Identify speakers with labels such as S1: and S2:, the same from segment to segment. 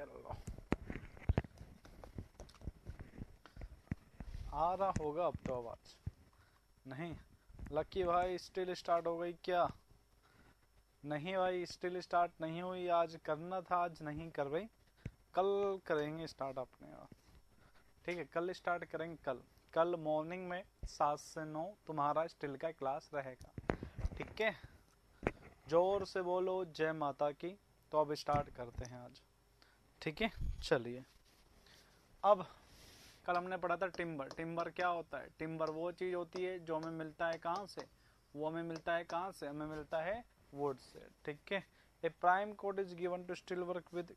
S1: चलो आ रहा होगा अब तो आवाज। नहीं लकी भाई स्टिल स्टार्ट हो गई क्या? नहीं भाई स्टिल स्टार्ट नहीं हुई। आज करना था, आज नहीं कर रही, कल करेंगे स्टार्ट अपने। ठीक है कल स्टार्ट करेंगे। कल कल मॉर्निंग में 7 से 9 तुम्हारा स्टिल का क्लास रहेगा। ठीक है जोर से बोलो जय माता की। तो अब स्टार्ट करते हैं आज। ठीक है चलिए। अब कल हमने पढ़ा था टिम्बर। टिम्बर क्या होता है? टिम्बर वो चीज होती है जो हमें मिलता है कहाँ से? वो हमें मिलता है कहाँ से? हमें मिलता है वुड से। ठीक है a prime code is given to still work with.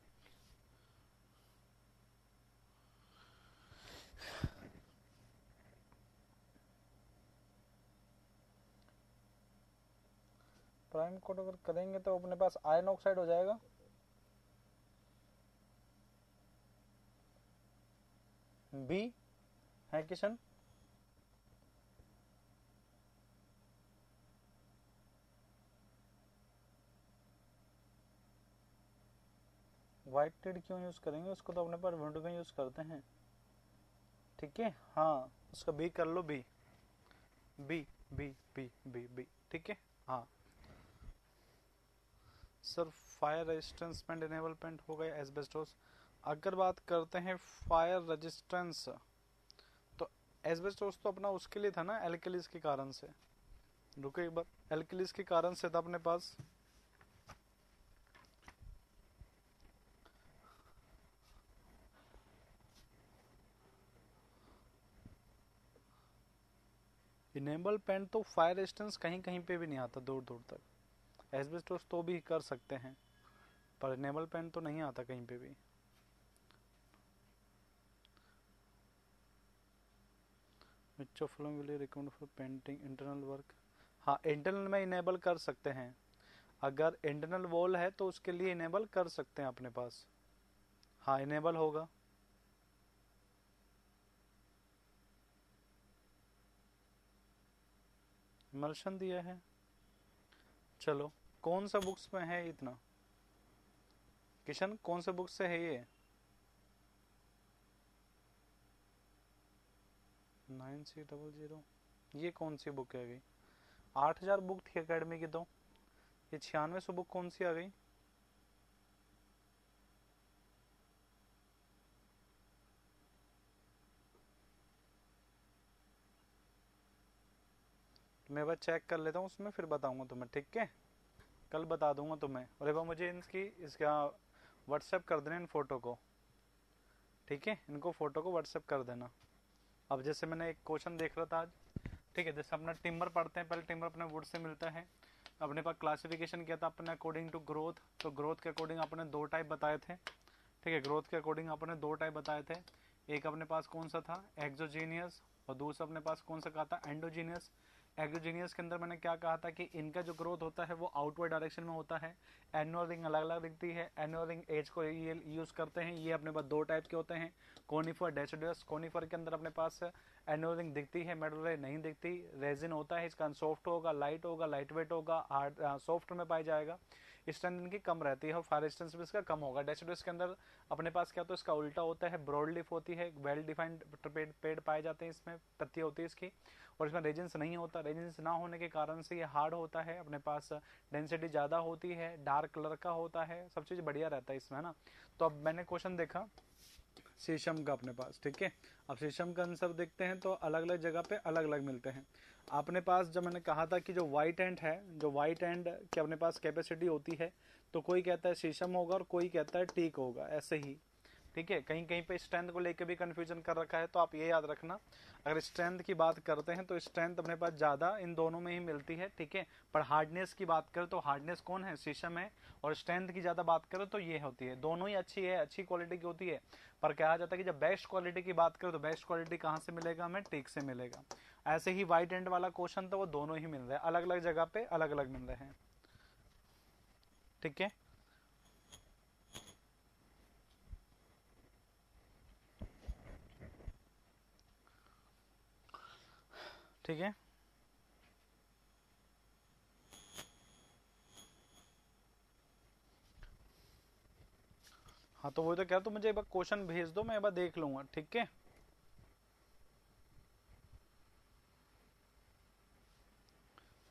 S1: Prime code अगर करेंगे तो अपने पास आयन ऑक्साइड हो जाएगा। बी है किशन। व्हाइट टेड क्यों यूज करेंगे? उसको तो अपने पास विंडो में यूज करते हैं। ठीक है हाँ उसका बी कर लो। B B B B B B ठीक है हाँ sir. Fire resistance paint enable paint हो गया एस्बेस्टोस। अगर बात करते हैं फायर रेजिस्टेंस तो एस्बेस्टोस तो अपना उसके लिए था ना, एल्केलिस के कारण से। रुको एक बार, एल्केलिस के कारण से था अपने पास। इनेबल पेंट तो फायर रेजिस्टेंस कहीं कहीं पे भी नहीं आता दूर दूर तक। एस्बेस्टोस तो भी कर सकते हैं पर इनेबल पेंट तो नहीं आता कहीं पे भी। Which of following will you recommend for painting internal work? हाँ इंटरनल में इनेबल कर सकते हैं। अगर इंटरनल वॉल है तो उसके लिए इनेबल कर सकते हैं अपने पास। हाँ इनेबल होगा। इमल्शन दिया है। चलो कौन सा बुक्स में है इतना? किशन कौन से बुक से है ये? 9600। ये कौन सी बुक है गई? 8000 बुक थी एकेडमी की तो ये 9600 बुक कौन सी आ गई? मैं बस चेक कर लेता हूँ उसमें फिर बताऊंगा तुम्हें। ठीक है कल बता दूंगा तुम्हें। और एक बार मुझे इनकी इसका व्हाट्सएप कर देना इन फोटो को। ठीक है इनको फोटो को व्हाट्सएप कर देना। अब जैसे मैंने एक क्वेश्चन देख रहा था आज। ठीक है जैसे अपना टिम्बर पढ़ते हैं, पहले टिम्बर अपने वुड से मिलता है। अपने पास क्लासिफिकेशन किया था अपने अकॉर्डिंग टू ग्रोथ। तो ग्रोथ के अकॉर्डिंग अपने दो टाइप बताए थे। ठीक है ग्रोथ के अकॉर्डिंग अपने दो टाइप बताए थे। एक अपने पास कौन सा था? एक्सोजीनियस। और दूसरा अपने पास कौन सा कहा था? एंडोजीनियस। एक्सोजीनियस के अंदर मैंने क्या कहा था कि इनका जो ग्रोथ होता है वो आउटवर्ड डायरेक्शन में होता है। एनुअल रिंग अलग अलग दिखती है। एनुअल रिंग एज को ये यूज करते हैं। ये अपने पास दो टाइप के होते हैं, कोनिफर डेसिडुअस। कोनिफर के अंदर अपने पास एनुअल रिंग दिखती है, मेडल रे नहीं दिखती। रेजिन होता है इसका, सॉफ्ट होगा, लाइट वेट होगा, हार्ड सॉफ्ट में पाया जाएगा। स्ट्रेंथ इनकी कम रहती है और फायर रेजिस्टेंस भी इसका कम होगा। डेसिडुअस के अंदर अपने पास क्या तो इसका उल्टा होता है, ब्रॉड लीफ होती है, वेल डिफाइंड पेड़ पाए जाते हैं, इसमें पत्ती होती है इसकी। और इसमें रेजिंस नहीं होता। रेजिंस ना होने के कारण से ये हार्ड होता है, अपने पास डेंसिटी ज़्यादा होती है, डार्क कलर का होता है, सब चीज़ बढ़िया रहता है इसमें है ना। तो अब मैंने क्वेश्चन देखा शीशम का अपने पास। ठीक है अब शीशम का आंसर देखते हैं तो अलग अलग जगह पे अलग अलग मिलते हैं। अपने पास जब मैंने कहा था कि जो वाइट एंड है, जो वाइट एंड की अपने पास कैपेसिटी होती है, तो कोई कहता है शीशम होगा और कोई कहता है टीक होगा, ऐसे ही। ठीक है कहीं कहीं पे स्ट्रेंथ को लेकर भी कंफ्यूजन कर रखा है, तो आप ये याद रखना। अगर स्ट्रेंथ की बात करते हैं तो स्ट्रेंथ अपने पास ज़्यादा इन दोनों में ही मिलती है। ठीक है पर हार्डनेस की बात करें तो हार्डनेस कौन है? शीशम है। और स्ट्रेंथ की ज़्यादा बात करें तो ये होती है। दोनों ही अच्छी है, अच्छी क्वालिटी की होती है। पर कहा जाता है कि जब बेस्ट क्वालिटी की बात करें तो बेस्ट क्वालिटी कहाँ से मिलेगा? हमें टीक से मिलेगा। ऐसे ही वाइट एंड वाला क्वेश्चन तो वो दोनों ही मिल रहे हैं, अलग अलग जगह पे अलग अलग मिल रहे हैं। ठीक है ठीक है हाँ तो वो तो क्या, तो मुझे एक बार क्वेश्चन भेज दो, मैं एक बार देख लूंगा, ठीक है।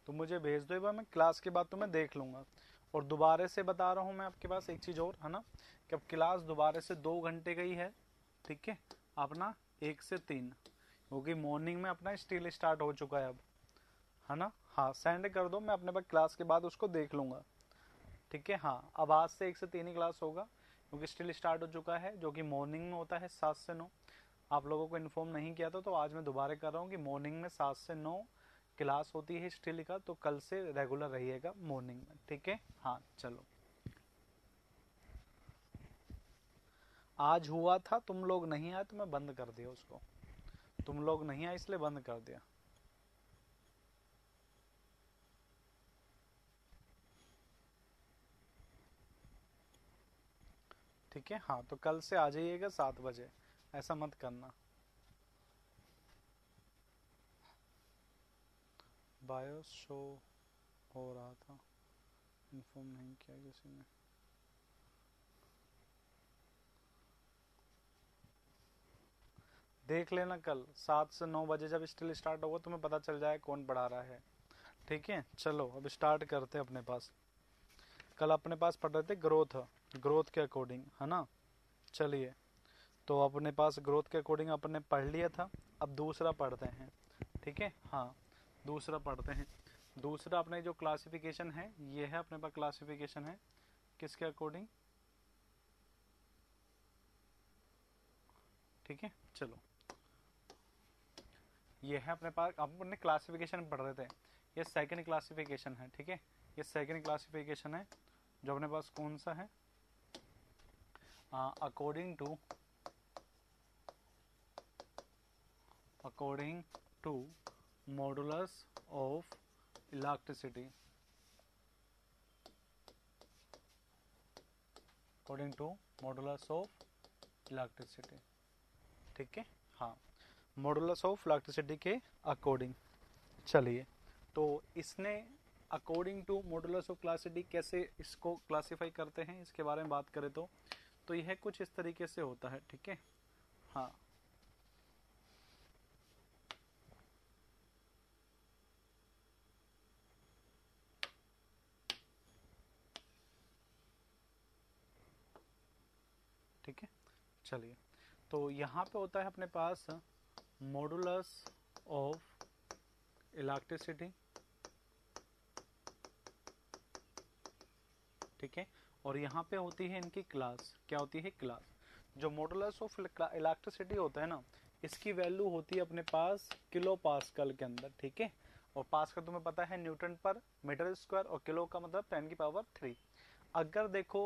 S1: तो मुझे भेज दो एक बार, मैं क्लास के बाद तो मैं देख लूंगा। और दोबारा से बता रहा हूँ मैं आपके पास एक चीज और, है ना, कि अब क्लास दोबारा से 2 घंटे का ही है, ठीक है, अपना 1 से 3, क्योंकि मॉर्निंग में अपना स्टिल स्टार्ट हो चुका है अब, है ना। हाँ सेंड कर दो, मैं अपने पास क्लास के बाद उसको देख लूंगा, ठीक है। हाँ अब आज से 1 से 3 ही क्लास होगा, क्योंकि स्टिल स्टार्ट हो चुका है, जो कि मॉर्निंग में होता है 7 से 9। आप लोगों को इन्फॉर्म नहीं किया था, तो आज मैं दोबारा कर रहा हूँ कि मॉर्निंग में 7 से 9 क्लास होती है स्टिल का, तो कल से रेगुलर रहिएगा मॉर्निंग में, ठीक है। हाँ चलो, आज हुआ था, तुम लोग नहीं आए तो मैं बंद कर दिया उसको, तुम लोग नहीं आए इसलिए बंद कर दिया, ठीक है। हाँ तो कल से आ जाइएगा 7 बजे, ऐसा मत करना। बायो शो हो रहा था, इन्फॉर्म नहीं किया किसी ने। देख लेना कल 7 से 9 बजे जब स्टिल स्टार्ट होगा, तुम्हें पता चल जाए कौन पढ़ा रहा है, ठीक है। चलो अब स्टार्ट करते हैं। अपने पास कल अपने पास पढ़ रहे थे ग्रोथ, ग्रोथ के अकॉर्डिंग, है ना। चलिए, तो अपने पास ग्रोथ के अकॉर्डिंग अपने पढ़ लिया था, अब दूसरा पढ़ते हैं, ठीक है। हाँ दूसरा पढ़ते हैं। दूसरा अपने जो क्लासिफिकेशन है, ये है अपने पास क्लासिफिकेशन है किसके अकॉर्डिंग, ठीक है। चलो ये है अपने पास, अपने क्लासिफिकेशन पढ़ रहे थे, ये सेकंड क्लासिफिकेशन है, ठीक है। ये सेकंड क्लासिफिकेशन है, जो अपने पास कौन सा है, according to, according to modulus of electricity, according to modulus of electricity, ठीक है। हाँ मॉडुलस ऑफ इलेक्ट्रिसिटी के अकॉर्डिंग। चलिए, तो इसने अकॉर्डिंग टू मॉडुलस ऑफ क्लासिटी कैसे इसको क्लासिफाई करते हैं, इसके बारे में बात करें तो यह कुछ इस तरीके से होता है, ठीक है। हाँ ठीक है। चलिए, तो यहाँ पे होता है अपने पास मॉडुलस ऑफ इलेक्ट्रिसिटी, ठीक है। और यहाँ पे होती है इनकी क्लास, क्या होती है, क्लास। जो मॉडुलस ऑफ इलेक्ट्रिसिटी होता है ना, इसकी वैल्यू होती है अपने पास किलो पास्कल के अंदर, ठीक है। और पास्कल तुम्हें पता है न्यूटन पर मीटर स्क्वायर, और किलो का मतलब 10⁻³ अगर देखो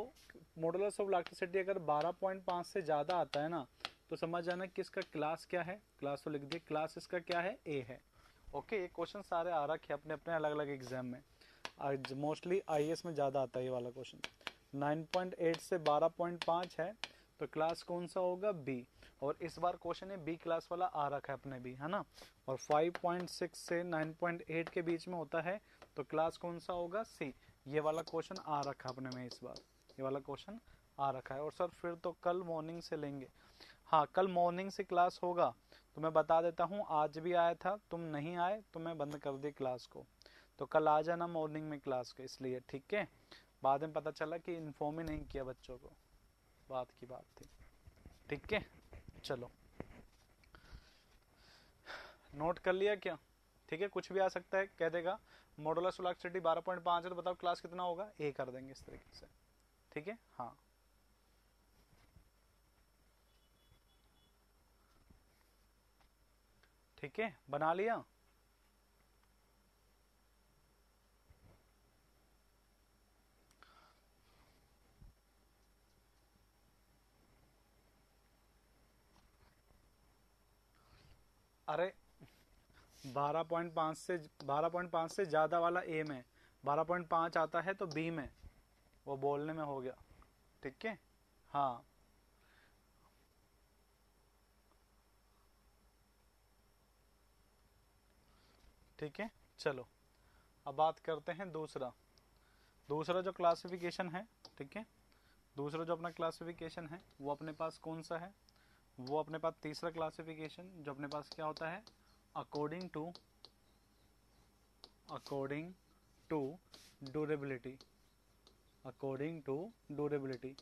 S1: मॉडुलस ऑफ इलेक्ट्रिसिटी अगर 12.5 से ज़्यादा आता है ना, तो समझ जाना कि इसका क्लास क्या है, क्लास तो लिख दिए, क्लास इसका क्या है, ए है। ओके, ये क्वेश्चन सारे आ रखे अपने अपने अलग अलग एग्जाम में, आज मोस्टली आईएएस में ज़्यादा आता है ये वाला क्वेश्चन। 9.8 से 12.5 है, तो क्लास कौन सा होगा, बी। और इस बार क्वेश्चन है बी क्लास वाला आ रखा है अपने भी, है ना। और 5.6 से 9.8 के बीच में होता है, तो क्लास कौन सा होगा, सी। ये वाला क्वेश्चन आ रखा है अपने में इस बार, ये वाला क्वेश्चन आ रखा है। और सर फिर तो कल मॉर्निंग से लेंगे, हाँ कल मॉर्निंग से क्लास होगा। तो मैं बता देता हूँ, आज भी आया था, तुम नहीं आए तो मैं बंद कर दी क्लास को, तो कल आ जाना मॉर्निंग में क्लास के, इसलिए, ठीक है। बाद में पता चला कि इन्फॉर्म ही नहीं किया बच्चों को, बात की बात थी, ठीक है। चलो नोट कर लिया क्या, ठीक है। कुछ भी आ सकता है, कह देगा मॉडुलस इलेक्ट्रिसिटी 12.5 है, तो बताओ क्लास कितना होगा, ए कर देंगे इस तरीके से, ठीक है। हाँ ठीक है, बना लिया। अरे 12.5 से ज़्यादा वाला ए में, 12.5 आता है तो बी में, वो बोलने में हो गया, ठीक है। हाँ ठीक है। चलो अब बात करते हैं दूसरा, दूसरा जो क्लासिफिकेशन है, ठीक है। दूसरा जो अपना क्लासिफिकेशन है वो अपने पास कौन सा है, वो अपने पास तीसरा क्लासिफिकेशन जो अपने पास क्या होता है, according to durability. According to durability,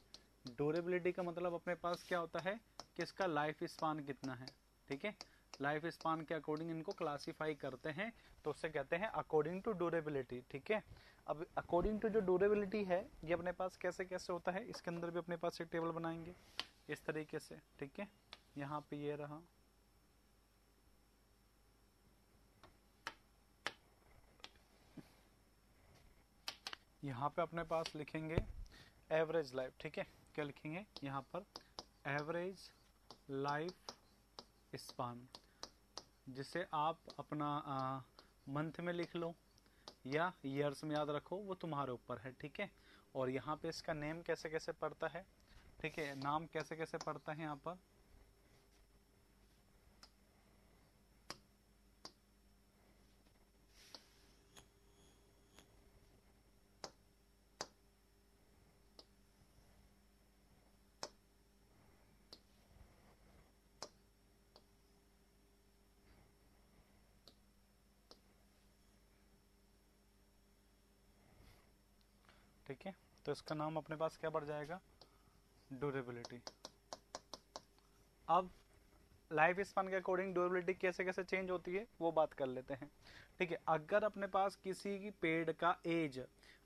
S1: durability का मतलब अपने पास क्या होता है कि इसका लाइफ स्पान कितना है, ठीक है। लाइफ स्पान के अकॉर्डिंग इनको क्लासीफाई करते हैं, तो उससे कहते हैं अकॉर्डिंग टू ड्यूरेबिलिटी, ठीक है। अब अकॉर्डिंग टू जो ड्यूरेबिलिटी है ये अपने पास कैसे कैसे होता है, इसके अंदर भी अपने पास एक टेबल बनाएंगे इस तरीके से, ठीक है। यहाँ पे ये रहा, यहाँ पे अपने पास लिखेंगे एवरेज लाइफ, ठीक है। क्या लिखेंगे यहाँ पर, एवरेज लाइफ स्पान, जिसे आप अपना मंथ में लिख लो या ईयर्स में याद रखो, वो तुम्हारे ऊपर है, ठीक है। और यहाँ पे इसका नेम कैसे कैसे पड़ता है, ठीक है, नाम कैसे कैसे पड़ता है यहाँ पर, ठीक है। तो इसका नाम अपने पास क्या पड़ जाएगा, ड्यूरेबिलिटी। अब लाइफ स्पान के अकॉर्डिंग ड्यूरेबिलिटी कैसे कैसे चेंज होती है वो बात कर लेते हैं, ठीक है। अगर अपने पास किसी की पेड़ का एज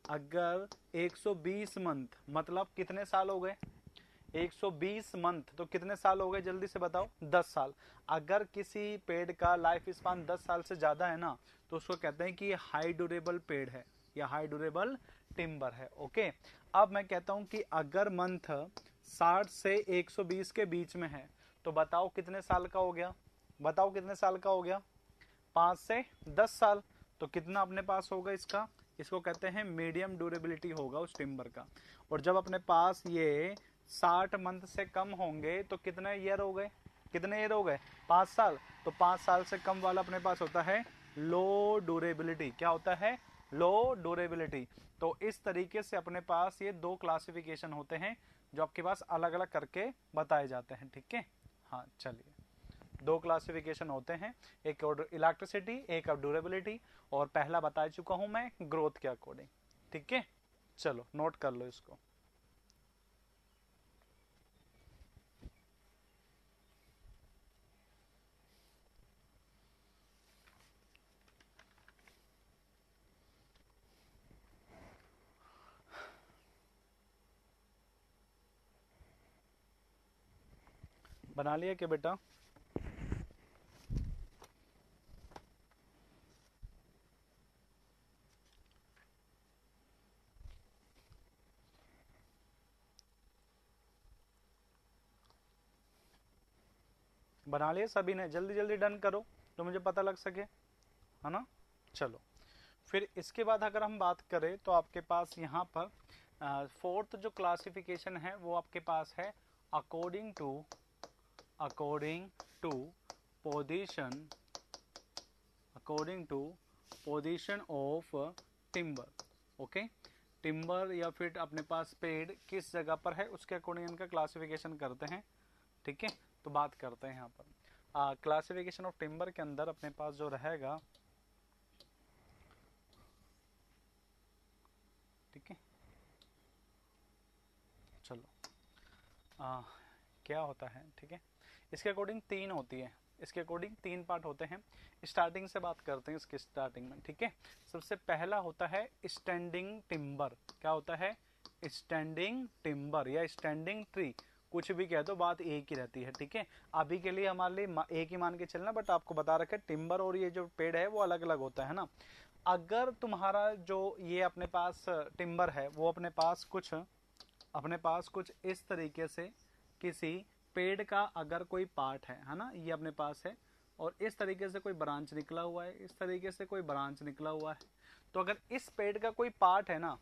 S1: अगर 120 मंथ, मतलब कितने साल हो गए, 120 मंथ, तो कितने साल हो गए जल्दी से बताओ, 10 साल। अगर किसी पेड़ का लाइफ स्पान 10 साल से ज्यादा है ना, तो उसको कहते हैं कि ये हाई ड्यूरेबल पेड़ है या हाई ड्यूरेबल टिम्बर है, ओके। अब मैं कहता हूं कि अगर मंथ 60 से 120 के बीच में है, तो बताओ कितने साल का हो गया, बताओ कितने साल का हो गया, 5 से 10 साल। तो कितना अपने पास होगा इसका, इसको कहते हैं मीडियम ड्यूरेबिलिटी होगा उस टिम्बर का। और जब अपने पास ये 60 मंथ से कम होंगे तो कितने ईयर हो गए, कितने ईयर हो गए, 5 साल। तो 5 साल से कम वाला अपने पास होता है लो ड्यूरेबिलिटी। क्या होता है, लो ड्यूरेबिलिटी। तो इस तरीके से अपने पास ये दो क्लासिफिकेशन होते हैं जो आपके पास अलग अलग करके बताए जाते हैं, ठीक है। हाँ चलिए, दो क्लासिफिकेशन होते हैं, एक इलेक्ट्रिसिटी, एक ऑफ ड्यूरेबिलिटी, और पहला बता चुका हूं मैं ग्रोथ के अकॉर्डिंग, ठीक है। चलो नोट कर लो इसको। बना लिया क्या बेटा, बना लिया सभी ने, जल्दी जल्दी डन करो तो मुझे पता लग सके, है ना। चलो फिर इसके बाद अगर हम बात करें तो आपके पास यहाँ पर फोर्थ जो क्लासिफिकेशन है वो आपके पास है according to position, according to position of timber, okay. Timber या फिर अपने पास पेड़ किस जगह पर है उसके अकॉर्डिंग इनका क्लासिफिकेशन करते हैं, ठीक है। तो बात करते हैं यहाँ पर क्लासिफिकेशन ऑफ टिम्बर के अंदर अपने पास जो रहेगा, ठीक है। चलो क्या होता है, ठीक है। इसके अकॉर्डिंग तीन होती है, इसके अकॉर्डिंग तीन पार्ट होते हैं। स्टार्टिंग से बात करते हैं इसके स्टार्टिंग में, ठीक है। सबसे पहला होता है स्टैंडिंग टिम्बर। क्या होता है, स्टैंडिंग टिम्बर या स्टैंडिंग ट्री, कुछ भी कह दो बात एक ही रहती है, ठीक है। अभी के लिए हमारे लिए एक ही मान के चलना, बट आपको बता रखा है टिम्बर और ये जो पेड़ है वो अलग अलग होता है ना। अगर तुम्हारा जो ये अपने पास टिम्बर है वो अपने पास कुछ इस तरीके से किसी पेड़ का अगर कोई पार्ट है ना, ये अपने पास है, और इस तरीके से कोई ब्रांच निकला हुआ है, इस तरीके से कोई ब्रांच निकला हुआ है, तो अगर इस पेड़ का कोई पार्ट है ना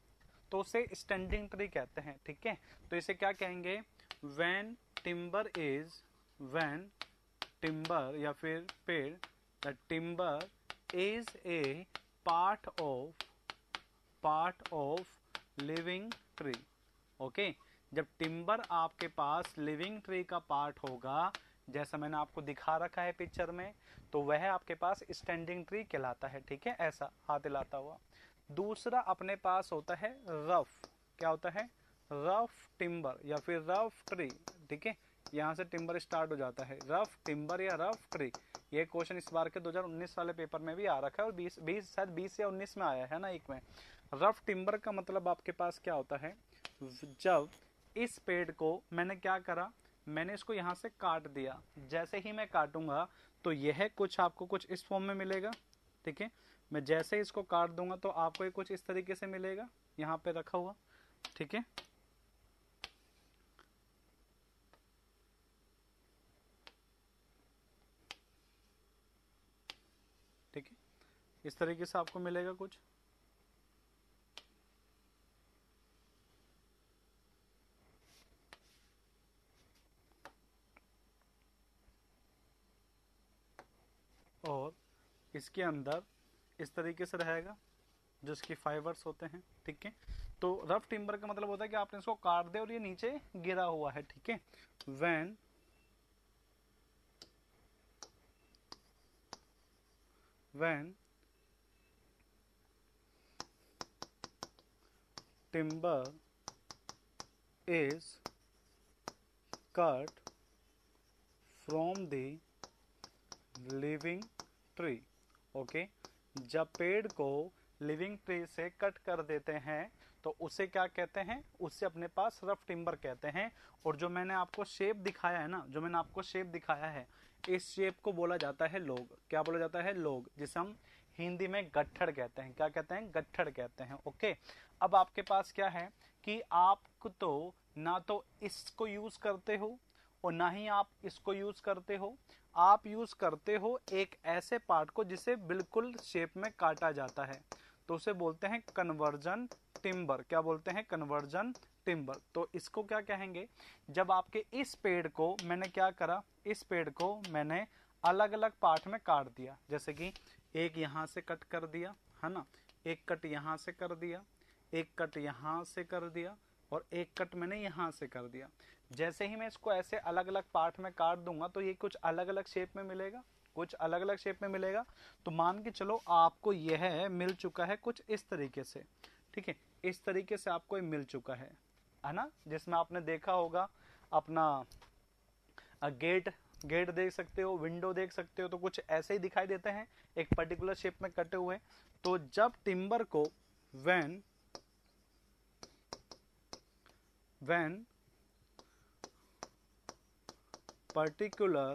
S1: तो उसे स्टैंडिंग ट्री कहते हैं, ठीक है। तो इसे क्या कहेंगे, व्हेन टिम्बर या फिर पेड़, the timber is a part of living tree, okay. जब टिम्बर आपके पास लिविंग ट्री का पार्ट होगा, जैसा मैंने आपको दिखा रखा है पिक्चर में, तो वह आपके पास स्टैंडिंग ट्री कहलाता है। ठीक है, ऐसा हाथ हिलाता हुआ। दूसरा अपने पास होता है रफ। क्या होता है? रफ टिम्बर या फिर रफ ट्री। ठीक है, यहाँ से टिम्बर स्टार्ट हो जाता है, रफ टिम्बर या रफ ट्री। ये क्वेश्चन इस बार के 2019 वाले पेपर में भी आ रखा है, और 20 शायद 20 या 19 में आया है ना एक में। रफ टिम्बर का मतलब आपके पास क्या होता है? जब इस पेड़ को मैंने क्या करा, मैंने इसको यहाँ से काट दिया। जैसे ही मैं काटूंगा तो यह कुछ आपको कुछ इस फॉर्म में मिलेगा। ठीक है, मैं जैसे इसको काट दूंगा तो आपको ये कुछ इस तरीके से मिलेगा, यहाँ पे रखा हुआ। ठीक है, ठीक है, इस तरीके से आपको मिलेगा कुछ। और इसके अंदर इस तरीके से रहेगा जो इसकी फाइबर्स होते हैं। ठीक है, तो रफ टिम्बर का मतलब होता है कि आपने इसको काट दिया और ये नीचे गिरा हुआ है। ठीक है, when when timber is cut from the living tree। Okay, जब पेड़ को लिविंग ट्री से कट कर देते हैं तो उसे क्या कहते हैं? उसे अपने पास रफ टिम्बर कहते हैं। और जो मैंने आपको शेप दिखाया है ना, जो मैंने आपको शेप दिखाया है, इस शेप को बोला जाता है लोग। क्या बोला जाता है? लोग, जिसे हम हिंदी में गट्ठड़ कहते हैं। क्या कहते हैं? गट्ठड़ कहते हैं। ओके, अब आपके पास क्या है कि आप तो ना तो इसको यूज करते हो और ना ही आप इसको यूज करते हो। आप यूज करते हो एक ऐसे पार्ट को जिसे बिल्कुल शेप में काटा जाता है, तो उसे बोलते हैं कन्वर्जन टिम्बर। क्या बोलते हैं? Conversion timber. तो इसको क्या कहेंगे? जब आपके इस पेड़ को मैंने क्या करा, इस पेड़ को मैंने अलग अलग पार्ट में काट दिया। जैसे कि एक यहां से कट कर दिया, है ना, एक कट यहां से कर दिया, एक कट यहां से कर दिया, और एक कट मैंने यहां से कर दिया। जैसे ही मैं इसको ऐसे अलग अलग पार्ट में काट दूंगा तो ये कुछ अलग अलग शेप में मिलेगा, कुछ अलग अलग शेप में मिलेगा। तो मान के चलो आपको यह मिल चुका है कुछ इस तरीके से। ठीक है, इस तरीके से आपको ये मिल चुका है ना, जिसमें आपने देखा होगा अपना गेट गेट देख सकते हो, विंडो देख सकते हो, तो कुछ ऐसे ही दिखाई देते हैं एक पर्टिकुलर शेप में कटे हुए। तो जब टिम्बर को when particular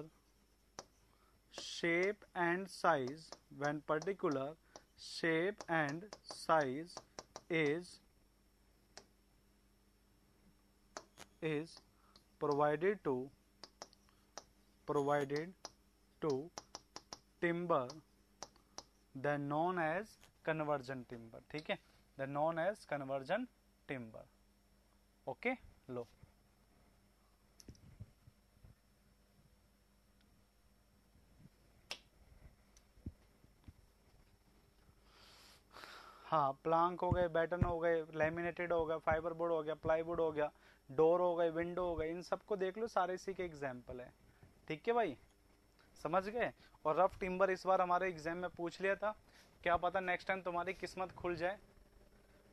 S1: shape and size when particular shape and size is provided to timber then known as conversion timber। ठीक है, then known as conversion timber। Okay, लो हाँ, प्लांक हो गए, बैटन हो गए, लेमिनेटेड हो गया, फाइबर बोर्ड हो गया, प्लाईवुड हो गया, डोर हो गए, विंडो हो गए, इन सबको देख लो, सारे इसी के एग्जाम्पल है। ठीक है भाई, समझ गए। और रफ टिम्बर इस बार हमारे एग्जाम में पूछ लिया था, क्या पता नेक्स्ट टाइम तुम्हारी किस्मत खुल जाए,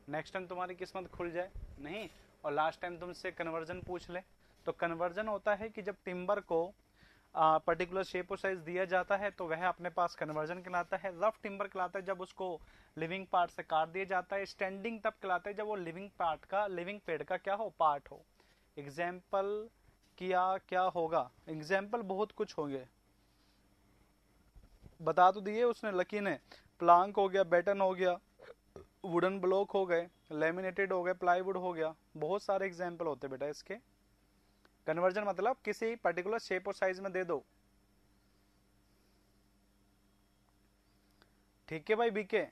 S1: नेक्स्ट टाइम तुम्हारी किस्मत खुल जाए। नहीं, और लास्ट टाइम तुमसे कन्वर्जन पूछ ले। तो कन्वर्जन होता है कि जब टिम्बर को पर्टिकुलर शेप और साइज दिया जाता है तो वह अपने पास कन्वर्जन कहलाता है। रफ टिम्बर कहलाता है जब उसको लिविंग पार्ट से काट दिया जाता है। स्टैंडिंग तब कहलाता है जब वो लिविंग पार्ट का, लिविंग पेड़ का क्या हो, पार्ट हो। एग्जाम्पल किया क्या होगा? एग्जाम्पल बहुत कुछ होंगे, बता तो दिए उसने, लकी ने। प्लांक हो गया, बैटन हो गया, वुडन ब्लॉक हो गए, लेमिनेटेड हो गए, प्लाईवुड हो गया, बहुत सारे एग्जाम्पल होते बेटा इसके। कन्वर्जन मतलब किसी पर्टिकुलर शेप और साइज में दे दो। ठीक है भाई बीके।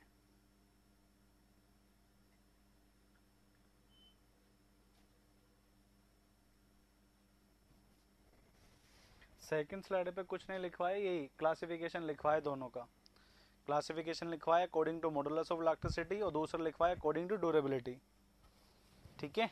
S1: सेकंड स्लाइड पे कुछ नहीं लिखवा है, यही क्लासिफिकेशन लिखवा है दोनों का। क्लासिफिकेशन लिखवा है according to modulus of elasticity और दूसरा लिखवा है अकॉर्डिंग टू ड्यूरेबिलिटी। ठीक है,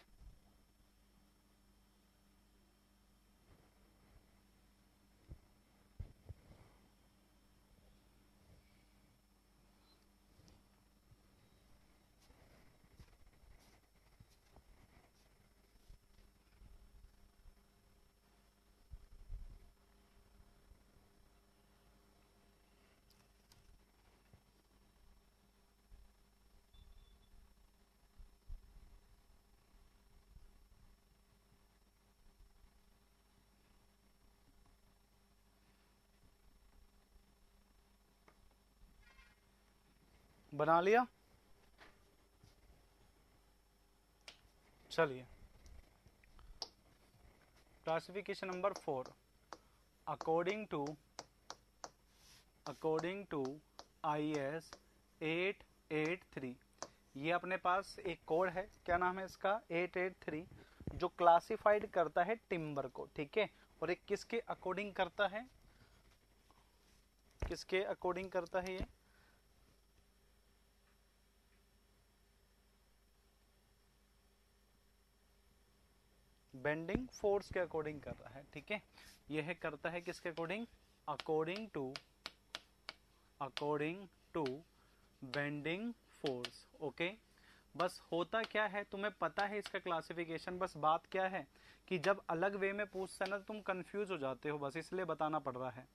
S1: बना लिया? चलिए, classification number 4, according to IS 883, ये अपने पास एक कोड है, क्या नाम है इसका? 883, जो क्लासिफाइड करता है टिम्बर को, ठीक है। और एक किसके अकॉर्डिंग करता है? किसके अकॉर्डिंग करता है ये? बेंडिंग फोर्स के अकॉर्डिंग कर रहा है, ठीक है। यह करता है किसके according? According to bending force, okay. बस होता क्या है, तुम्हें पता है इसका क्लासिफिकेशन, बस बात क्या है कि जब अलग वे में पूछता है ना तो तुम कंफ्यूज हो जाते हो, बस इसलिए बताना पड़ रहा है,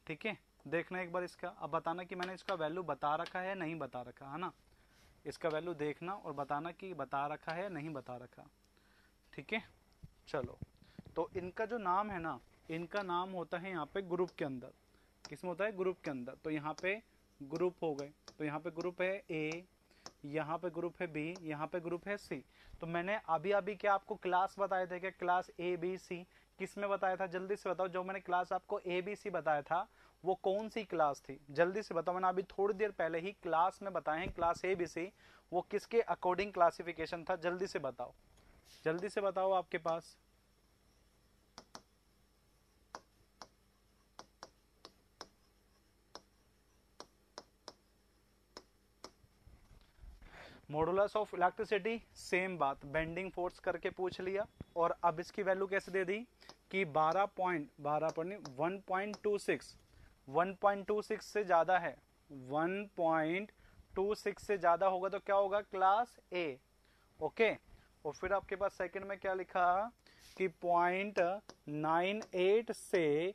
S1: ठीक है। देखना एक बार इसका, अब बताना कि मैंने इसका वैल्यू बता रखा है नहीं बता रखा, है ना। इसका वैल्यू देखना और बताना कि बता रखा है नहीं बता रखा, ठीक है। चलो, तो इनका जो नाम है ना, इनका नाम होता है यहाँ पे ग्रुप के अंदर, किसमें होता है? ग्रुप के अंदर। तो यहाँ पे ग्रुप हो गए, तो यहाँ पे ग्रुप है ए, यहाँ पे ग्रुप है बी, यहाँ पे ग्रुप है सी। तो मैंने अभी अभी क्या आपको क्लास बताए थे क्या? क्लास ABC किस में बताया था? जल्दी से बताओ, जो मैंने क्लास आपको ABC बताया था वो कौन सी क्लास थी? जल्दी से बताओ, मैंने अभी थोड़ी देर पहले ही क्लास में बताए हैं क्लास ABC, वो किसके अकॉर्डिंग क्लासिफिकेशन था? जल्दी से बताओ, जल्दी से बताओ आपके पास। मॉडुलस ऑफ इलेक्ट्रिसिटी, सेम बात, बेंडिंग फोर्स करके पूछ लिया। और अब इसकी वैल्यू कैसे दे दी कि 1.26 से ज्यादा है, 1.26 से ज्यादा होगा तो क्या होगा? Class A, okay. और फिर आपके पास सेकंड में क्या लिखा कि 0.98 से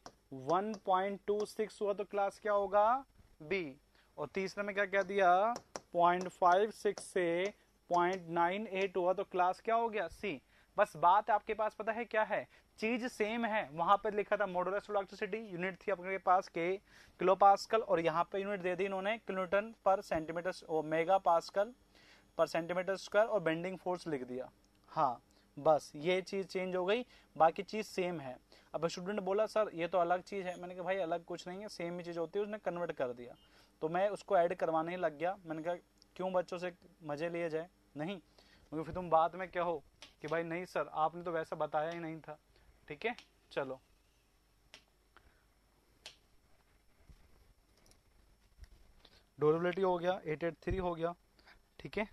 S1: 1.26 हुआ तो क्लास क्या होगा? B। और तीसरे में क्या कह दिया? 0.56 से 0.98 हुआ तो क्लास क्या हो गया? C। बस बात आपके पास पता है क्या है? चीज सेम है, वहां पर लिखा था मॉडुलस इलेक्ट्रिसिटी, यूनिट थी आपके पास के किलो पास्कल, और यहाँ पे यूनिट दे दी इन्होंने किलोन्यूटन पर सेंटीमीटर और मेगा पास्कल पर सेंटीमीटर स्क्वायर, और बेंडिंग फोर्स लिख दिया। हाँ, बस ये चीज चेंज हो गई, बाकी चीज सेम है। अब स्टूडेंट बोला सर ये तो अलग चीज है, मैंने कहा भाई अलग कुछ नहीं है, सेम ही चीज होती है, उसने कन्वर्ट कर दिया। तो मैं उसको ऐड करवाने ही लग गया, मैंने कहा क्यों बच्चों से मजे लिए जाए, नहीं, क्योंकि फिर तुम बाद में कहो कि भाई नहीं सर आपने तो वैसा बताया ही नहीं था, ठीक है। चलो, ड्यूरेबिलिटी हो गया, 883 हो गया, ठीक है।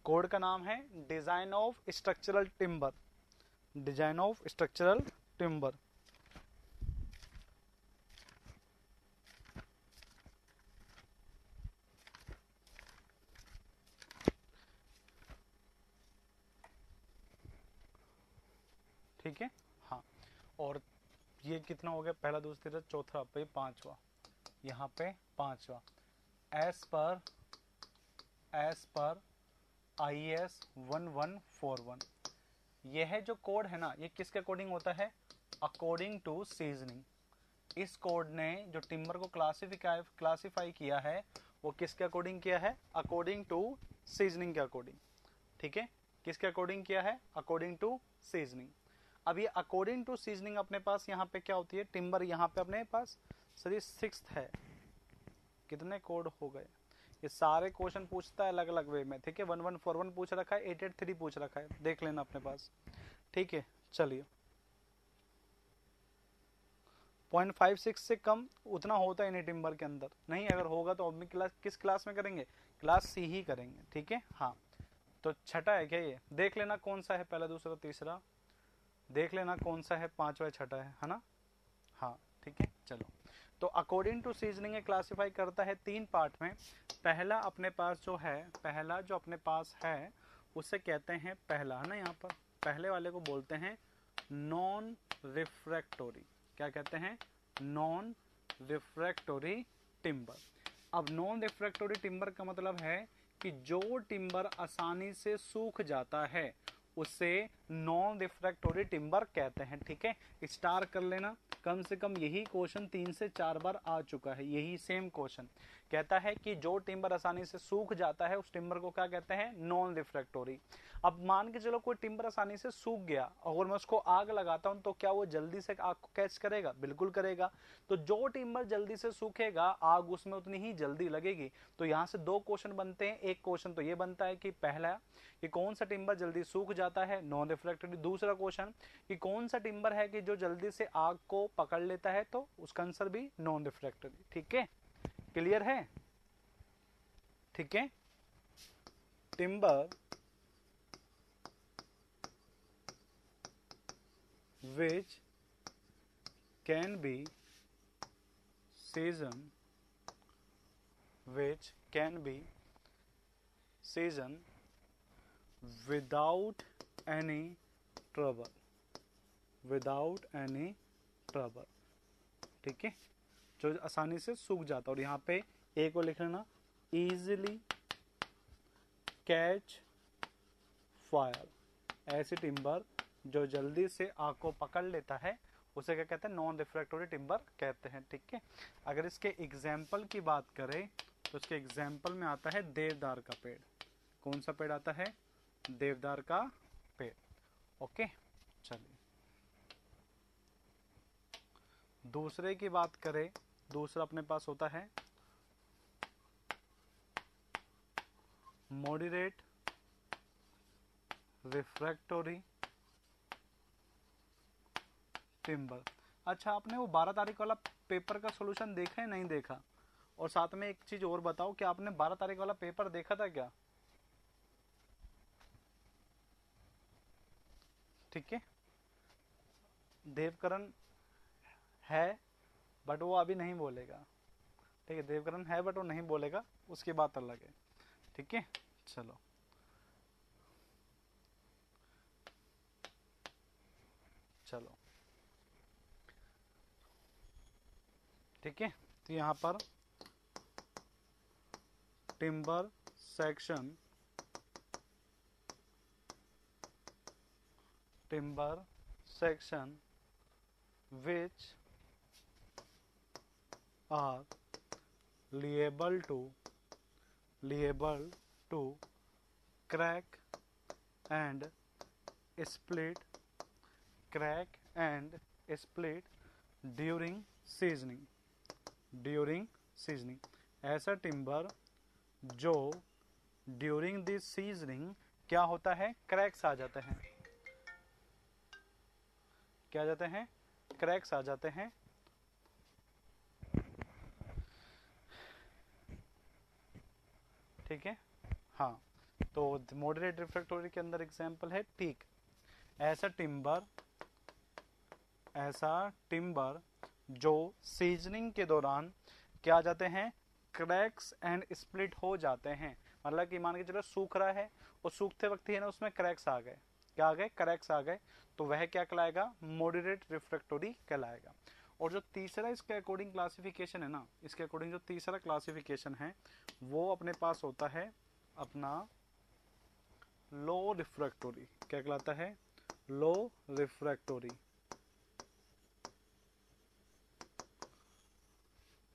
S1: कोड का नाम है design of structural timber, design of structural timber. ठीक है, हाँ। और ये कितना हो गया? पहला, दूसरा, तीसरा, चौथा, पे पांचवा, यहाँ पे पांचवा। एस पर IS 1141, यह जो कोड है ना, ये किसके अकॉर्डिंग होता है? According to seasoning. इस कोड ने जो टिम्बर को क्लासिफाई किया है वो किसके अकॉर्डिंग किया है? अकॉर्डिंग टू सीजनिंग के अकॉर्डिंग, ठीक है। किसके अकॉर्डिंग किया है? According to seasoning. अब ये अकॉर्डिंग टू सीजनिंग अपने पास यहाँ पे क्या होती है? टिम्बर यहाँ पे अपने पास सर ये 6th है। कितने कोड हो गए? ये सारे क्वेश्चन पूछता है अलग अलग वे में, ठीक है। 1141 पूछ रखा है, 883 पूछ रखा है, देख लेना अपने पास, ठीक है। चलिए, 0.56 से कम उतना होता ही नहीं टिम्बर के अंदर, नहीं, अगर होगा तो अब क्लास किस क्लास में करेंगे? क्लास C ही करेंगे, ठीक है। हाँ, तो छठा है क्या? ये देख लेना कौन सा है, पहला, दूसरा, तीसरा, देख लेना कौन सा है, पांचवा, छठा है ना। हाँ, ठीक है। चलो, तो अकॉर्डिंग टू सीजनिंग क्लासिफाई करता है 3 पार्ट में। पहला अपने पास जो है, पहला जो अपने पास है उसे कहते हैं पहला, है ना, यहाँ पर पहले वाले को बोलते हैं नॉन रिफ्रैक्टोरी। क्या कहते हैं? Non refractory timber. अब नॉन रिफ्रैक्टोरी टिम्बर का मतलब है कि जो टिम्बर आसानी से सूख जाता है उसे नॉन रिफ्रैक्टोरी टिम्बर कहते हैं। ठीक है, स्टार कर लेना, कम से कम यही क्वेश्चन 3 से 4 बार आ चुका है। यही सेम क्वेश्चन कहता है कि जो टिम्बर आसानी से सूख जाता है उस टिम्बर को क्या कहते हैं, नॉन रिफ्रैक्टोरी। अब मान के चलो कोई टिम्बर आसानी से सूख गया, अगर मैं उसको आग लगाता हूं तो क्या वो जल्दी से आग को कैच करेगा, बिल्कुल करेगा। तो जो टिम्बर जल्दी से सूखेगा आग उसमें उतनी ही जल्दी लगेगी। तो यहां से 2 क्वेश्चन बनते हैं। एक क्वेश्चन तो ये बनता है कि पहला कि कौन सा टिम्बर जल्दी सूख जाता है, नॉन रिफ्रैक्टोरी। दूसरा क्वेश्चन कि कौन सा टिम्बर है कि जो जल्दी से आग को पकड़ लेता है, तो उसका आंसर भी नॉन रिफ्रैक्टोरी। ठीक है, क्लियर है। ठीक है, timber which can be seasoned, which can be seasoned without any trouble, without any trouble। ठीक है, जो आसानी से सूख जाता है। और यहाँ पे ए को लिख लेना, easily catch fire। ऐसे टिम्बर जो जल्दी से आग को पकड़ लेता है उसे क्या कहते हैं, नॉन रिफ्रैक्टोरी टिम्बर कहते हैं। ठीक है, अगर इसके एग्जाम्पल की बात करें तो इसके एग्जाम्पल में आता है देवदार का पेड़। कौन सा पेड़ आता है, देवदार का पेड़। ओके, चलिए दूसरे की बात करें, दूसरा अपने पास होता है मॉडरेट रिफ्रैक्टोरी टिम्बर। अच्छा, आपने वो 12 तारीख वाला पेपर का सॉल्यूशन देखा है, नहीं देखा? और साथ में एक चीज और बताओ कि आपने 12 तारीख वाला पेपर देखा था क्या? ठीक है, देवकरण है बट वो अभी नहीं बोलेगा। ठीक है, देवकरण है बट वो नहीं बोलेगा, उसकी बात अलग है। ठीक है, चलो चलो ठीक है, तो यहाँ पर timber section, timber section which are liable to crack and split, crack and split during seasoning, during seasoning। ऐसा टिम्बर जो ड्यूरिंग दिस सीजनिंग क्या होता है, क्रैक्स आ जाते हैं। क्या आ जाते हैं, क्रैक्स आ जाते हैं। ठीक है, हाँ, तो मॉडरेट रिफ्रैक्टोरी के अंदर एग्जांपल है टीक। ऐसा टिम्बर जो सीजनिंग के दौरान क्या आ जाते हैं, क्रैक्स एंड स्प्लिट हो जाते हैं। मतलब कि मान के चलो सूख रहा है और सूखते वक्त ही है ना उसमें क्रैक्स आ गए, क्या आ गए, क्रैक्स आ गए, तो वह क्या कहलाएगा, मॉडरेट रिफ्रैक्टोरी कहलाएगा। और जो तीसरा इसके अकॉर्डिंग क्लासिफिकेशन है ना, इसके अकॉर्डिंग जो तीसरा क्लासिफिकेशन है वो अपने पास होता है अपना लो रिफ्रैक्टोरी। क्या कहलाता है, लो रिफ्रैक्टोरी।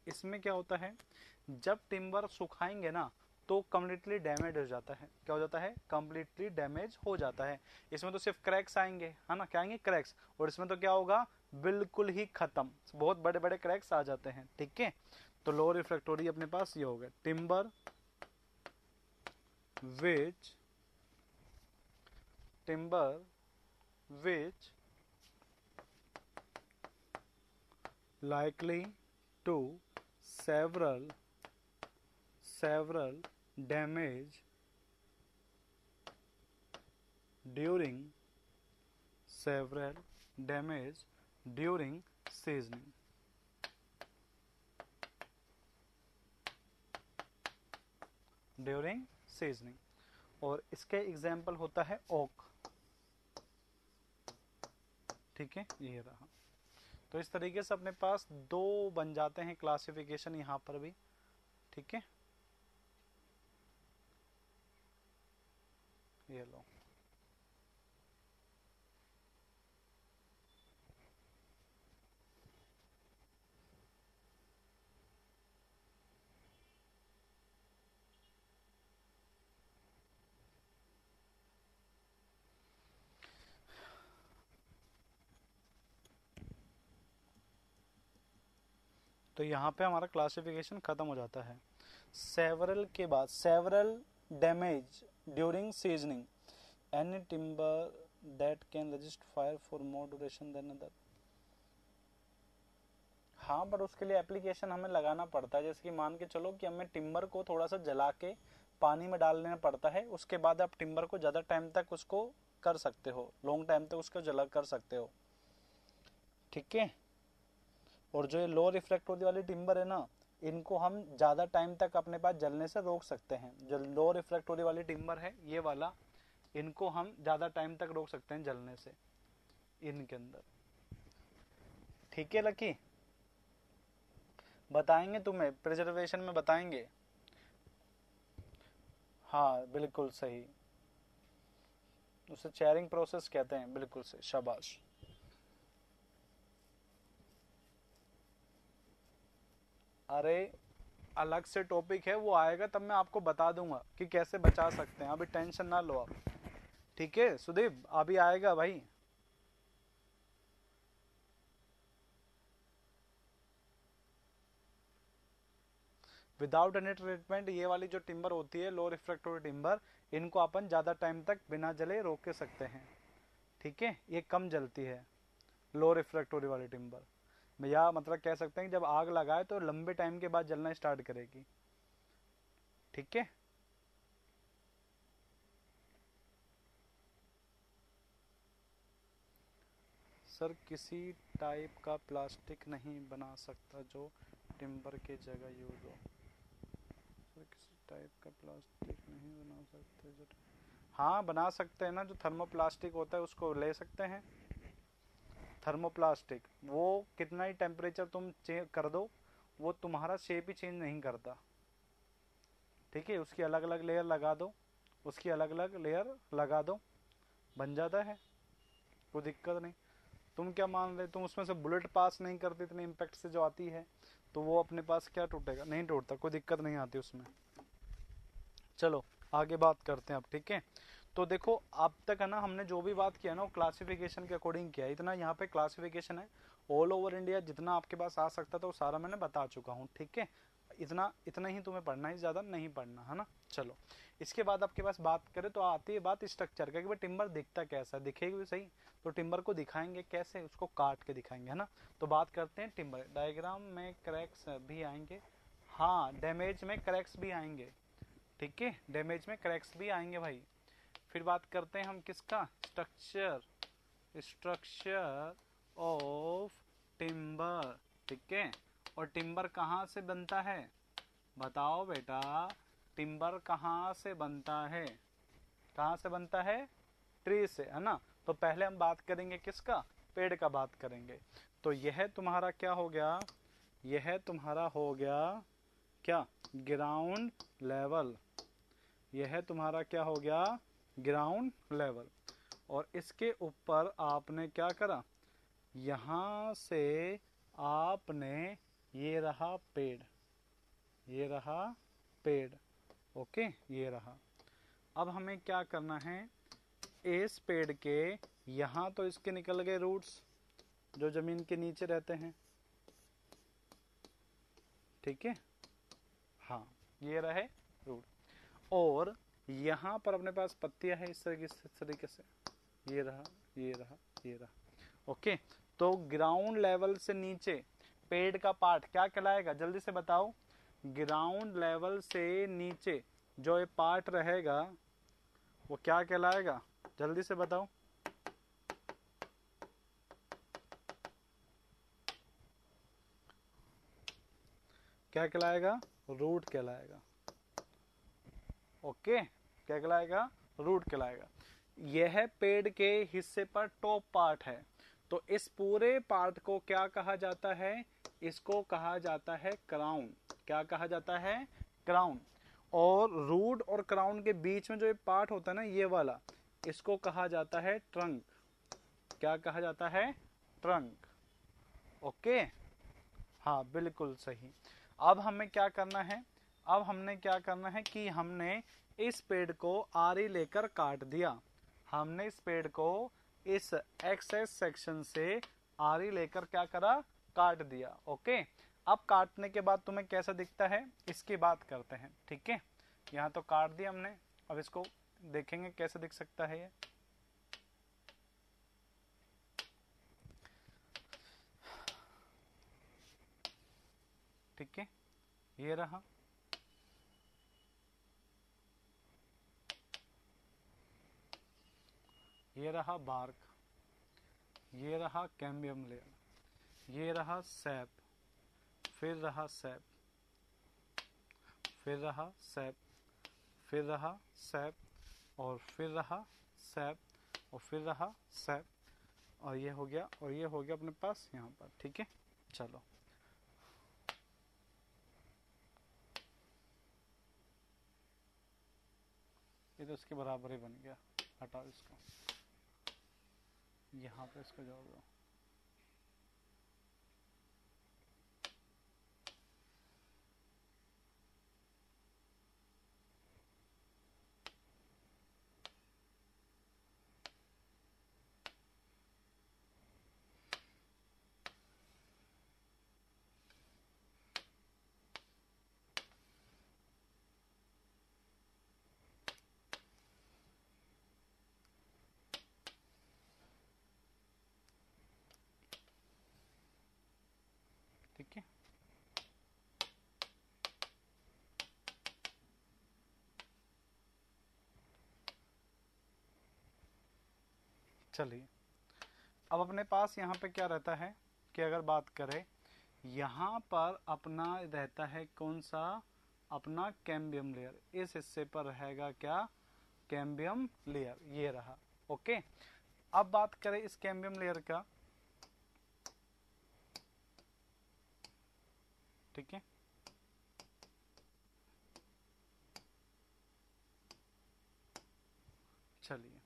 S1: इसमें क्या होता है, जब टिम्बर सुखाएंगे ना तो कम्प्लीटली डैमेज हो जाता है। क्या हो जाता है, कम्प्लीटली डैमेज हो जाता है। इसमें तो सिर्फ क्रैक्स आएंगे, है ना, क्या आएंगे, क्रैक्स। और इसमें तो क्या होगा, बिल्कुल ही खत्म, बहुत बड़े बड़े क्रैक्स आ जाते हैं। ठीक है, तो लो रिफ्रैक्टोरी अपने पास ये हो गया, timber which likely to several damage during seasoning। During seasoning. और इसके एग्जाम्पल होता है ओक। ठीक है, ये रहा। तो इस तरीके से अपने पास 2 बन जाते हैं क्लासिफिकेशन यहाँ पर भी। ठीक है, ये लो। तो यहाँ पे हमारा क्लासिफिकेशन खत्म हो जाता है। सेवरल के बाद several damage during seasoning, any timber that can resist fire for more duration than other. हाँ, पर उसके लिए एप्लीकेशन हमें लगाना पड़ता है। जैसे कि मान के चलो कि हमें टिम्बर को थोड़ा सा जला के पानी में डाल लेना पड़ता है, उसके बाद आप टिम्बर को ज़्यादा टाइम तक उसको कर सकते हो, लॉन्ग टाइम तक उसको जला कर सकते हो, ठीक है। और जो ये लो रिफ्रैक्टिविटी वाली टिम्बर है ना, इनको हम ज़्यादा टाइम तक अपने पास जलने से रोक सकते हैं। जो लो रिफ्रैक्टिविटी वाली टिम्बर है ये वाला, इनको हम ज़्यादा टाइम तक रोक सकते हैं जलने से इनके अंदर, ठीक है लकी। बताएंगे तुम्हें प्रिजर्वेशन में बताएंगे। हाँ बिल्कुल सही, उसे चेयरिंग प्रोसेस कहते हैं, बिल्कुल सही, शाबाश। अरे अलग से टॉपिक है, वो आएगा तब मैं आपको बता दूंगा कि कैसे बचा सकते हैं, अभी टेंशन ना लो आप, ठीक है सुदीप, अभी आएगा भाई। विदाउट एनी ट्रीटमेंट ये वाली जो टिम्बर होती है लो रिफ्रैक्टिव टिम्बर, इनको अपन ज़्यादा टाइम तक बिना जले रोक के सकते हैं, ठीक है। ये कम जलती है लो रिफ्रैक्टिव वाली टिम्बर, या मतलब कह सकते हैं कि जब आग लगाए तो लंबे टाइम के बाद जलना स्टार्ट करेगी, ठीक है। सर किसी टाइप का प्लास्टिक नहीं बना सकता जो टिम्बर के जगह यूज हो। सर किसी टाइप का प्लास्टिक नहीं बना सकते जो, हाँ बना सकते हैं ना, जो थर्मोप्लास्टिक होता है उसको ले सकते हैं। थर्मोप्लास्टिक वो कितना ही टेम्परेचर तुम चेंज कर दो, वो तुम्हारा शेप ही चेंज नहीं करता, ठीक है। उसकी अलग अलग लेयर लगा दो, उसकी अलग अलग लेयर लगा दो, बन जाता है, कोई दिक्कत नहीं। तुम क्या मान रहे, तुम उसमें से बुलेट पास नहीं करते इतने इम्पैक्ट से जो आती है, तो वो अपने पास क्या टूटेगा, नहीं टूटता, कोई दिक्कत नहीं आती उसमें। चलो आगे बात करते हैं अब, ठीक है। तो देखो अब तक है ना, हमने जो भी बात किया ना वो क्लासिफिकेशन के अकॉर्डिंग किया, इतना यहाँ पे क्लासिफिकेशन है। ऑल ओवर इंडिया जितना आपके पास आ सकता था वो सारा मैंने बता चुका हूँ, ठीक है। इतना इतना ही तुम्हें पढ़ना है, ज़्यादा नहीं पढ़ना है ना। चलो इसके बाद आपके पास बात करें तो आती है बात स्ट्रक्चर का, कि भाई टिम्बर दिखता कैसा, दिखेगी भी सही, तो टिम्बर को दिखाएंगे कैसे, उसको काट के दिखाएंगे, है ना। तो बात करते हैं टिम्बर डायग्राम में क्रैक्स भी आएंगे, हाँ डैमेज में क्रैक्स भी आएंगे, ठीक है, डैमेज में क्रैक्स भी आएंगे भाई। फिर बात करते हैं हम किसका, स्ट्रक्चर, स्ट्रक्चर ऑफ टिम्बर, ठीक है। और टिम्बर कहाँ से बनता है, बताओ बेटा, टिम्बर कहाँ से बनता है, कहाँ से बनता है, ट्री से, है ना। तो पहले हम बात करेंगे किसका, पेड़ का बात करेंगे। तो यह तुम्हारा क्या हो गया, यह तुम्हारा हो गया क्या, ग्राउंड लेवल, यह तुम्हारा क्या हो गया, ग्राउंड लेवल। और इसके ऊपर आपने क्या करा, यहाँ से आपने, ये रहा पेड़, ये रहा पेड़, ओके ये रहा। अब हमें क्या करना है, इस पेड़ के यहाँ तो इसके निकल गए रूट्स जो जमीन के नीचे रहते हैं, ठीक है, हाँ ये रहे रूट। और यहाँ पर अपने पास पत्तियां हैं इस तरीके से, ये रहा, ये रहा, ये रहा, ओके। तो ग्राउंड लेवल से नीचे पेड़ का पार्ट क्या कहलाएगा, जल्दी से बताओ। ग्राउंड लेवल से नीचे जो ये पार्ट रहेगा वो क्या कहलाएगा, जल्दी से बताओ। क्या कहलाएगा, रूट कहलाएगा, ओके। क्या कहलाएगा, रूट कहलाएगा। यह पेड़ के हिस्से पर टॉप पार्ट है, तो इस पूरे पार्ट को क्या कहा जाता है, इसको कहा जाता है क्राउन, क्या कहा जाता है, क्राउन। और रूट और क्राउन के बीच में जो ये पार्ट होता है ना, ये वाला, इसको कहा जाता है ट्रंक, क्या कहा जाता है, ट्रंक, ओके। हाँ बिल्कुल सही। अब हमें क्या करना है, अब हमने क्या करना है कि हमने इस पेड़ को आरी लेकर काट दिया, हमने इस पेड़ को इस एक्सेस सेक्शन से आरी लेकर क्या करा, काट दिया, ओके। अब काटने के बाद तुम्हें कैसा दिखता है इसकी बात करते हैं, ठीक है। यहाँ तो काट दिया हमने, अब इसको देखेंगे कैसे दिख सकता है ये। ठीक है, ये रहा, ये रहा बार्क, ये रहा कैम्बियम लेयर, ये रहा सैप, फिर रहा सैप, फिर रहा सैप, फिर रहा सैप, और फिर रहा सैप, और फिर रहा सैप, और ये हो गया, और ये हो गया अपने पास यहाँ पर, ठीक है। चलो ये तो इसके बराबर ही बन गया, हटाओ इसको, यहाँ पे इसको जोड़ दो। ठीक है, चलिए अब अपने पास यहाँ पे क्या रहता है कि अगर बात करें यहाँ पर अपना रहता है कौन सा, अपना कैम्बियम लेयर, इस हिस्से पर रहेगा क्या, कैम्बियम लेयर, ये रहा, ओके। अब बात करें इस कैम्बियम लेयर का, ठीक है, चलिए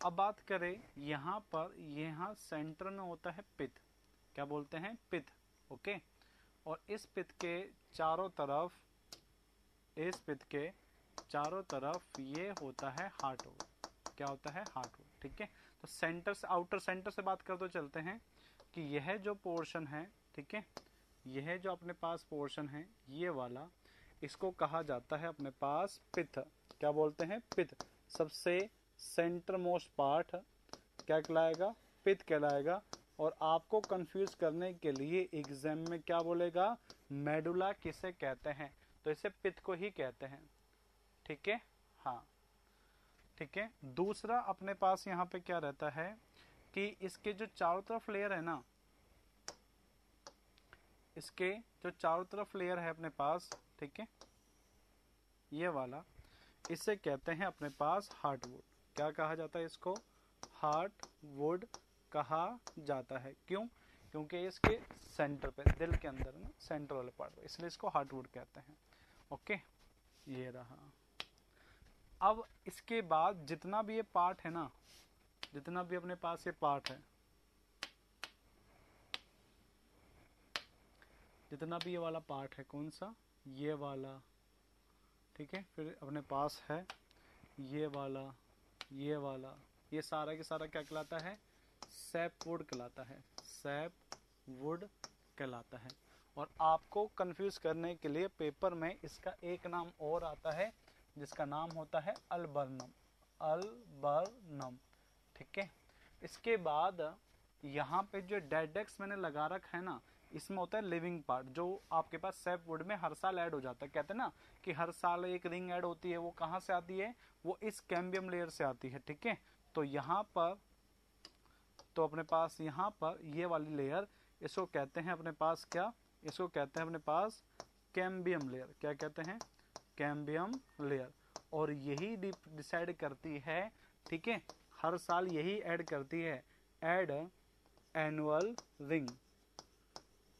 S1: अब बात करें यहाँ पर, यहाँ सेंटर में होता है पित्त, क्या बोलते हैं, पित्त, ओके। और इस पित्त के चारों तरफ, इस पित्त के चारों तरफ ये होता है हार्टवुड, क्या होता है, हार्टवुड, ठीक है। तो सेंटर से, आउटर सेंटर से बात कर तो चलते हैं कि यह जो पोर्शन है, ठीक है, यह जो अपने पास पोर्शन है ये वाला, इसको कहा जाता है अपने पास पित्त, क्या बोलते हैं, पित्त। सबसे सेंटर मोस्ट पार्ट क्या कहलाएगा, पित्त कहलाएगा। और आपको कंफ्यूज करने के लिए एग्जाम में क्या बोलेगा, मेडुला किसे कहते हैं, तो इसे पित्त को ही कहते हैं, ठीक है, हाँ, ठीक है। दूसरा अपने पास यहाँ पे क्या रहता है कि इसके जो चारों तरफ लेयर है ना, इसके जो चारों तरफ लेयर है अपने पास, ठीक है, ये वाला, इसे कहते हैं अपने पास हार्टवुड, क्या कहा जाता है इसको, हार्टवुड कहा जाता है। क्यों, क्योंकि इसके सेंटर पे, दिल के अंदर ना, सेंटर वाले पार्ट पे, इसलिए इसको हार्टवुड कहते हैं, ओके, ये रहा। अब इसके बाद जितना भी ये पार्ट है ना, जितना भी अपने पास ये पार्ट है, जितना भी ये वाला पार्ट है, कौन सा, ये वाला, ठीक है, फिर अपने पास है ये वाला, ये वाला, ये सारा के सारा क्या कहलाता है, सैपवुड कहलाता है, सैपवुड कहलाता है। और आपको कंफ्यूज करने के लिए पेपर में इसका एक नाम और आता है जिसका नाम होता है अल्बर्नम, अल्बर्नम, ठीक है। इसके बाद यहाँ पे जो डेडेक्स मैंने लगा रखा है ना, इसमें होता है लिविंग पार्ट, जो आपके पास सैपवुड में हर साल ऐड हो जाता है। कहते हैं ना कि हर साल एक रिंग ऐड होती है, वो कहाँ से आती है, वो इस कैम्बियम लेयर से आती है, ठीक है। तो यहाँ पर, तो अपने पास यहाँ पर ये वाली लेयर, इसको कहते हैं अपने पास क्या, इसको कहते हैं अपने पास कैम्बियम लेयर, क्या कहते हैं, कैम्बियम लेयर। और यही डिसाइड करती है, ठीक है, हर साल यही ऐड करती है, add annual ring,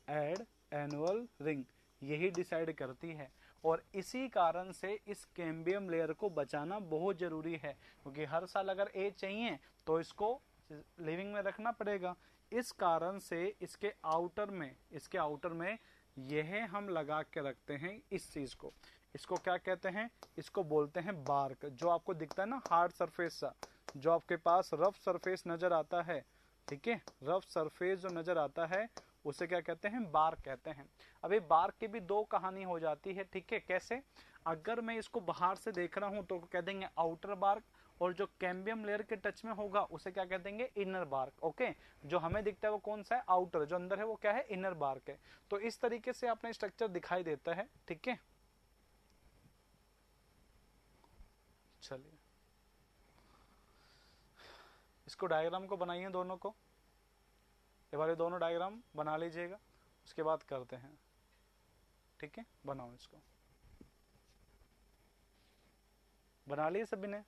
S1: add annual ring, यही डिसाइड करती है। और इसी कारण से इस कैम्बियम लेयर को बचाना बहुत जरूरी है, क्योंकि हर साल अगर एज चाहिए तो इसको लिविंग में रखना पड़ेगा। इस कारण से इसके आउटर में, इसके आउटर में यह हम लगा के रखते हैं इस चीज को, इसको क्या कहते हैं, इसको बोलते हैं बार्क। जो आपको दिखता है ना हार्ड सरफेस सा, जो आपके पास रफ सरफेस नजर आता है, ठीक है, रफ सरफेस जो नजर आता है, उसे क्या कहते हैं, बार्क कहते हैं। अब ये बार्क की भी दो कहानी हो जाती है, ठीक है। कैसे, अगर मैं इसको बाहर से देख रहा हूं तो कह देंगे आउटर बार्क, और जो कैम्बियम लेयर के टच में होगा उसे क्या कह देंगे, इनर बार्क। ओके, जो हमें दिखता है वो कौन सा है, आउटर, जो अंदर है वो क्या है, इनर बार्क है। तो इस तरीके से अपने स्ट्रक्चर दिखाई देता है, ठीक है। चलिए इसको डायग्राम को बनाइए दोनों को, ये वाले दोनों डायग्राम बना लीजिएगा, उसके बाद करते हैं, ठीक है। बनाओ इसको, बना लिए सभी ने।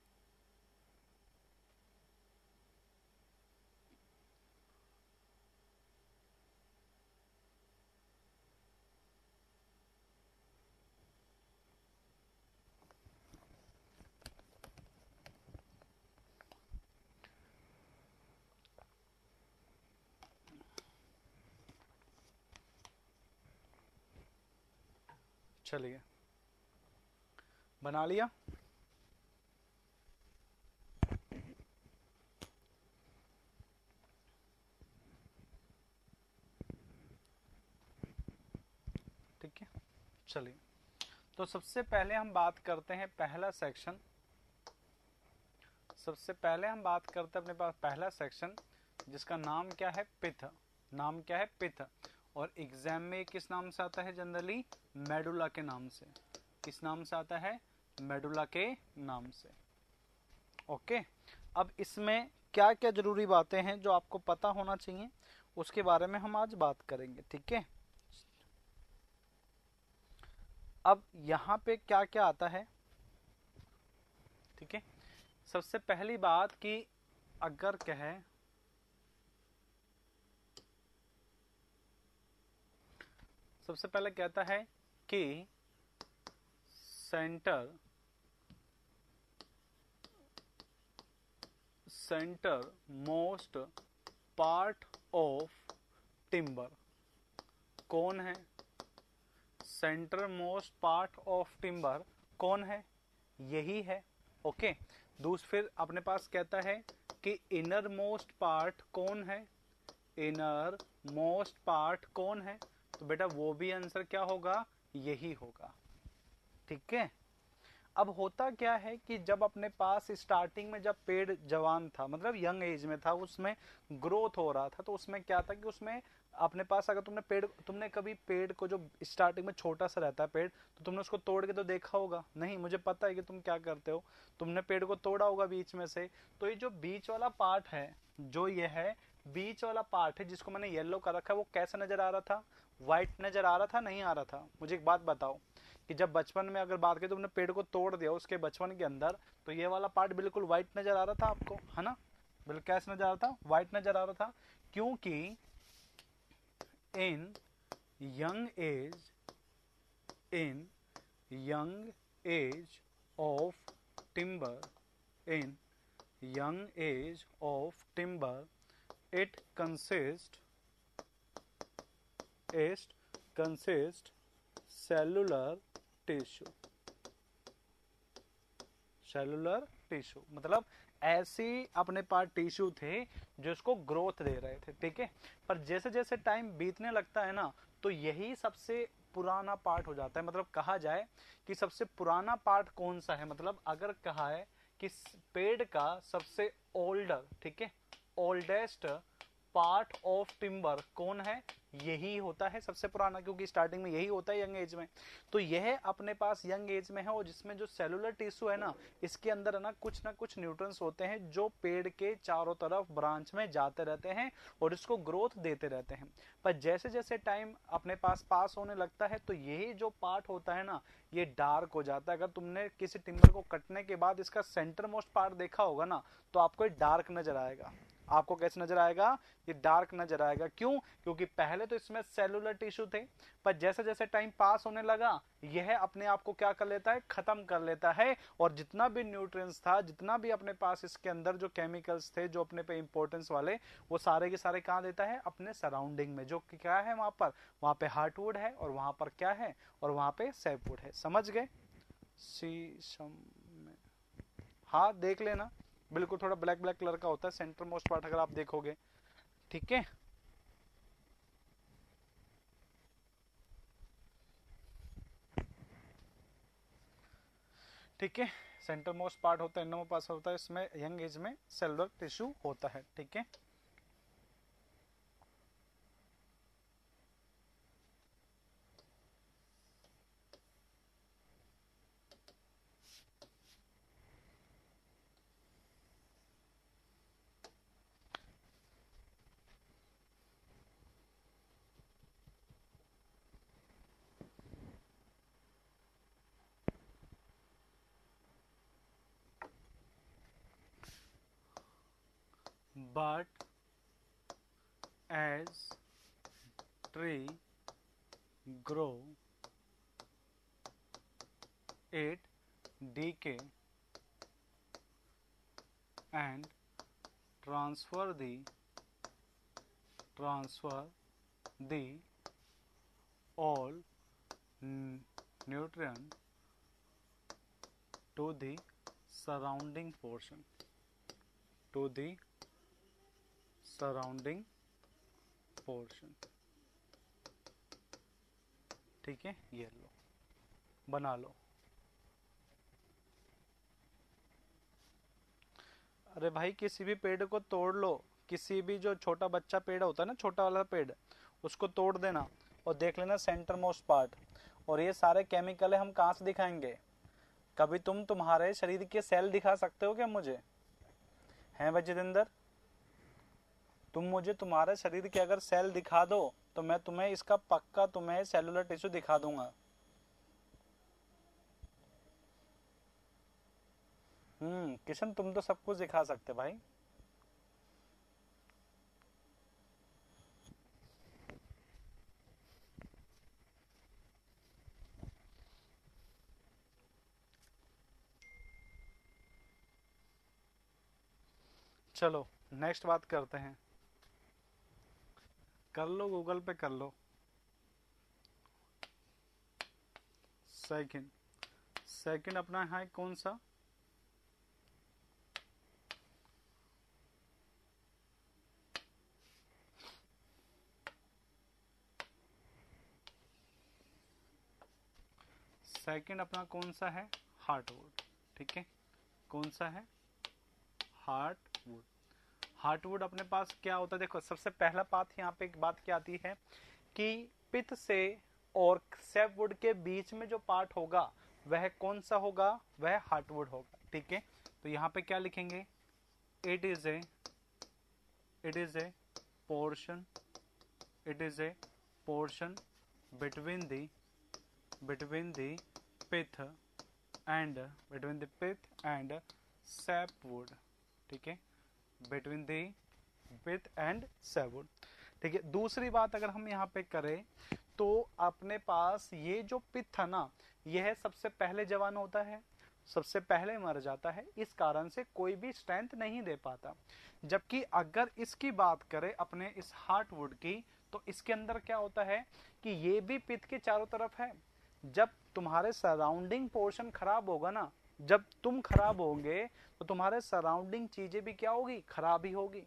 S1: चलिए बना लिया। ठीक है, चलिए तो सबसे पहले हम बात करते हैं पहला सेक्शन। सबसे पहले हम बात करते हैं अपने पास पहला सेक्शन, जिसका नाम क्या है, पिथ। नाम क्या है, पिथ। और एग्जाम में किस नाम से आता है, जनरली मेडुला के नाम से। किस नाम से आता है, मेडुला के नाम से। ओके, अब इसमें क्या क्या जरूरी बातें हैं जो आपको पता होना चाहिए, उसके बारे में हम आज बात करेंगे, ठीक है। अब यहां पे क्या क्या आता है, ठीक है। सबसे पहली बात कि अगर कहे, सबसे पहले कहता है कि centre most part of timber कौन है, centre most part of timber कौन है, यही है। ओके, फिर अपने पास कहता है कि इनर मोस्ट पार्ट कौन है, इनर मोस्ट पार्ट कौन है, तो बेटा वो भी आंसर क्या होगा, यही होगा, ठीक है। अब होता क्या है कि जब अपने पास स्टार्टिंग में जब पेड़ जवान था, मतलब यंग एज में था, उसमें ग्रोथ हो रहा था, तो उसमें क्या था कि उसमें अपने पास अगर तुमने कभी पेड़ को, जो स्टार्टिंग में छोटा सा रहता है पेड़, तो तुमने उसको तोड़ के तो देखा होगा नहीं, मुझे पता है कि तुम क्या करते हो, तुमने पेड़ को तोड़ा होगा बीच में से। तो ये जो बीच वाला पार्ट है, जो ये है बीच वाला पार्ट है, जिसको मैंने येलो कर रखा है, वो कैसा नजर आ रहा था, व्हाइट नजर आ रहा था, नहीं आ रहा था। मुझे एक बात बताओ कि जब बचपन में अगर बात करें, तुमने पेड़ को तोड़ दिया उसके बचपन के अंदर, तो ये वाला पार्ट बिल्कुल व्हाइट नजर आ रहा था आपको, है ना, बिल्कुल कैसा नजर आ रहा था, व्हाइट नजर आ रहा था। क्योंकि in young age, in young age of timber, in young age of timber, it consists cellular tissue, cellular tissue मतलब ऐसे अपने पास टिश्यू थे जो इसको ग्रोथ दे रहे थे, ठीक है। पर जैसे जैसे टाइम बीतने लगता है ना, तो यही सबसे पुराना पार्ट हो जाता है। मतलब कहा जाए कि सबसे पुराना पार्ट कौन सा है, मतलब अगर कहा है कि पेड़ का सबसे ओल्डर, ठीक है, ओल्डेस्ट पार्ट ऑफ टिम्बर कौन है, यही होता है सबसे पुराना, क्योंकि स्टार्टिंग में यही होता है यंग एज में। तो यह अपने पास यंग एज में है, और जिसमें जो सेलुलर टिश्यू है ना, इसके अंदर है ना कुछ न्यूट्रिएंट्स होते हैं जो पेड़ के चारों तरफ ब्रांच में जाते रहते हैं और इसको ग्रोथ देते रहते हैं। पर जैसे जैसे टाइम अपने पास होने लगता है, तो यही जो पार्ट होता है ना, ये डार्क हो जाता है। अगर तुमने किसी टिम्बर को कटने के बाद इसका सेंटर मोस्ट पार्ट देखा होगा ना, तो आपको ये डार्क नजर आएगा। आपको कैसे नजर आएगा, ये डार्क नजर आएगा। क्यों, क्योंकि पहले तो इसमें सेलुलर टिश्यू थे, पर जैसे जैसे टाइम पास होने लगा, यह अपने आप को क्या कर लेता है, खत्म कर लेता है, और जितना भी न्यूट्रिएंट्स था, जितना भी अपने पास इसके अंदर जो केमिकल्स थे जो अपने पे इंपॉर्टेंस वाले, वो सारे के सारे कहाँ देता है, अपने सराउंडिंग में। जो क्या है वहां पे हार्टवुड है, और वहां पर क्या है, और वहां पे सैपवुड है। समझ गए, शीशम में, हाँ देख लेना, बिल्कुल थोड़ा ब्लैक ब्लैक कलर का होता है सेंटर मोस्ट पार्ट, अगर आप देखोगे, ठीक है। ठीक है। सेंटर मोस्ट पार्ट होता है, इंडोमोस्ट पार्ट होता है, इसमें यंग एज में सेलुलर टिश्यू होता है। ठीक है। But as tree grow, it decay and transfer the all nutrient to the surrounding portion, to the surrounding portion। ठीक है, ये लो, बना लो। अरे भाई, किसी भी पेड़ को तोड़ लो, किसी भी जो छोटा बच्चा पेड़ होता है ना, छोटा वाला पेड़, उसको तोड़ देना और देख लेना सेंटर मोस्ट पार्ट। और ये सारे केमिकल है, हम कहाँ से दिखाएंगे? कभी तुम तुम्हारे शरीर के सेल दिखा सकते हो क्या मुझे? हैं भाई जितेंद्र, तुम मुझे तुम्हारे शरीर के अगर सेल दिखा दो तो मैं तुम्हें इसका पक्का तुम्हें सेलुलर टिश्यू दिखा दूंगा। किशन, तुम तो सब कुछ दिखा सकते भाई। चलो नेक्स्ट बात करते हैं। कर लो, गूगल पे कर लो। सेकंड, सेकंड अपना है कौन सा? सेकंड अपना कौन सा है? हार्टवुड। ठीक है, कौन सा है? हार्टवुड। हार्टवुड अपने पास क्या होता है? देखो, सबसे पहला बात यहाँ पे एक बात क्या आती है कि पित्त से और सेपवुड के बीच में जो पार्ट होगा वह कौन सा होगा? वह हार्टवुड होगा। ठीक है, तो यहाँ पे क्या लिखेंगे? It is a portion, it is a portion between the pith and sapwood। ठीक है, between the pith and sapwood। ठीक है, दूसरी बात अगर हम यहाँ पे करें तो अपने पास ये जो पित्त है ना, यह सबसे पहले जवान होता है, सबसे पहले मर जाता है, इस कारण से कोई भी स्ट्रेंथ नहीं दे पाता। जबकि अगर इसकी बात करें अपने इस हार्टवुड की, तो इसके अंदर क्या होता है कि ये भी पित्त के चारों तरफ है। जब तुम्हारे सराउंडिंग पोर्शन खराब होगा ना, जब तुम खराब होंगे तो तुम्हारे सराउंडिंग चीजें भी क्या होगी? खराब ही होगी।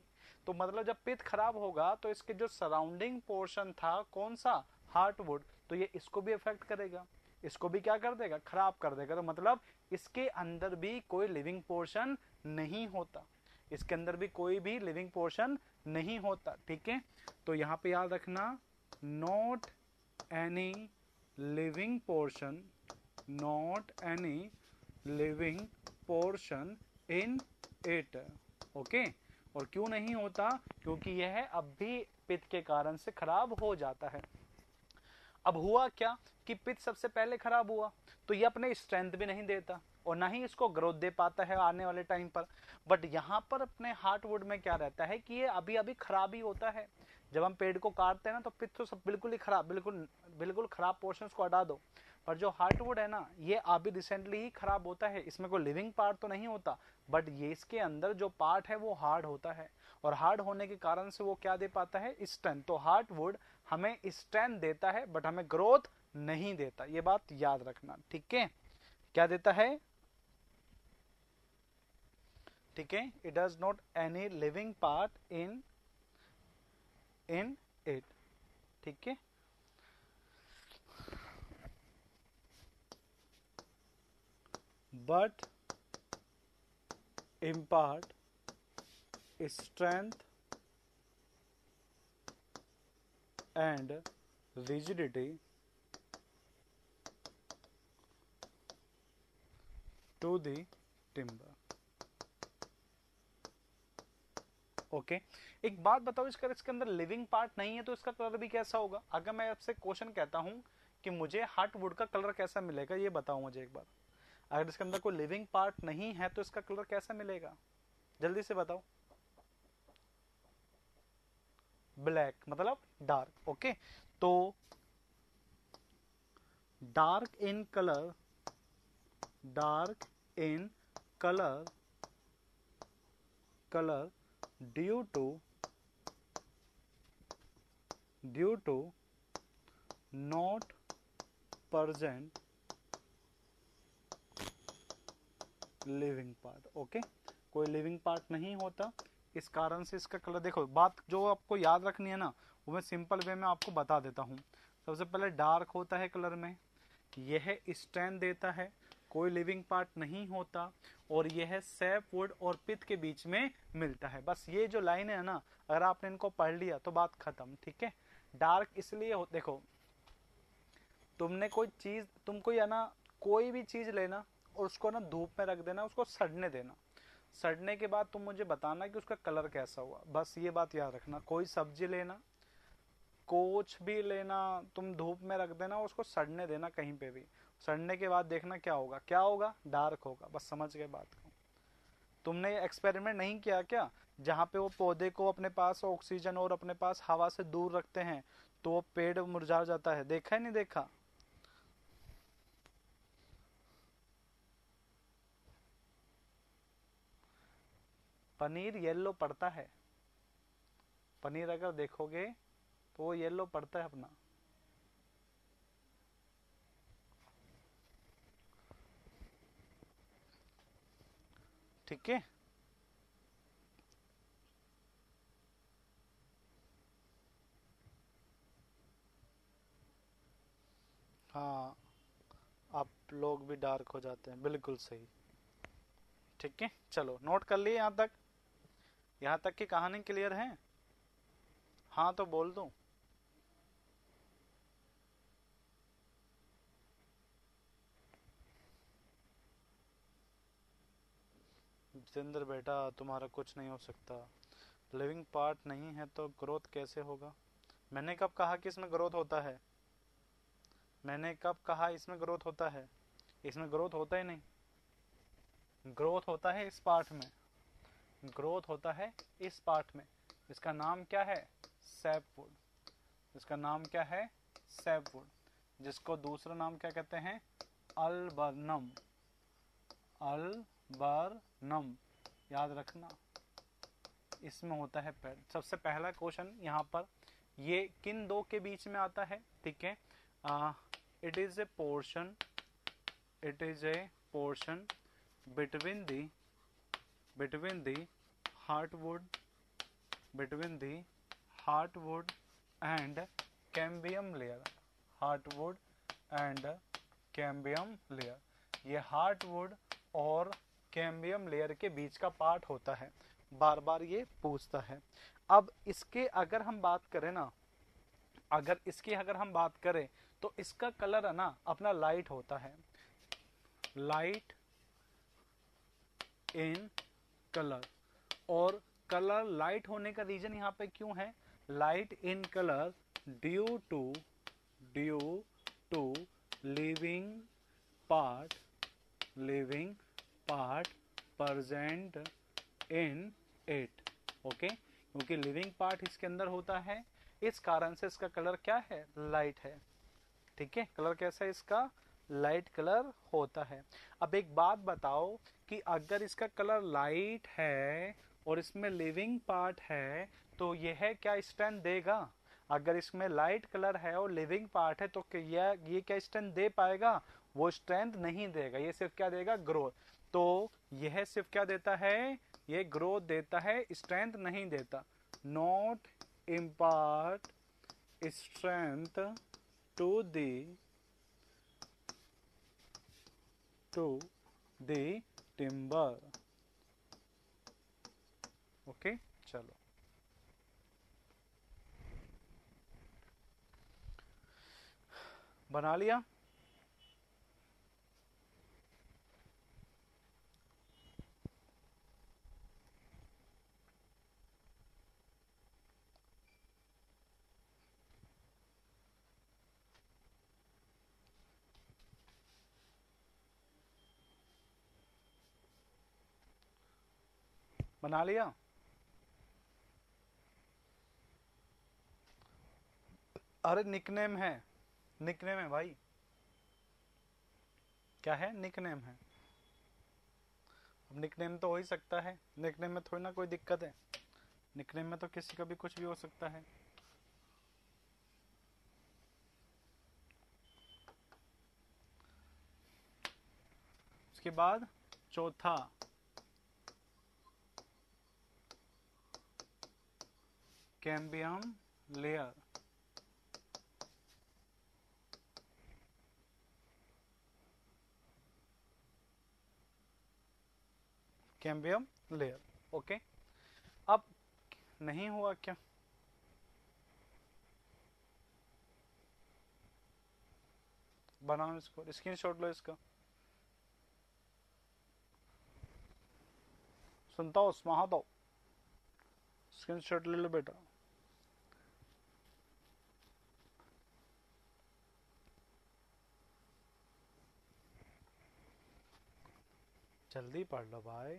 S1: तो मतलब जब पित्त खराब होगा तो इसके जो सराउंडिंग पोर्शन था, कौन सा? हार्टवुड, तो ये इसको भी इफेक्ट करेगा, इसको भी क्या कर देगा? खराब कर देगा। तो मतलब इसके अंदर भी कोई लिविंग पोर्शन नहीं होता, इसके अंदर भी कोई भी लिविंग पोर्शन नहीं होता। ठीक है, तो यहां पे याद रखना, not any living portion, not any living portion in it. Okay, और क्यों नहीं होता? क्योंकि यह अब भी पित्त के कारण से खराब हो जाता है। अब हुआ क्या कि पित्त सबसे पहले खराब हुआ तो ये अपने स्ट्रेंथ भी नहीं देता और ना ही इसको ग्रोथ दे पाता है आने वाले टाइम पर। बट यहाँ पर अपने हार्टवुड में क्या रहता है कि ये अभी अभी खराब ही होता है। जब हम पेड़ को काटते हैं ना तो पित्त तो सब बिल्कुल ही खराब, बिल्कुल खराब पोर्शंस को हटा दो। पर जो हार्टवुड है ना, ये अभी रिसेंटली ही खराब होता है, इसमें कोई लिविंग पार्ट तो नहीं होता, बट ये इसके अंदर जो पार्ट है वो हार्ड होता है, और हार्ड होने के कारण से वो क्या दे पाता है? स्ट्रेंथ। तो हार्टवुड हमें स्ट्रेंथ देता है बट हमें ग्रोथ नहीं देता, ये बात याद रखना। ठीक है, क्या देता है? ठीक है, it does not any living part in it. ठीक है, but impart strength and rigidity to the timber. Okay एक बात बताओ, इसके अंदर लिविंग पार्ट नहीं है तो इसका कलर भी कैसा होगा? अगर मैं आपसे क्वेश्चन कहता हूं कि मुझे हार्टवुड का कलर कैसा मिलेगा, ये बताओ मुझे एक बार। अगर इसके अंदर कोई लिविंग पार्ट नहीं है तो इसका कलर कैसा मिलेगा, जल्दी से बताओ। ब्लैक मतलब डार्क। ओके तो dark in colour, dark in colour, colour due to not present living part. Okay कोई लिविंग पार्ट नहीं होता, इस कारण से इसका कलर। देखो बात जो आपको याद रखनी है ना, वो मैं सिंपल वे में आपको बता देता हूँ। सबसे पहले डार्क होता है कलर में, यह स्ट्रेंथ देता है, कोई लिविंग पार्ट नहीं होता, और यह सैपवुड और पित के बीच में मिलता है। बस ये जो लाइन है ना, अगर आपने इनको पढ़ लिया तो बात खत्म। ठीक है, डार्क इसलिए देखो तुमने कोई चीज, तुमको या ना कोई भी चीज लेना और उसको ना धूप में रख देना, उसको सड़ने देना, सड़ने के बाद तुम मुझे बताना कि उसका कलर कैसा हुआ। बस ये बात याद रखना। कोई सब्जी लेना, कुछ भी लेना, तुम धूप में रख देना, उसको सड़ने देना कहीं पे भी, सड़ने के बाद देखना क्या होगा, क्या होगा, डार्क होगा। बस समझ गए बात को। तुमने एक्सपेरिमेंट नहीं किया क्या, जहाँ पे वो पौधे को अपने पास ऑक्सीजन और अपने पास हवा से दूर रखते हैं तो वो पेड़ मुरझा जाता है, देखा है नहीं देखा? पनीर येलो पड़ता है, पनीर अगर देखोगे तो वो येलो पड़ता है अपना। ठीक है, हाँ आप लोग भी डार्क हो जाते हैं, बिल्कुल सही। ठीक है चलो नोट कर लिए यहाँ तक, यहाँ तक की कहानी क्लियर है? हाँ तो बोल दूं? जितेंद्र बेटा तुम्हारा कुछ नहीं हो सकता, लिविंग पार्ट नहीं है तो ग्रोथ कैसे होगा? मैंने कब कहा कि इसमें ग्रोथ होता है? मैंने कब कहा इसमें ग्रोथ होता है? इसमें ग्रोथ होता ही नहीं। ग्रोथ होता है इस पार्ट में, ग्रोथ होता है इस पार्ट में। इसका नाम क्या है? सैपवुड। इसका नाम क्या है? सैपवुड। जिसको दूसरा नाम क्या कहते हैं? अल्बर्नम। अल्बर्नम याद रखना, इसमें होता है पेड़। सबसे पहला क्वेश्चन यहाँ पर, ये किन दो के बीच में आता है? ठीक है, it is a portion, it is a portion between the heartwood, between the heartwood and cambium layer, heartwood and cambium layer। ये heartwood और cambium layer के बीच का पार्ट होता है, बार बार ये पूछता है। अब इसके अगर हम बात करें ना, अगर इसकी अगर हम बात करें तो इसका कलर है ना अपना लाइट होता है, लाइट इन कलर। और कलर लाइट होने का रीजन यहाँ पे क्यों है? Light in colour due to living part, living part present in it. Okay क्योंकि लिविंग पार्ट इसके अंदर होता है, इस कारण से इसका कलर क्या है? लाइट है। ठीक है, कलर कैसा है इसका? लाइट कलर होता है। अब एक बात बताओ कि अगर इसका कलर लाइट है और इसमें लिविंग पार्ट है तो यह क्या स्ट्रेंथ देगा? अगर इसमें लाइट कलर है और लिविंग पार्ट है तो ये क्या स्ट्रेंथ दे पाएगा? वो स्ट्रेंथ नहीं देगा, ये सिर्फ क्या देगा? ग्रोथ। तो यह सिर्फ क्या देता है? ये ग्रोथ देता है, स्ट्रेंथ नहीं देता। Not impart strength to the, to the timber. Okay, चलो बना लिया। बना लिया। अरे निकनेम है, निकनेम है भाई। क्या है? निकनेम है। अब निकनेम तो हो ही सकता है, निकनेम में थोड़ी ना कोई दिक्कत है। निकनेम में तो किसी का भी कुछ भी हो सकता है। उसके बाद चौथा, cambium layer. Cambium layer. Okay, अब नहीं हुआ क्या? बनाओ इसको, स्क्रीनशॉट लो इसका। सुनता हो स्माहा दो, स्क्रीनशॉट ले लो बेटा। जल्दी पढ़ लो भाई।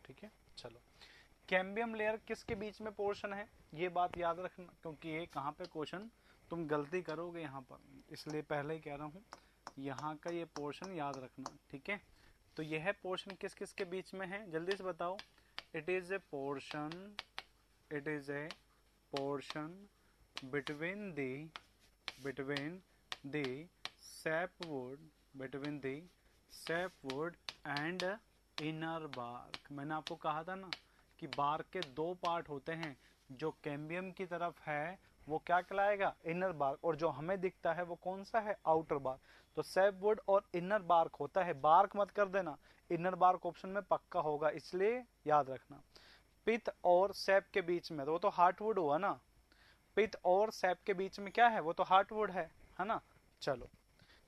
S1: ठीक है, चलो। कैम्बियम लेयर किसके बीच में पोर्शन है, ये बात याद रखना, क्योंकि ये कहाँ पे क्वेश्चन तुम गलती करोगे यहाँ पर, इसलिए पहले ही कह रहा हूँ यहाँ का ये पोर्शन याद रखना। ठीक है, तो यह पोर्शन किस किस के बीच में है, जल्दी से बताओ। It is a portion, it is a portion between the sapwood, between the sapwood and inner bark. मैंने आपको कहा था ना कि बार्क के दो पार्ट होते हैं, जो कैम्बियम की तरफ है वो क्या कहलाएगा, इनर बार्क, और जो हमें दिखता है वो कौन सा है, आउटर बार्क। तो सैपवुड और इनर बार्क होता है, बार्क मत कर देना, इनर बार्क ऑप्शन में पक्का होगा, इसलिए याद रखना। पित और सैप के बीच में, तो वो तो हार्टवुड हुआ ना, पित और सैप के बीच में क्या है, वो तो हार्टवुड है ना। चलो,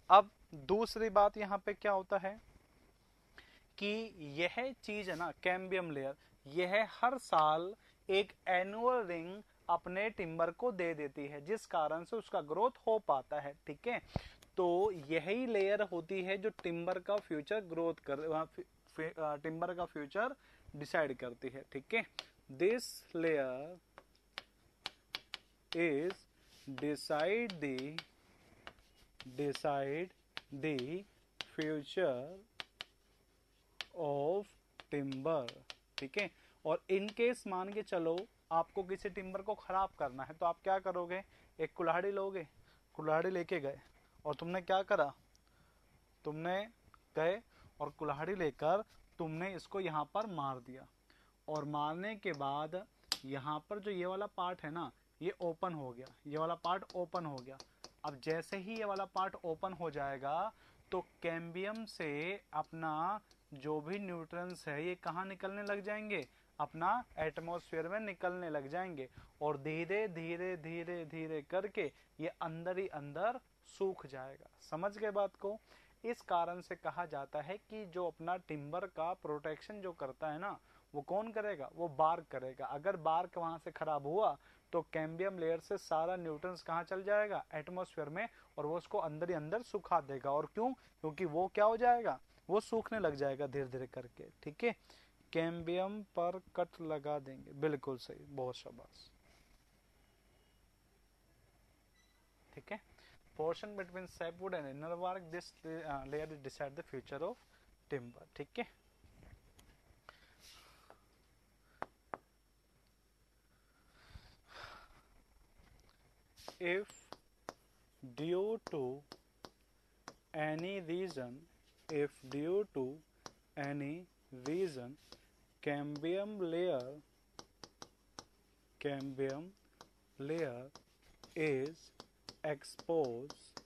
S1: अब दूसरी बात यहाँ पे क्या होता है कि यह चीज है ना, कैम्बियम लेयर, यह हर साल एक एनुअल रिंग अपने टिम्बर को दे देती है, जिस कारण से उसका ग्रोथ हो पाता है। ठीक है, तो यही लेयर होती है जो टिम्बर का फ्यूचर ग्रोथ कर, टिम्बर का फ्यूचर डिसाइड करती है। ठीक है, this layer is decide the future of timber। ठीक है, और इन केस मान के चलो आपको किसी टिम्बर को खराब करना है, तो आप क्या करोगे, एक कुल्हाड़ी लोगे, कुल्हाड़ी लेके गए और तुमने क्या करा, तुमने गए और कुल्हाड़ी लेकर तुमने इसको यहाँ पर मार दिया, और मारने के बाद यहाँ पर जो ये वाला पार्ट है ना, ये ओपन हो गया, ये वाला पार्ट ओपन हो गया। अब जैसे ही ये वाला पार्ट ओपन हो जाएगा तो कैम्बियम से अपना जो भी न्यूट्रंस है ये कहाँ निकलने लग जाएंगे, अपना एटमॉस्फेयर में निकलने लग जाएंगे, और धीरे धीरे धीरे धीरे करके ये अंदर ही अंदर सूख जाएगा। समझ गए बात को? इस कारण से कहा जाता है कि जो अपना टिम्बर का प्रोटेक्शन जो करता है ना, वो कौन करेगा, वो बार्क करेगा। अगर बार्क वहां से खराब हुआ तो कैम्बियम लेयर से सारा न्यूट्रंस कहाँ चल जाएगा, एटमॉस्फेयर में, और वो उसको अंदर ही अंदर सुखा देगा। और क्यों? क्योंकि वो क्या हो जाएगा, वो सूखने लग जाएगा धीरे धीरे करके। ठीक है, कैम्बियम पर कट लगा देंगे, बिल्कुल सही, बहुत शाबाश। ठीक है, portion between sapwood and inner bark, this layer decide the future of timber. ठीक है, if due to any reason, if due to any reason cambium cambium layer is exposed,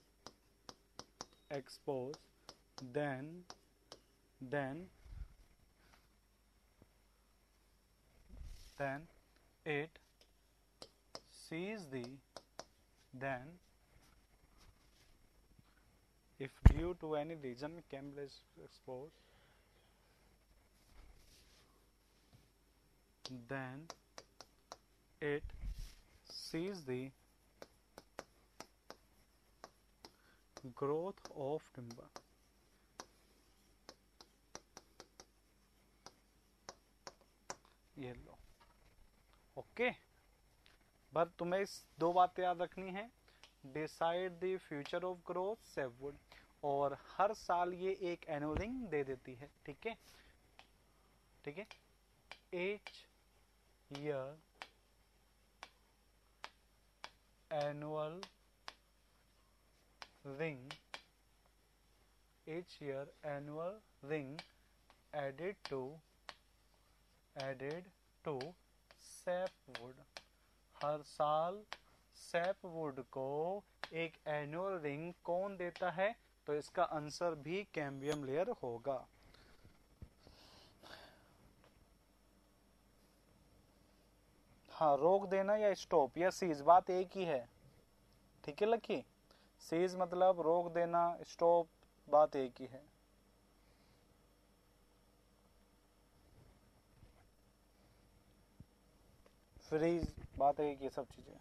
S1: then it sees the then if due to any reason cambium is exposed, then it sees the growth of timber. ये लो, okay. पर तुम्हें इस दो बातें याद रखनी है, decide the future of growth sapwood, और हर साल ये एक एनुअल रिंग दे देती है, ठीक है, ठीक है। each year annual ring, each year annual ring added to sapwood, हर साल सैपवुड को एक एनुअल रिंग कौन देता है? तो इसका आंसर भी कैम्बियम लेयर होगा। हाँ, रोक देना या स्टॉप या सीज बात एक ही है, ठीक है लकी। सीज मतलब रोक देना, स्टॉप बात एक ही है। फ्रीज बात एक ही, सब चीजें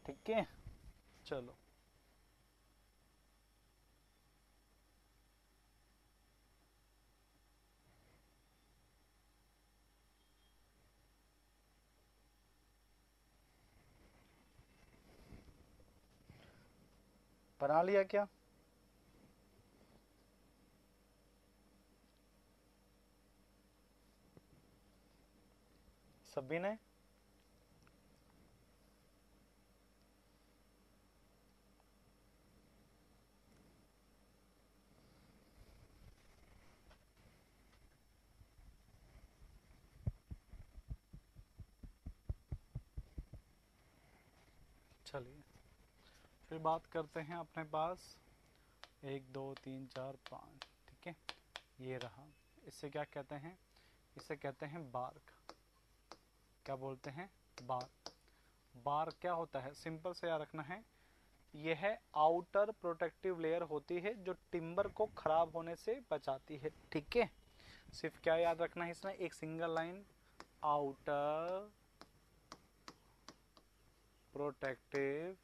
S1: ठीक है। चलो बना लिया क्या? सभी ने? चलिए फिर बात करते हैं अपने पास 1 2 3 4 5, ठीक है। ये रहा, इससे क्या कहते हैं? इसे कहते हैं बार्क। क्या बोलते हैं? बार्क। बार्क क्या होता है? सिंपल से याद रखना है, यह आउटर प्रोटेक्टिव लेयर होती है जो टिम्बर को खराब होने से बचाती है, ठीक है। सिर्फ क्या याद रखना है इसमें? एक single line, outer protective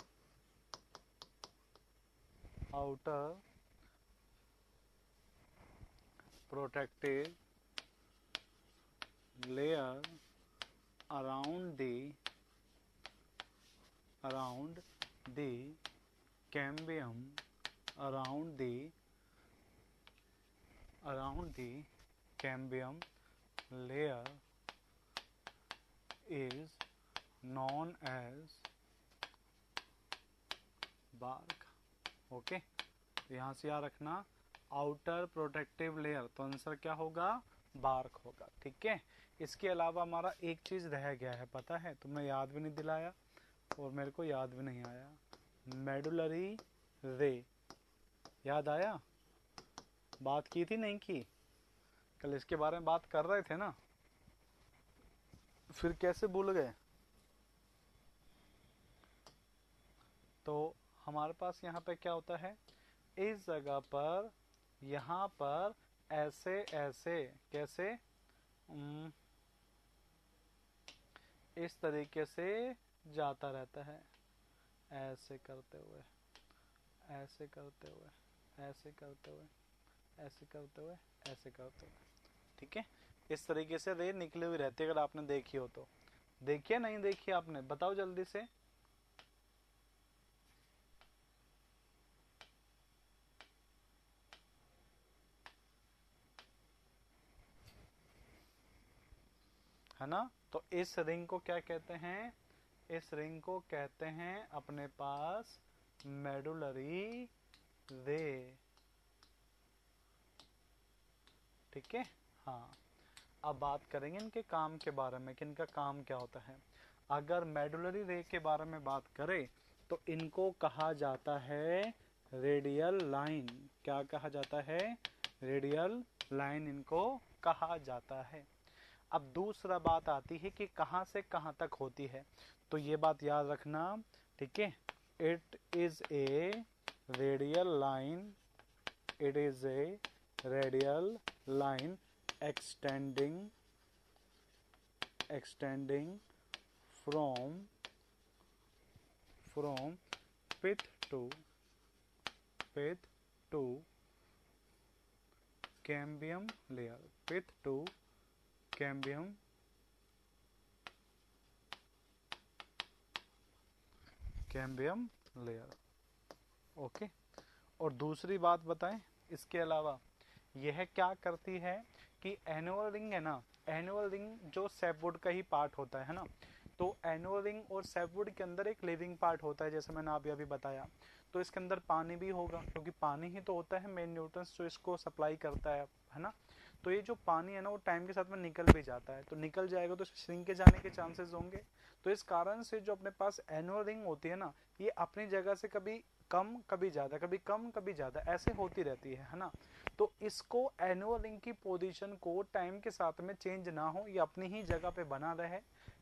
S1: layer around the cambium, around the cambium layer is known as bark, okay. तो यहाँ से याद रखना आउटर प्रोटेक्टिव लेयर, तो आंसर क्या होगा? बार्क होगा, ठीक है। इसके अलावा हमारा एक चीज रह गया है, पता है? तुमने याद भी नहीं दिलाया और मेरे को याद भी नहीं आया, मेडुलरी रे। याद आया? बात की थी नहीं की? कल इसके बारे में बात कर रहे थे ना, फिर कैसे भूल गए? तो हमारे पास यहाँ पे क्या होता है, इस जगह पर यहाँ पर ऐसे ऐसे, कैसे? इस तरीके से जाता रहता है, ऐसे करते हुए, ऐसे करते हुए, ऐसे करते हुए, ऐसे करते हुए, ऐसे करते हुए, ठीक है। इस तरीके से रे निकली हुई रहती है, अगर आपने देखी हो तो। देखिए नहीं देखी आपने? बताओ जल्दी से। है ना? तो इस रिंग को क्या कहते हैं? इस रिंग को कहते हैं अपने पास मेडुलरी रे, ठीक है। हाँ, अब बात करेंगे इनके काम के बारे में कि इनका काम क्या होता है। अगर मेडुलरी रे के बारे में बात करें तो इनको कहा जाता है रेडियल लाइन। क्या कहा जाता है? रेडियल लाइन इनको कहा जाता है। अब दूसरा बात आती है कि कहां से कहां तक होती है, तो ये बात याद रखना, ठीक है। It is A radial line, it is A radial line extending from pith to cambium layer, pith to cambium layer। Okay. और दूसरी बात बताएं इसके अलावा, यह क्या करती है कि एनुअल रिंग है ना, एनुअल रिंग जो सैपवुड का ही पार्ट होता है ना, तो एनुअल रिंग और सैपवुड के अंदर एक लिविंग पार्ट होता है, जैसे मैंने अभी बताया। तो इसके अंदर पानी भी होगा, क्योंकि पानी ही तो होता है मेन न्यूट्रिएंट्स जो इसको सप्लाई करता है ना। तो ये जो पानी है ना, वो टाइम के साथ में निकल भी जाता है, तो निकल जाएगा तो श्रिंक के जाने के चांसेस होंगे। तो इस कारण से जो अपने पास एनुअल रिंग होती है ना, ये अपनी जगह से कभी कम कभी ज्यादा, कभी कम कभी ज्यादा ऐसे होती रहती है ना। तो इसको एनुअल रिंग की पोजीशन को टाइम के साथ में चेंज ना हो, ये अपनी ही जगह पे बना रहे,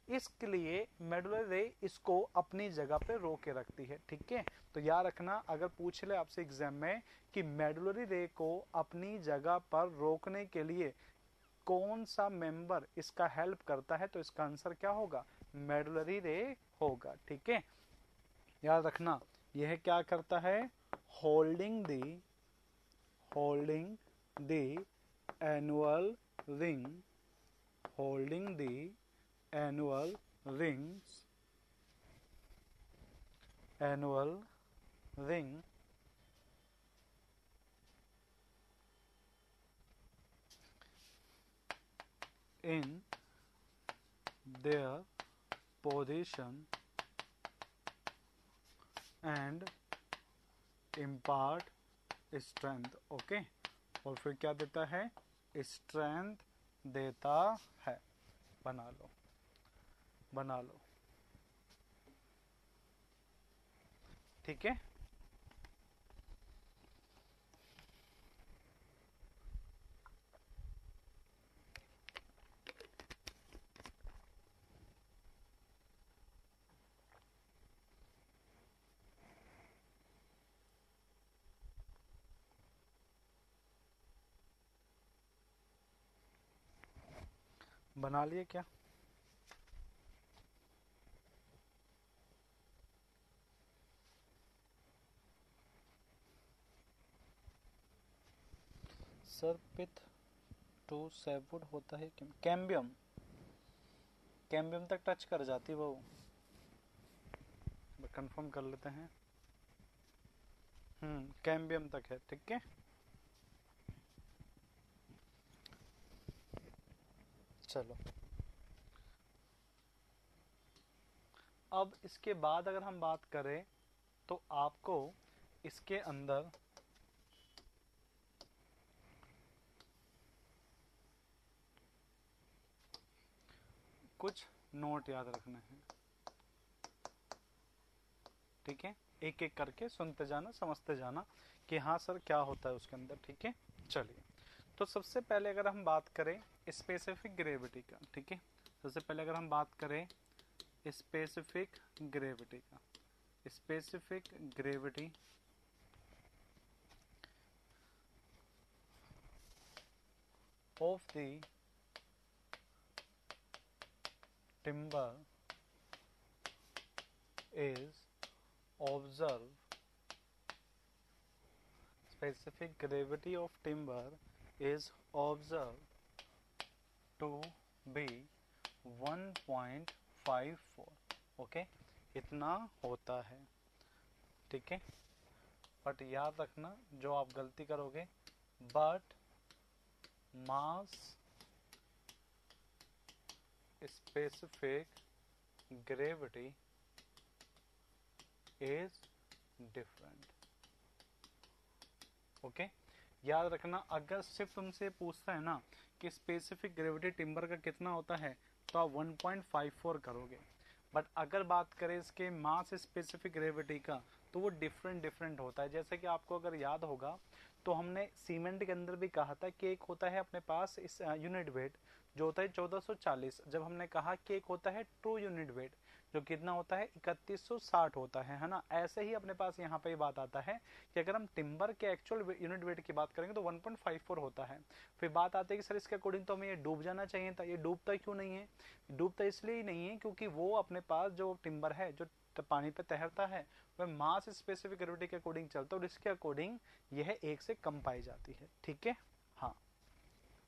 S1: इसके लिए मेडुलरी रे इसको अपनी जगह पे रोक के रखती है, ठीक है। तो याद रखना, अगर पूछ ले आपसे एग्जाम में कि मेडुलरी रे को अपनी जगह पर रोकने के लिए कौन सा मेंबर इसका हेल्प करता है, तो इसका आंसर क्या होगा? मेडुलरी रे होगा, ठीक है। याद रखना, यह क्या करता है? Holding the annual ring, holding the annual ring in their position and impart strength। Okay. और फिर क्या देता है? स्ट्रेंथ देता है। बना लो, ठीक है। बना लिए क्या? सर पिथ टू सैपवुड होता है कैम्बियम, कैम्बियम तक टच कर जाती वो, कंफर्म कर लेते हैं। कैम्बियम तक है, ठीक है। चलो, अब इसके बाद अगर हम बात करें तो आपको इसके अंदर कुछ नोट याद रखने हैं, ठीक है। एक एक करके सुनते जाना, समझते जाना कि हाँ सर क्या होता है उसके अंदर, ठीक है। चलिए, तो सबसे पहले अगर हम बात करें स्पेसिफिक ग्रेविटी का, ठीक है। सबसे पहले अगर हम बात करें स्पेसिफिक ग्रेविटी का, specific gravity of the timber is observed, specific gravity of timber is observed to be 1.54, okay, इतना होता है, ठीक है। बट याद रखना, जो आप गलती करोगे, but mass specific gravity is different, okay. याद रखना, अगर सिर्फ तुमसे पूछता है ना कि स्पेसिफिक ग्रेविटी टिम्बर का कितना होता है, तो आप 1.54 करोगे। बट अगर बात करें इसके मास स्पेसिफिक ग्रेविटी का तो वो डिफरेंट होता है। जैसे कि आपको अगर याद होगा तो हमने सीमेंट के अंदर भी कहा था कि एक होता है अपने पास इस यूनिट वेट जो होता है 1440, जब हमने कहा कि एक होता है ट्रू यूनिट वेट जो कितना होता है 3160 होता है ना। ऐसे ही अपने पास यहाँ पे बात आता है कि अगर हम टिम्बर के एक्चुअल यूनिट वेट की बात करेंगे तो 1.54 होता है। फिर बात आती है कि सर इसके अकॉर्डिंग तो हमें ये डूब जाना चाहिए था, ये डूबता क्यों नहीं है? डूबता इसलिए ही नहीं है क्योंकि वो अपने पास जो टिम्बर है जो पानी पे तैरता है वह मास स्पेसिफिक ग्रेविटी के अकॉर्डिंग चलता है और इसके अकॉर्डिंग यह एक से कम पाई जाती है। ठीक है, हाँ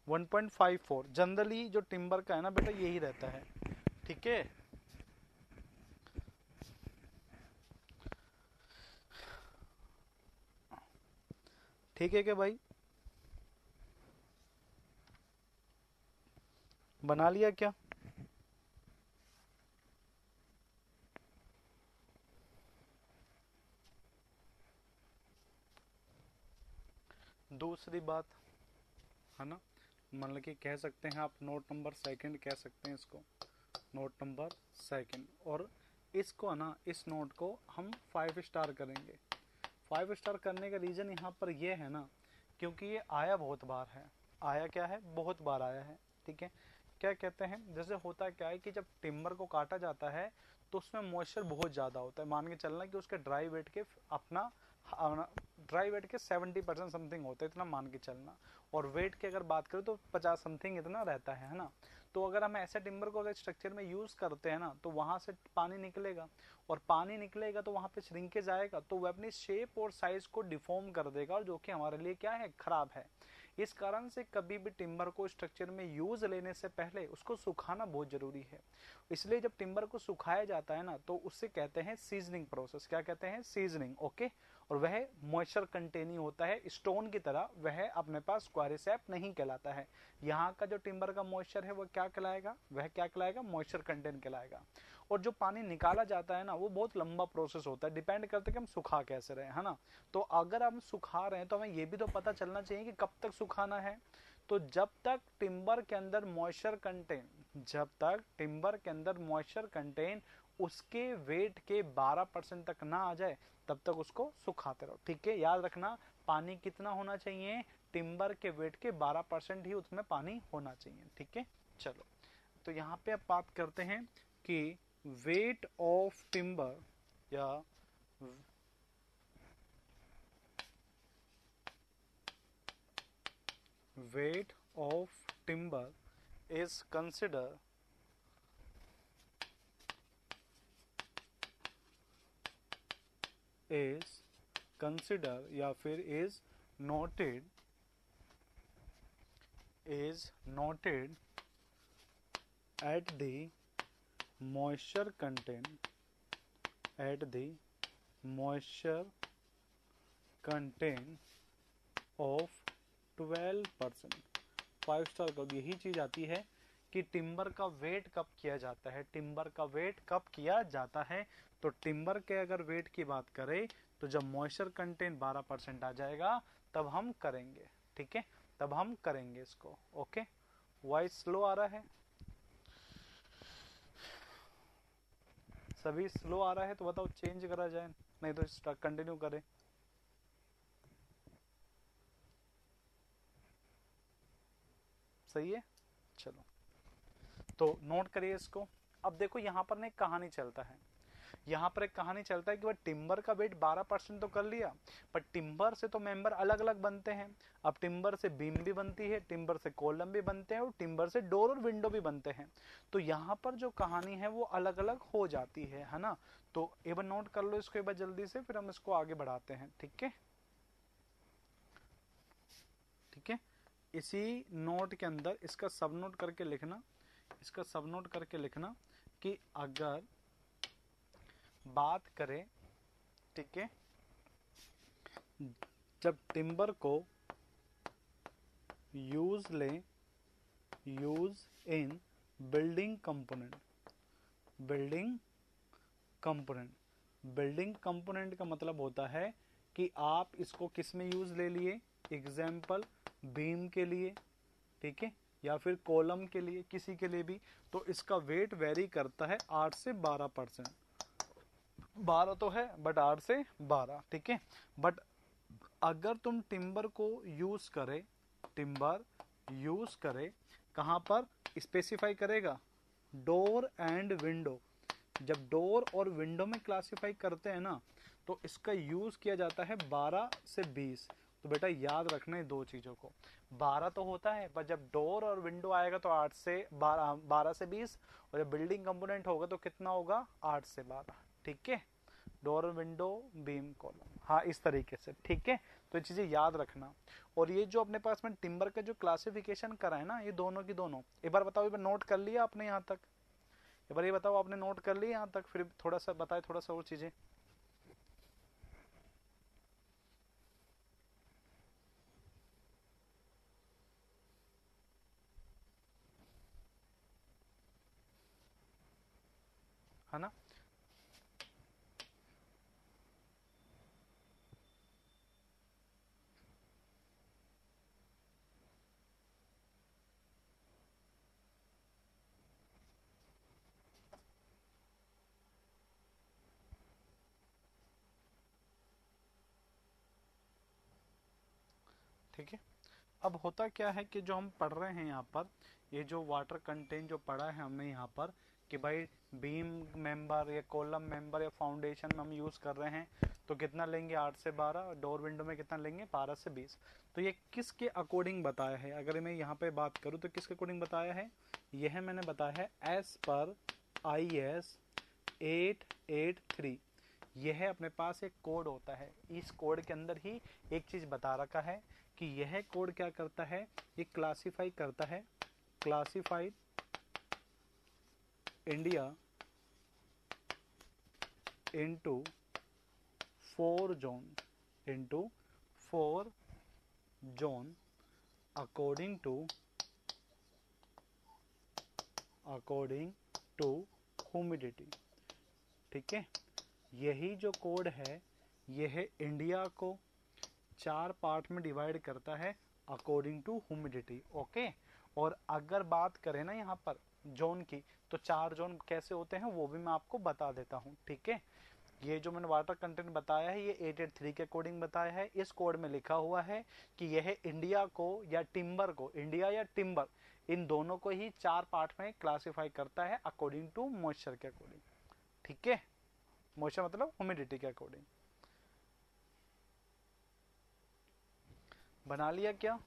S1: 1.54 जनरली जो टिम्बर का है ना बेटा यही रहता है। ठीक है, ठीक है क्या भाई, बना लिया क्या? दूसरी बात है ना, मतलब कि कह सकते हैं आप नोट नंबर सेकंड कह सकते हैं इसको, नोट नंबर सेकंड। और इसको ना इस नोट को हम 5 स्टार करेंगे। 5 स्टार करने का रीज़न यहाँ पर ये है ना क्योंकि ये आया बहुत बार है। आया क्या है, बहुत बार आया है। ठीक है, क्या कहते हैं, जैसे होता क्या है कि जब टिम्बर को काटा जाता है तो उसमें मॉइस्चर बहुत ज़्यादा होता है। मान के चलना कि उसके ड्राई वेट के अपना ड्राई वेट के 70% समथिंग होता है, इतना मान के चलना। और वेट की अगर बात करें तो 50 समथिंग इतना रहता है ना। तो अगर हम ऐसे टिम्बर को अगर स्ट्रक्चर में यूज करते हैं ना तो वहां से पानी निकलेगा और पानी निकलेगा तो वहां पे श्रिंकेज आएगा तो वह अपनी शेप और साइज को डिफॉर्म कर देगा और जो कि हमारे लिए क्या है, खराब है। इस कारण से कभी भी टिम्बर को स्ट्रक्चर में यूज लेने से पहले उसको सुखाना बहुत जरूरी है। इसलिए जब टिम्बर को सुखाया जाता है ना तो उससे कहते हैं सीजनिंग प्रोसेस। क्या कहते हैं, सीजनिंग। ओके, और वह मॉइस्चर कंटेनिंग होता है स्टोन की तरह, वह अपने पास क्वारिसेप नहीं कहलाता है। यहाँ का जो टिम्बर का मॉइस्चर है वह क्या कहलाएगा, वह क्या कहलाएगा, मॉइस्चर कंटेन कहलाएगा। और जो पानी निकाला जाता है ना वो बहुत लंबा प्रोसेस होता है, डिपेंड करता है कि हम सुखा कैसे रहे, है ना। तो अगर हम सुखा रहे हैं तो हमें ये भी तो पता चलना चाहिए कि कब तक सुखाना है। तो जब तक टिम्बर के अंदर मॉइस्चर कंटेन, जब तक टिम्बर के अंदर मॉइस्चर कंटेन उसके वेट के 12% तक ना आ जाए तब तक उसको सुखाते रहो। ठीक है, याद रखना पानी कितना होना चाहिए, टिम्बर के वेट के 12% ही उसमें पानी होना चाहिए। ठीक है, चलो तो यहाँ पे अब बात करते हैं कि वेट ऑफ टिम्बर या weight of timber is considered या फिर is noted at the moisture content of 12%। 5 star कब यही चीज आती है कि टिम्बर का वेट कब किया जाता है, टिम्बर का वेट कब किया जाता है। तो टिम्बर के अगर वेट की बात करें तो जब मॉइस्चर कंटेंट 12% आ जाएगा तब हम करेंगे। ठीक है, तब हम करेंगे इसको। ओके, वॉइस स्लो आ रहा है, सभी स्लो आ रहा है तो बताओ चेंज करा जाए, नहीं तो कंटिन्यू करें। सही है, चलो तो नोट करिए इसको। अब देखो यहाँ पर ना एक कहानी चलता है, यहाँ पर एक कहानी चलता है कि वह टिम्बर का वेट 12% तो कर लिया पर टिम्बर से तो मेंबर अलग अलग बनते हैं। अब टिम्बर से बीम भी बनती है, टिम्बर से कॉलम भी बनते हैं और टिम्बर से डोर और विंडो भी बनते हैं। तो यहाँ पर जो कहानी है वो अलग अलग हो जाती है ना। तो एक बार नोट कर लो इसको एक बार जल्दी से, फिर हम इसको आगे बढ़ाते हैं। ठीक है, ठीक है, इसी नोट के अंदर इसका सब नोट करके लिखना, इसका सब नोट करके लिखना कि अगर बात करें, ठीक है, जब टिम्बर को use in building component, building component का मतलब होता है कि आप इसको किस में यूज ले लिए, एग्जाम्पल बीम के लिए, ठीक है, या फिर कॉलम के लिए, किसी के लिए भी, तो इसका वेट वेरी करता है 8 से 12%। 12 तो है बट 8 से 12, ठीक है। बट अगर तुम टिम्बर को यूज करे, टिम्बर यूज करे कहां पर, स्पेसिफाई करेगा डोर एंड विंडो। जब डोर और विंडो में क्लासिफाई करते हैं ना, तो इसका यूज किया जाता है 12 से 20। तो बेटा याद रखना है दो चीजों को, 12 तो होता है पर जब डोर और विंडो आएगा तो 8 से 12, 12 से 20, और जब बिल्डिंग कंपोनेंट होगा तो कितना होगा, 8 से 12, ठीक है। डोर, विंडो, बीम, कॉलम, हाँ इस तरीके से, ठीक है। तो ये चीजें याद रखना। और ये जो अपने पास में टिम्बर का जो क्लासिफिकेशन करा है ना, ये दोनों की दोनों, एक बार बताओ, एक बार नोट कर लिया आपने यहाँ तक, एक बार ये बताओ आपने नोट कर लिया यहाँ तक, फिर थोड़ा सा बताए, थोड़ा सा और चीजें। है ना। ठीक है। अब होता क्या है कि जो हम पढ़ रहे हैं यहाँ पर, ये जो वाटर कंटेंट जो पढ़ा है हमने यहाँ पर, कि भाई बीम मेंबर या कॉलम मेंबर या फाउंडेशन में हम यूज कर रहे हैं, तो कितना लेंगे, 8 से 12, डोर विंडो में कितना लेंगे, 12 से 20। तो ये किसके अकॉर्डिंग बताया है, अगर मैं यहाँ पे बात करूँ तो किसके अकॉर्डिंग बताया है, यह मैंने बताया है एज पर IS 883। यह अपने पास एक कोड होता है, इस कोड के अंदर ही एक चीज बता रखा है कि यह कोड क्या करता है, ये क्लासिफाई करता है, classified India into 4 zone, into 4 zone according to humidity, ठीक है। यही जो कोड है, यह इंडिया को 4 पार्ट में डिवाइड करता है अकॉर्डिंग टू ह्यूमिडिटी, ओके। और अगर बात करें ना यहाँ पर जोन की, तो 4 जोन कैसे होते हैं वो भी मैं आपको बता देता हूँ, ठीक है। ये जो मैंने वाटर कंटेंट बताया है, ये 883 के अकॉर्डिंग बताया है। इस कोड में लिखा हुआ है कि यह इंडिया को या टिम्बर को, इंडिया या टिम्बर, इन दोनों को ही 4 पार्ट में क्लासिफाई करता है अकॉर्डिंग टू मॉइस्चर के अकॉर्डिंग, ठीक है। मॉइस्चर मतलब ह्यूमिडिटी के अकॉर्डिंग। बना लिया क्या।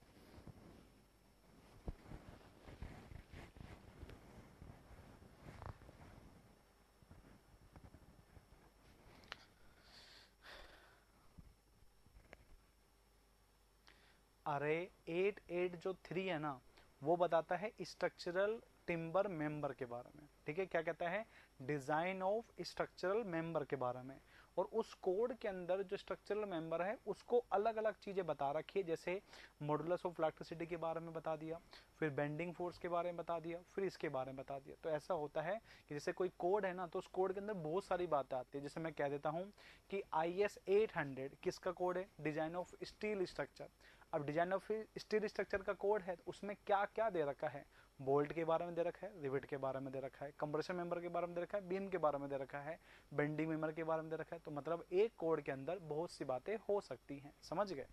S1: अरे 883 है ना, वो बताता है स्ट्रक्चरल टिम्बर मेंबर के बारे में, ठीक है। क्या कहता है, डिजाइन ऑफ स्ट्रक्चरल मेंबर के बारे में। और उस कोड के अंदर जो स्ट्रक्चरल मेंबर है उसको अलग अलग चीजें बता रखी है, जैसे मॉडुलस ऑफ इलेक्ट्रिसिटी के बारे में बता दिया, फिर बेंडिंग फोर्स के बारे में बता दिया, फिर इसके बारे में बता दिया। तो ऐसा होता है कि जैसे कोई कोड है ना, तो उस कोड के अंदर बहुत सारी बातें आती है। जैसे मैं कह देता हूँ कि IS 800 किसका कोड है, डिजाइन ऑफ स्टील स्ट्रक्चर। अब डिजाइन ऑफ स्टील स्ट्रक्चर का कोड है, तो उसमें क्या क्या दे रखा है, बोल्ट के बारे में दे रखा है, रिवेट के बारे में दे रखा है, कंप्रेशन मेंबर के बारे में दे रखा है, बीम के बारे में दे रखा है, बेंडिंग मेंबर के बारे में दे रखा है। तो मतलब एक कोड के अंदर बहुत सी बातें हो सकती हैं, समझ गए।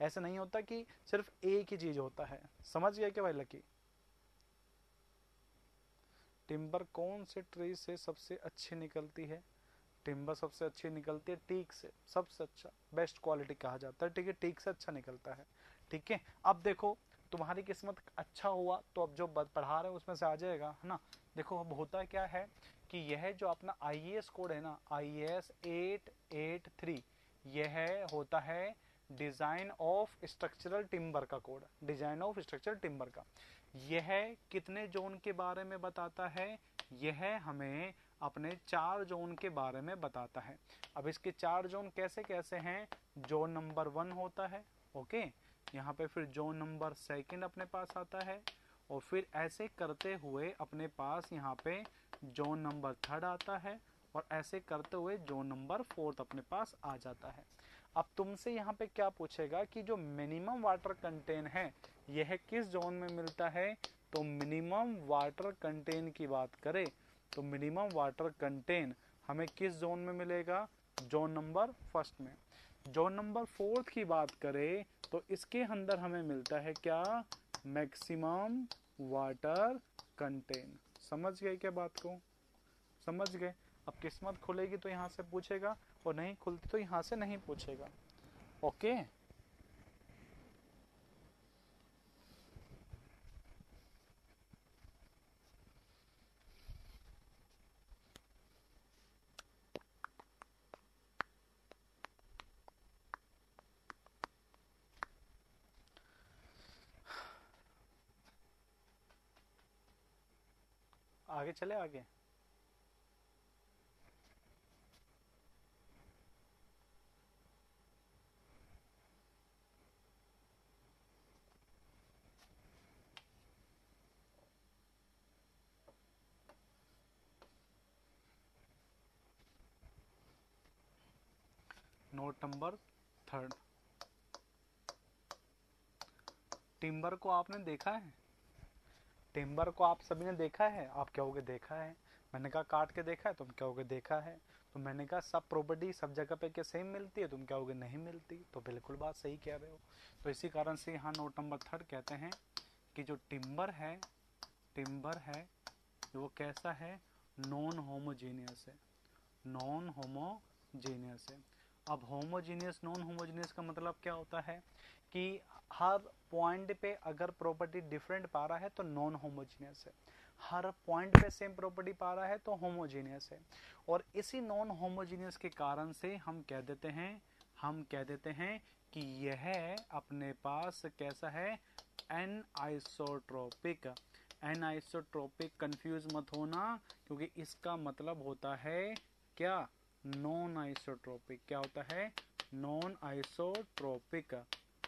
S1: ऐसा नहीं होता कि सिर्फ एक ही चीज होता है, समझ गए क्या भाई लकी। टिम्बर कौन से ट्री से सबसे अच्छी निकलती है, टिम्बर सबसे अच्छी निकलती है टीक से, सबसे अच्छा बेस्ट क्वालिटी कहा जाता है, ठीक है, टीक से अच्छा निकलता है, ठीक है। अब देखो तुम्हारी किस्मत अच्छा हुआ तो अब जो पढ़ा रहे हैं उसमें से आ जाएगा, है ना। देखो अब होता क्या है कि यह जो अपना IAS कोड है ना, IAS 883, यह होता है डिजाइन ऑफ स्ट्रक्चरल टिम्बर का code, design of structural timber का। यह कितने जोन के बारे में बताता है, यह हमें अपने 4 जोन के बारे में बताता है। अब इसके 4 जोन कैसे कैसे हैं, जोन नंबर 1 होता है, ओके। यहाँ पे फिर जोन नंबर 2 अपने पास आता है, और फिर ऐसे करते हुए अपने पास यहाँ पे जोन नंबर 3 आता है, और ऐसे करते हुए जोन नंबर 4 अपने पास आ जाता है। अब तुमसे यहाँ पे क्या पूछेगा कि जो मिनिमम वाटर कंटेन है यह किस जोन में मिलता है, तो मिनिमम वाटर कंटेन की बात करें तो मिनिमम वाटर कंटेन हमें किस जोन में मिलेगा? जोन नंबर फर्स्ट में। जोन नंबर फोर्थ की बात करें तो इसके अंदर हमें मिलता है क्या? Maximum water contain. समझ गए क्या बात को? समझ गए। अब किस्मत खुलेगी तो यहाँ से पूछेगा और नहीं खुलती तो यहाँ से नहीं पूछेगा। ओके। आगे चले आगे। Note number third. टिम्बर को आपने देखा है? टिम्बर को आप सभी ने देखा है? आप कहोगे देखा है। मैंने कहा काट के देखा है? तुम कहोगे देखा है। तो मैंने कहा सब प्रॉपर्टी सब जगह पे क्या सेम मिलती है? तुम कहोगे नहीं मिलती। तो बिल्कुल बात सही कह रहे हो। तो इसी कारण से यहाँ नोट नंबर थर्ड कहते हैं कि जो टिम्बर है वो कैसा है? नॉन होमोजीनियस है। नॉन होमोजीनियस है। अब होमोजीनियस नॉन होमोजीनियस का मतलब क्या होता है कि हर पॉइंट पे अगर प्रॉपर्टी डिफरेंट पा रहा है तो नॉन होमोजीनियस है, हर पॉइंट पे सेम प्रॉपर्टी पा रहा है तो होमोजीनियस है। और इसी नॉन होमोजीनियस के कारण से हम कह देते हैं कि यह अपने पास कैसा है? Anisotropic. Anisotropic confuse मत होना, क्योंकि इसका मतलब होता है क्या? Non isotropic. क्या होता है? Non isotropic.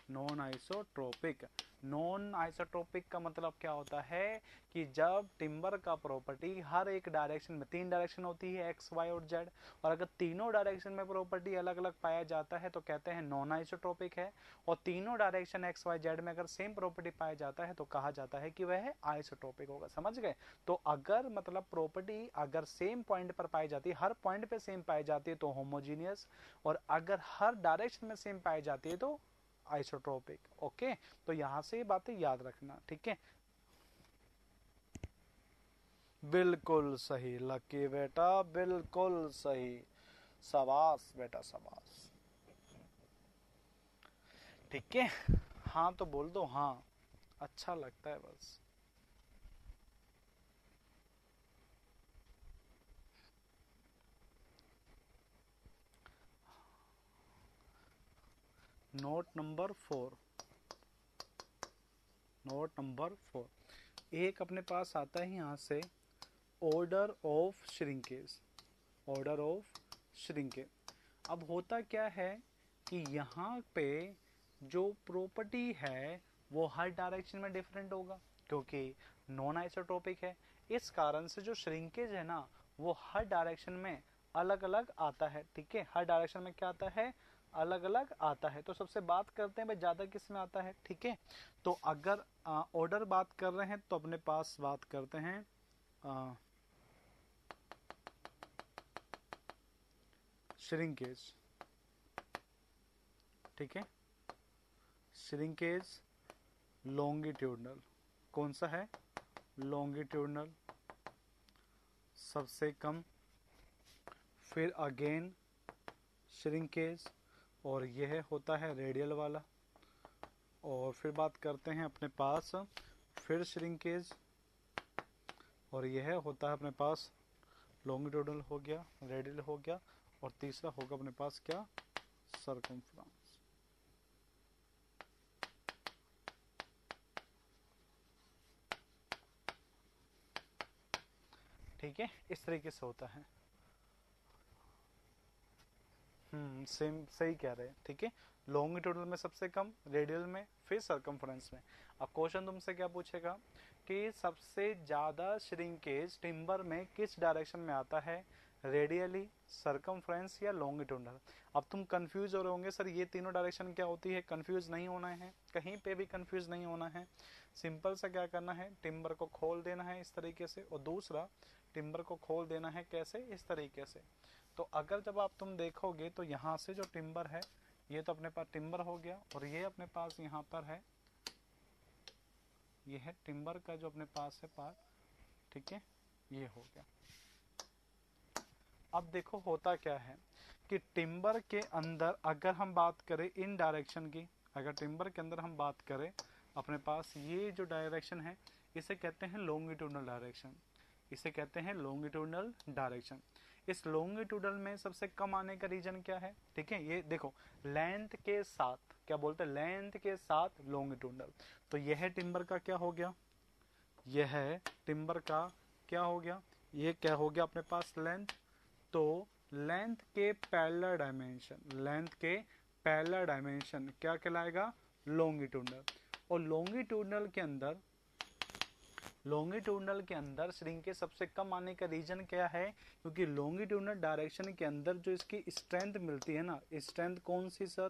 S1: Non isotropic. Non isotropic का मतलब क्या होता है कि जब टिम्बर का प्रॉपर्टी हर एक डायरेक्शन में, तीन डायरेक्शन होती है एक्स वाई और जेड, और अगर तीनों डायरेक्शन में प्रॉपर्टी अलग अलग पाया जाता है तो कहते हैं नॉन आइसोट्रोपिक है। और तीनों डायरेक्शन एक्स वाई जेड में अगर सेम प्रॉपर्टी पाया जाता है तो कहा जाता है कि वह आइसोट्रोपिक होगा। समझ गए? तो अगर मतलब प्रॉपर्टी अगर सेम पॉइंट पर पाई जाती है, हर पॉइंट पे सेम पाई जाती है तो होमोजीनियस, और अगर हर डायरेक्शन में सेम पाई जाती है तो आइसोट्रोपिक। ओके, तो यहां से ये बातें याद रखना। ठीक है, बिल्कुल सही लकी बेटा, बिल्कुल सही। शाबाश बेटा शाबाश। ठीक है, हाँ तो बोल दो हाँ। अच्छा लगता है बस। Note number four. Note number four एक अपने पास आता है यहाँ से, order of shrinkage. Order of shrinkage. अब होता क्या है कि यहाँ पे जो प्रॉपर्टी है वो हर डायरेक्शन में डिफरेंट होगा, क्योंकि नॉन आइसोट्रोपिक है। इस कारण से जो श्रिंकेज है ना वो हर डायरेक्शन में अलग अलग आता है। ठीक है, हर डायरेक्शन में क्या आता है? अलग अलग आता है। तो सबसे बात करते हैं भाई ज्यादा किस में आता है। ठीक है, तो अगर ऑर्डर बात कर रहे हैं तो अपने पास बात करते हैं श्रिंकेज। ठीक है, श्रिंकेज लॉन्गिट्यूडनल। कौन सा है? लॉन्गिट्यूडनल सबसे कम। फिर अगेन श्रिंकेज, और यह होता है रेडियल वाला। और फिर बात करते हैं अपने पास फिर श्रिंकेज, और यह होता है अपने पास लॉन्गिट्यूडनल हो गया, रेडियल हो गया, और तीसरा होगा अपने पास क्या? सरकमफ्रेंस। ठीक है, इस तरीके से होता है। सेम सही कह रहे हैं। ठीक है, लॉन्गिट्यूडनल में सबसे कम, रेडियल में, फिर सरकमफ्रेंस में। अब क्वेश्चन तुमसे क्या पूछेगा कि सबसे ज्यादा श्रिंकेज टिम्बर में किस डायरेक्शन में आता है? रेडियली, सरकमफ्रेंस या लॉन्गिट्यूडनल। अब तुम कंफ्यूज हो रहे होंगे सर ये तीनों डायरेक्शन क्या होती है। कंफ्यूज नहीं होना है, कहीं पे भी कंफ्यूज नहीं होना है। सिंपल सा क्या करना है, टिम्बर को खोल देना है इस तरीके से, और दूसरा टिम्बर को खोल देना है कैसे, इस तरीके से। तो अगर जब आप तुम देखोगे तो यहाँ से जो टिम्बर है, ये तो अपने पास टिम्बर हो गया, और ये अपने पास यहाँ पर है, ये है टिम्बर का जो अपने पास है पार्ट, ठीक है, ये हो गया। अब देखो होता क्या है कि टिम्बर के अंदर अगर हम बात करें इन डायरेक्शन की, अगर टिम्बर के अंदर हम बात करें, अपने पास ये जो डायरेक्शन है इसे कहते हैं लॉन्गिट्यूडनल डायरेक्शन, इसे कहते हैं लॉन्गिट्यूडनल डायरेक्शन। इस लॉन्गिट्यूडनल में सबसे कम आने का रीजन क्या है, ठीक है, ये देखो लेंथ के साथ, क्या बोलते हैं, लेंथ के साथ लॉन्गिट्यूडनल। तो यह टिम्बर का क्या हो गया, यह टिम्बर का क्या हो गया, ये क्या हो गया अपने पास लेंथ। तो लेंथ के पैरेलल डायमेंशन, लेंथ के पैरेलल डायमेंशन क्या कहलाएगा, लॉन्गिट्यूडनल। और लॉन्गिट्यूडनल के अंदर श्रिंकेज सबसे कम आने का रीजन क्या है, क्योंकि लॉन्गिट्यूडनल डायरेक्शन के अंदर जो इसकी स्ट्रेंथ मिलती है ना, स्ट्रेंथ कौन सी सर,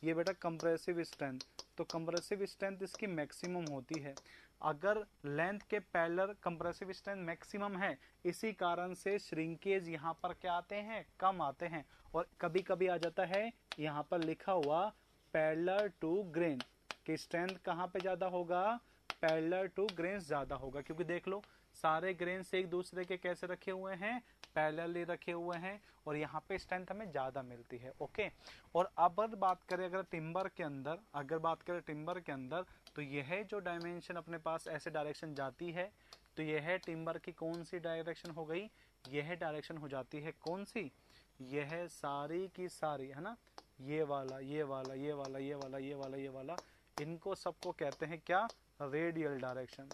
S1: ये बेटा कंप्रेसिव स्ट्रेंथ। तो कंप्रेसिव स्ट्रेंथ इसकी मैक्सिमम होती है। अगर लेंथ के पैरेलल कंप्रेसिव स्ट्रेंथ मैक्सिमम है, इसी कारण से श्रिंकेज यहाँ पर क्या आते हैं, कम आते हैं। और कभी कभी आ जाता है यहाँ पर लिखा हुआ पैरेलल टू ग्रेन की स्ट्रेंथ कहाँ पे ज्यादा होगा, पैरेलल टू ग्रेन्स ज्यादा होगा, क्योंकि देख लो सारे ग्रेन्स एक दूसरे के कैसे रखे हुए हैं, पैरेलली रखे हुए हैं, और यहाँ पे स्ट्रेंथ हमें ज्यादा मिलती है। ओके, और अब बात करें अगर टिम्बर के अंदर, अगर बात करें टिम्बर के अंदर, तो यह जो डायमेंशन अपने पास ऐसे डायरेक्शन जाती है, तो यह टिम्बर की कौन सी डायरेक्शन हो गई, यह डायरेक्शन हो जाती है कौन सी, यह सारी की सारी है ना, ये वाला ये वाला ये वाला ये वाला ये वाला ये वाला, इनको सबको कहते हैं क्या, रेडियल डायरेक्शन।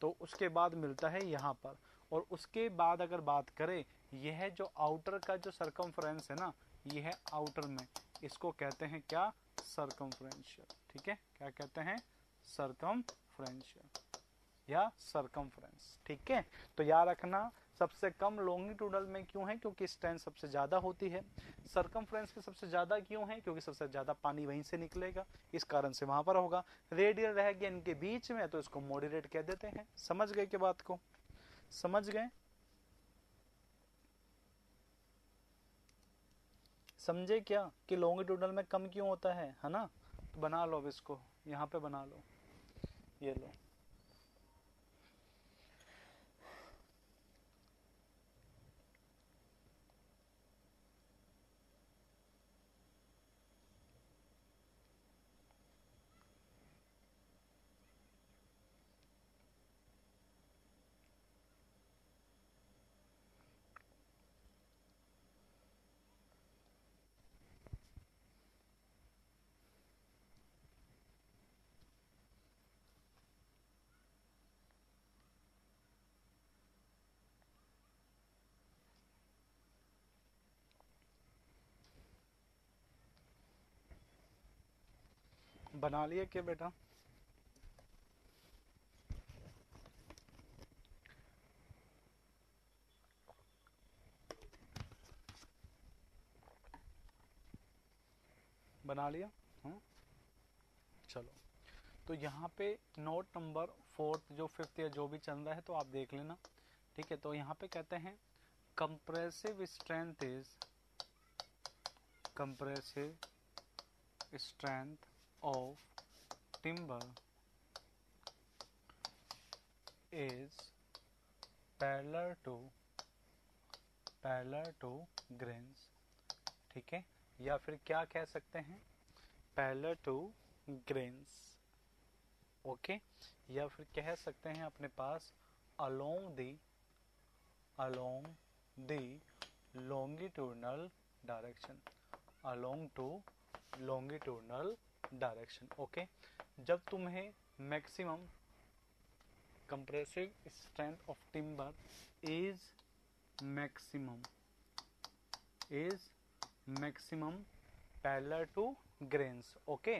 S1: तो उसके बाद मिलता है यहाँ पर, और उसके बाद अगर बात करें, यह जो आउटर का जो सरकमफ्रेंस है ना, यह है आउटर में, इसको कहते हैं क्या, सरकमफ्रेंशियल। ठीक है, क्या कहते हैं, सरकमफ्रेंशियल या सरकमफ्रेंस। ठीक है, तो याद रखना सबसे कम लॉन्गिट्यूडल में क्यों है, क्योंकि स्ट्रेंथ सबसे ज्यादा होती है। सरकमफ्रेंस में सबसे ज्यादा क्यों है, क्योंकि सबसे ज्यादा पानी वहीं से निकलेगा, इस कारण से वहां पर होगा। रेडियल रह गया इनके बीच में, तो इसको मॉडरेट कह देते हैं। समझ गए कि बात को, समझ गए, समझे क्या कि लॉन्गिट्यूडल में कम क्यों होता है ना। तो बना लो अब इसको, यहाँ पे बना लो, ये लो, बना लिया क्या बेटा, बना लिया। हाँ चलो, तो यहाँ पे नोट नंबर 4 जो 5 या जो भी चल रहा है तो आप देख लेना। ठीक है, तो यहाँ पे कहते हैं compressive strength is, compressive strength of timber is parallel to grains. ठीक है, या फिर क्या कह सकते हैं, पैरेलल टू ग्रेन्स। ओके, या फिर कह सकते हैं अपने पास along the longitudinal direction, along to longitudinal direction. Okay, जब तुम्हें maximum compressive strength of timber is maximum parallel to grains. Okay,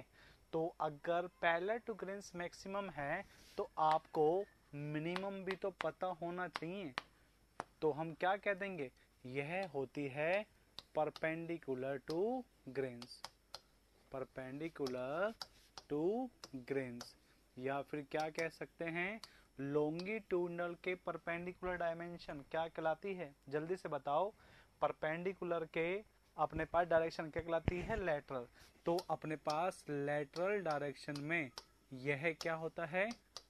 S1: तो अगर पैरेलल टू ग्रेन्स मैक्सिमम है तो आपको मिनिमम भी तो पता होना चाहिए। तो हम क्या कह देंगे यह होती है perpendicular to grains, perpendicular to grains, या फिर क्या कह सकते हैं, लॉन्गिट्यूडनल के परपेंडिकुलर डायमेंशन क्या कहलाती है, जल्दी से बताओ। परपेंडिकुलर के अपने पास डायरेक्शन क्या कहलाती है, लेटरल। तो अपने पास लेटरल डायरेक्शन में यह क्या होता है,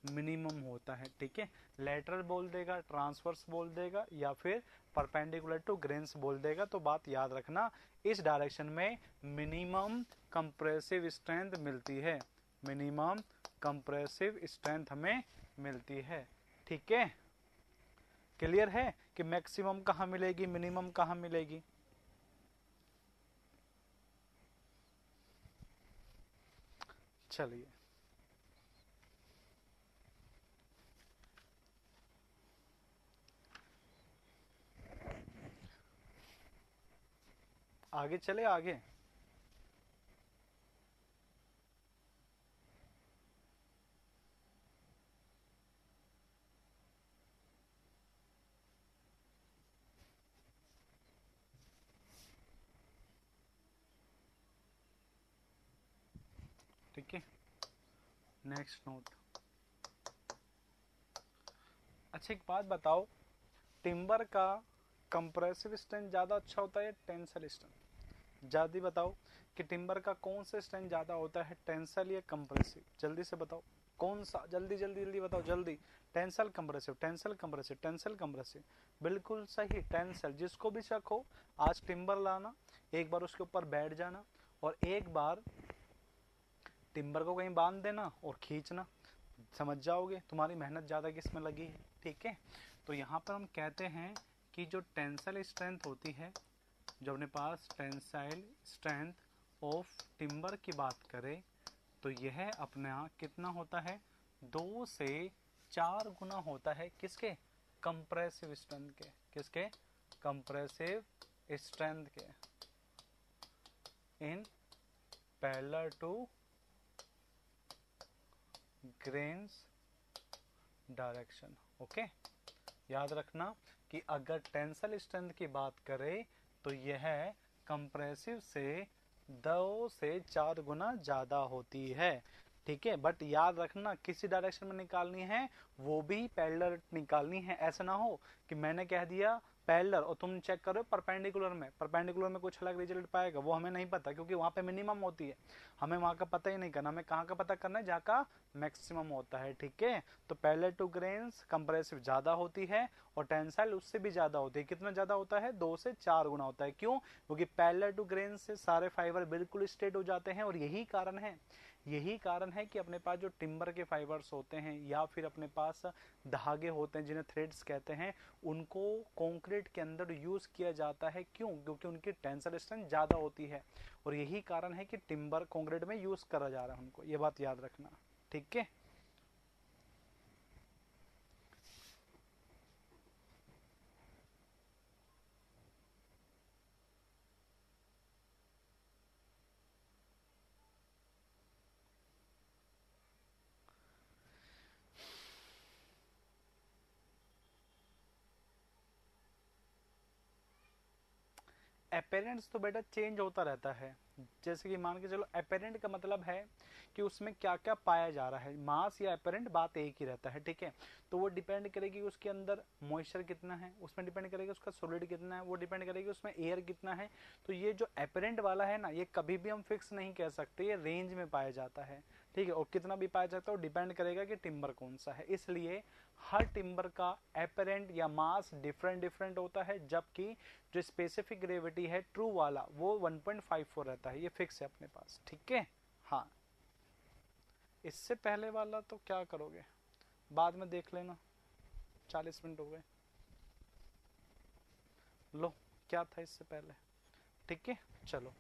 S1: मिनिमम होता है, ठीक है। लेटरल बोल देगा, ट्रांसवर्स बोल देगा, या फिर परपेंडिकुलर टू ग्रेन्स बोल देगा। तो बात याद रखना, इस डायरेक्शन में मिनिमम कंप्रेसिव स्ट्रेंथ मिलती है, मिनिमम कंप्रेसिव स्ट्रेंथ हमें मिलती है, ठीक है। क्लियर है कि मैक्सिमम कहाँ मिलेगी, मिनिमम कहाँ मिलेगी। चलिए आगे चले, आगे। ठीक है, नेक्स्ट नोट। अच्छा एक बात बताओ, टिम्बर का कंप्रेसिव स्ट्रेंथ ज्यादा अच्छा होता है या टेंसल स्ट्रेंथ, जल्दी बताओ कि टिम्बर का कौन सा स्ट्रेंथ ज्यादा होता है, टेंसल या कंप्रेसिव, जल्दी से बताओ कौन सा, जल्दी जल्दी जल्दी बताओ जल्दी। Tensile compressive, tensile compressive, tensile compressive, बिल्कुल सही, टेंसल। जिसको भी शक हो आज टिम्बर लाना, एक बार उसके ऊपर बैठ जाना और एक बार टिम्बर को कहीं बांध देना और खींचना, समझ जाओगे तुम्हारी मेहनत ज़्यादा किस में लगी है, ठीक है। तो यहाँ पर हम कहते हैं कि जो टेंसल स्ट्रेंथ होती है, जो अपने पास टेंसाइल स्ट्रेंथ ऑफ टिम्बर की बात करें तो यह अपना कितना होता है, 2 से 4 गुना होता है किसके, कंप्रेसिव स्ट्रेंथ के, किसके, कंप्रेसिव स्ट्रेंथ के, in parallel to grains direction. Okay, याद रखना कि अगर टेंसल स्ट्रेंथ की बात करें तो यह कंप्रेसिव से 2 से 4 गुना ज्यादा होती है, ठीक है। बट याद रखना किसी डायरेक्शन में निकालनी है, वो भी पैरेलल निकालनी है। ऐसा ना हो कि मैंने कह दिया पैरेलल और तुम चेक करो परपेंडिकुलर में, परपेंडिकुलर में कुछ अलग रिजल्ट पाएगा, वो हमें नहीं पता क्योंकि वहां पे मिनिमम होती है। हमें वहां का पता ही नहीं करना, हमें कहाँ का पता करना है, जहाँ का मैक्सिमम होता है, ठीक है। तो पैरेलल टू ग्रेन्स कंप्रेसिव ज्यादा होती है और टेंसाइल उससे भी ज्यादा होती है। कितना ज्यादा होता है, 2 से 4 गुना होता है। क्यों, क्योंकि पैरेलल टू ग्रेन्स से सारे फाइबर बिल्कुल स्ट्रेट हो जाते हैं और यही कारण है कि अपने पास जो टिम्बर के फाइबर्स होते हैं या फिर अपने पास धागे होते हैं जिन्हें थ्रेड्स कहते हैं, उनको कंक्रीट के अंदर यूज किया जाता है। क्यों, क्योंकि उनकी टेंसल स्ट्रेंथ ज्यादा होती है और यही कारण है कि टिम्बर कंक्रीट में यूज करा जा रहा है उनको, ये बात याद रखना, ठीक है। अपेरेंट्स तो बेटा चेंज होता रहता है। जैसे कि मान के चलो, अपेरेंट का मतलब है कि उसमें क्या क्या पाया जा रहा है, मास या अपेरेंट बात एक ही रहता है, ठीक है। तो वो डिपेंड करेगी उसके अंदर मॉइस्चर कितना है, उसमें डिपेंड करेगा उसका सॉलिड कितना है, वो डिपेंड करेगी उसमें एयर कितना है। तो ये जो अपेरेंट वाला है ना, ये कभी भी हम फिक्स नहीं कह सकते, ये रेंज में पाया जाता है, ठीक है। और कितना भी पाया जाता है वो डिपेंड करेगा कि टिम्बर कौन सा है। इसलिए हर टिम्बर का अपेरेंट या मास डिफरेंट डिफरेंट होता है, जबकि जो स्पेसिफिक ग्रेविटी है ट्रू वाला वो 1.54 रहता है, ये फिक्स है अपने पास, ठीक है। हाँ, इससे पहले वाला तो क्या करोगे, बाद में देख लेना, 40 मिनट हो गए। लो, क्या था इससे पहले, ठीक है, चलो।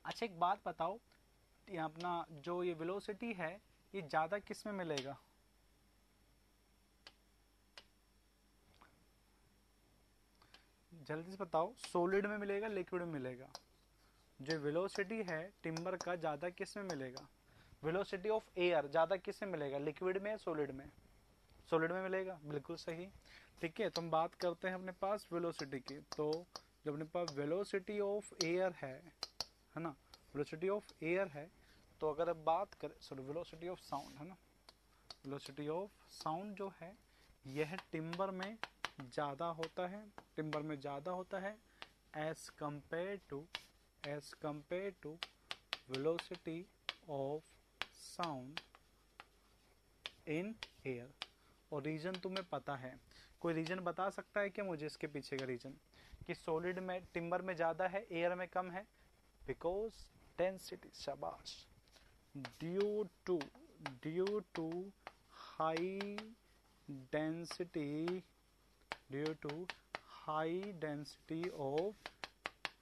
S1: अच्छा एक बात बताओ, ये अपना जो ये वेलोसिटी है, ये ज्यादा किस में मिलेगा, जल्दी से बताओ, सॉलिड में मिलेगा लिक्विड में मिलेगा। जो वेलोसिटी है टिम्बर का ज्यादा किस में मिलेगा, वेलोसिटी ऑफ एयर ज्यादा किस में मिलेगा, लिक्विड में या सॉलिड में, सॉलिड में मिलेगा, बिल्कुल सही। ठीक है। तो हम बात करते हैं अपने पास वेलोसिटी की। तो जब अपने पास वेलोसिटी ऑफ एयर है ना, वेलोसिटी ऑफ एयर है, तो अगर अब बात करें, सॉरी, वेलोसिटी ऑफ साउंड है ना, वेलोसिटी ऑफ साउंड जो है यह टिम्बर में ज़्यादा होता है, टिम्बर में ज़्यादा होता है as compare to velocity of sound in air. और रीजन तुम्हें पता है, कोई रीजन बता सकता है क्या मुझे इसके पीछे का रीजन, कि सॉलिड में टिम्बर में ज़्यादा है, एयर में कम है? बिकॉज डेंसिटी, शाबाश, due to high density of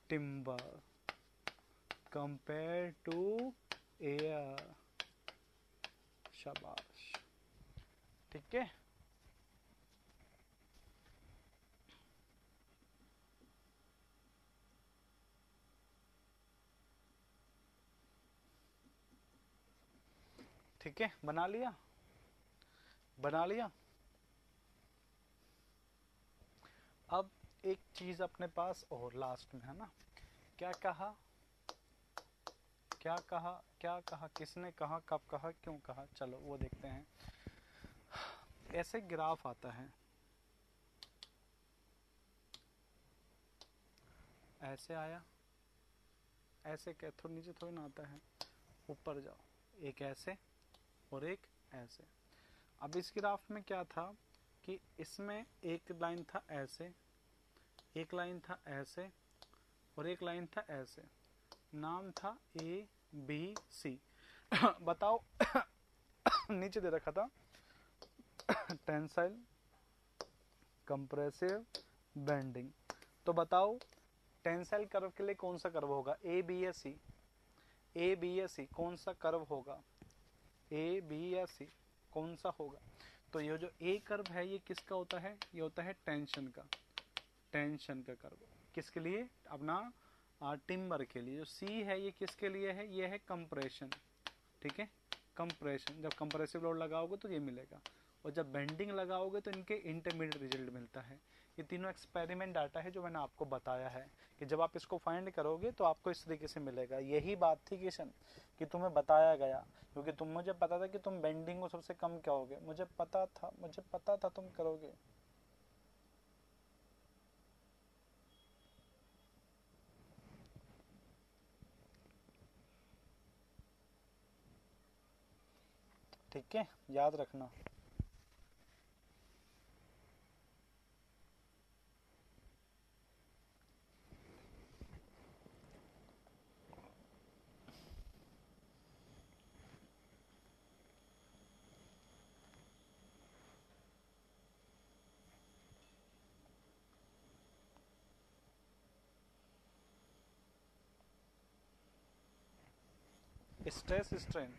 S1: timber compare to air. शाबाश, ठीक है। ठीक है, बना लिया। अब एक चीज अपने पास और लास्ट में है ना, क्या कहा, किसने कहा, कब कहा, क्यों कहा, चलो वो देखते हैं। ऐसे ग्राफ आता है, ऐसे आया, ऐसे क्या, थोड़ा नीचे थोड़ी ना आता है, ऊपर जाओ, एक ऐसे और एक ऐसे। अब इस ग्राफ में क्या था कि इसमें एक लाइन था ऐसे, एक लाइन था ऐसे, और एक लाइन था ऐसे, नाम था ए बी सी। बताओ नीचे दे रखा था टेंसाइल, कंप्रेसिव, बेंडिंग। तो बताओ टेंसाइल कर्व के लिए कौन सा कर्व होगा, ए बी या सी? ए बी या सी, कौन सा कर्व होगा? ए बी या सी, कौन सा होगा? तो ये जो ए कर्व है ये किसका होता है? ये होता है टेंशन का कर्व। किसके लिए? अपना टिम्बर के लिए। जो सी है ये किसके लिए है? ये है कंप्रेशन, ठीक है, कंप्रेशन। जब कंप्रेसिव लोड लगाओगे तो ये मिलेगा, और जब बेंडिंग लगाओगे तो इनके इंटरमीडिएट रिजल्ट मिलता है। ये तीनों एक्सपेरिमेंट डाटा है जो मैंने आपको बताया है, कि जब आप इसको फाइंड करोगे तो आपको इस तरीके से मिलेगा। यही बात थी किशन, कि तुम्हें बताया गया, क्योंकि तुम, मुझे पता था कि तुम बेंडिंग को सबसे कम कहोगे, मुझे पता था तुम करोगे। ठीक है, याद रखना। स्ट्रेस स्ट्रेन,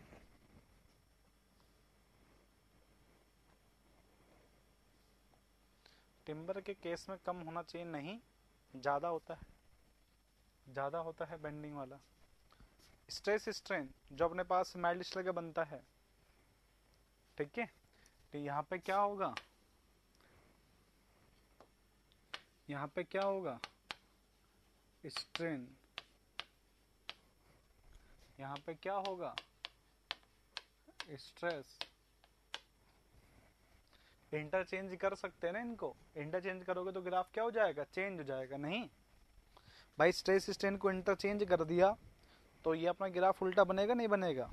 S1: टिम्बर के केस में कम होना चाहिए, नहीं ज़्यादा होता है बेंडिंग वाला। स्ट्रेस स्ट्रेन जो अपने पास माइल्ड स्टील का बनता है, ठीक है, तो यहाँ पे क्या होगा, यहाँ पे क्या होगा, स्ट्रेन, यहाँ पे क्या होगा, स्ट्रेस। इंटरचेंज कर सकते हैं ना इनको, इंटरचेंज करोगे तो ग्राफ क्या हो जाएगा, चेंज हो जाएगा। नहीं भाई, स्ट्रेस स्ट्रेन को इंटरचेंज कर दिया तो ये अपना ग्राफ उल्टा बनेगा, नहीं बनेगा?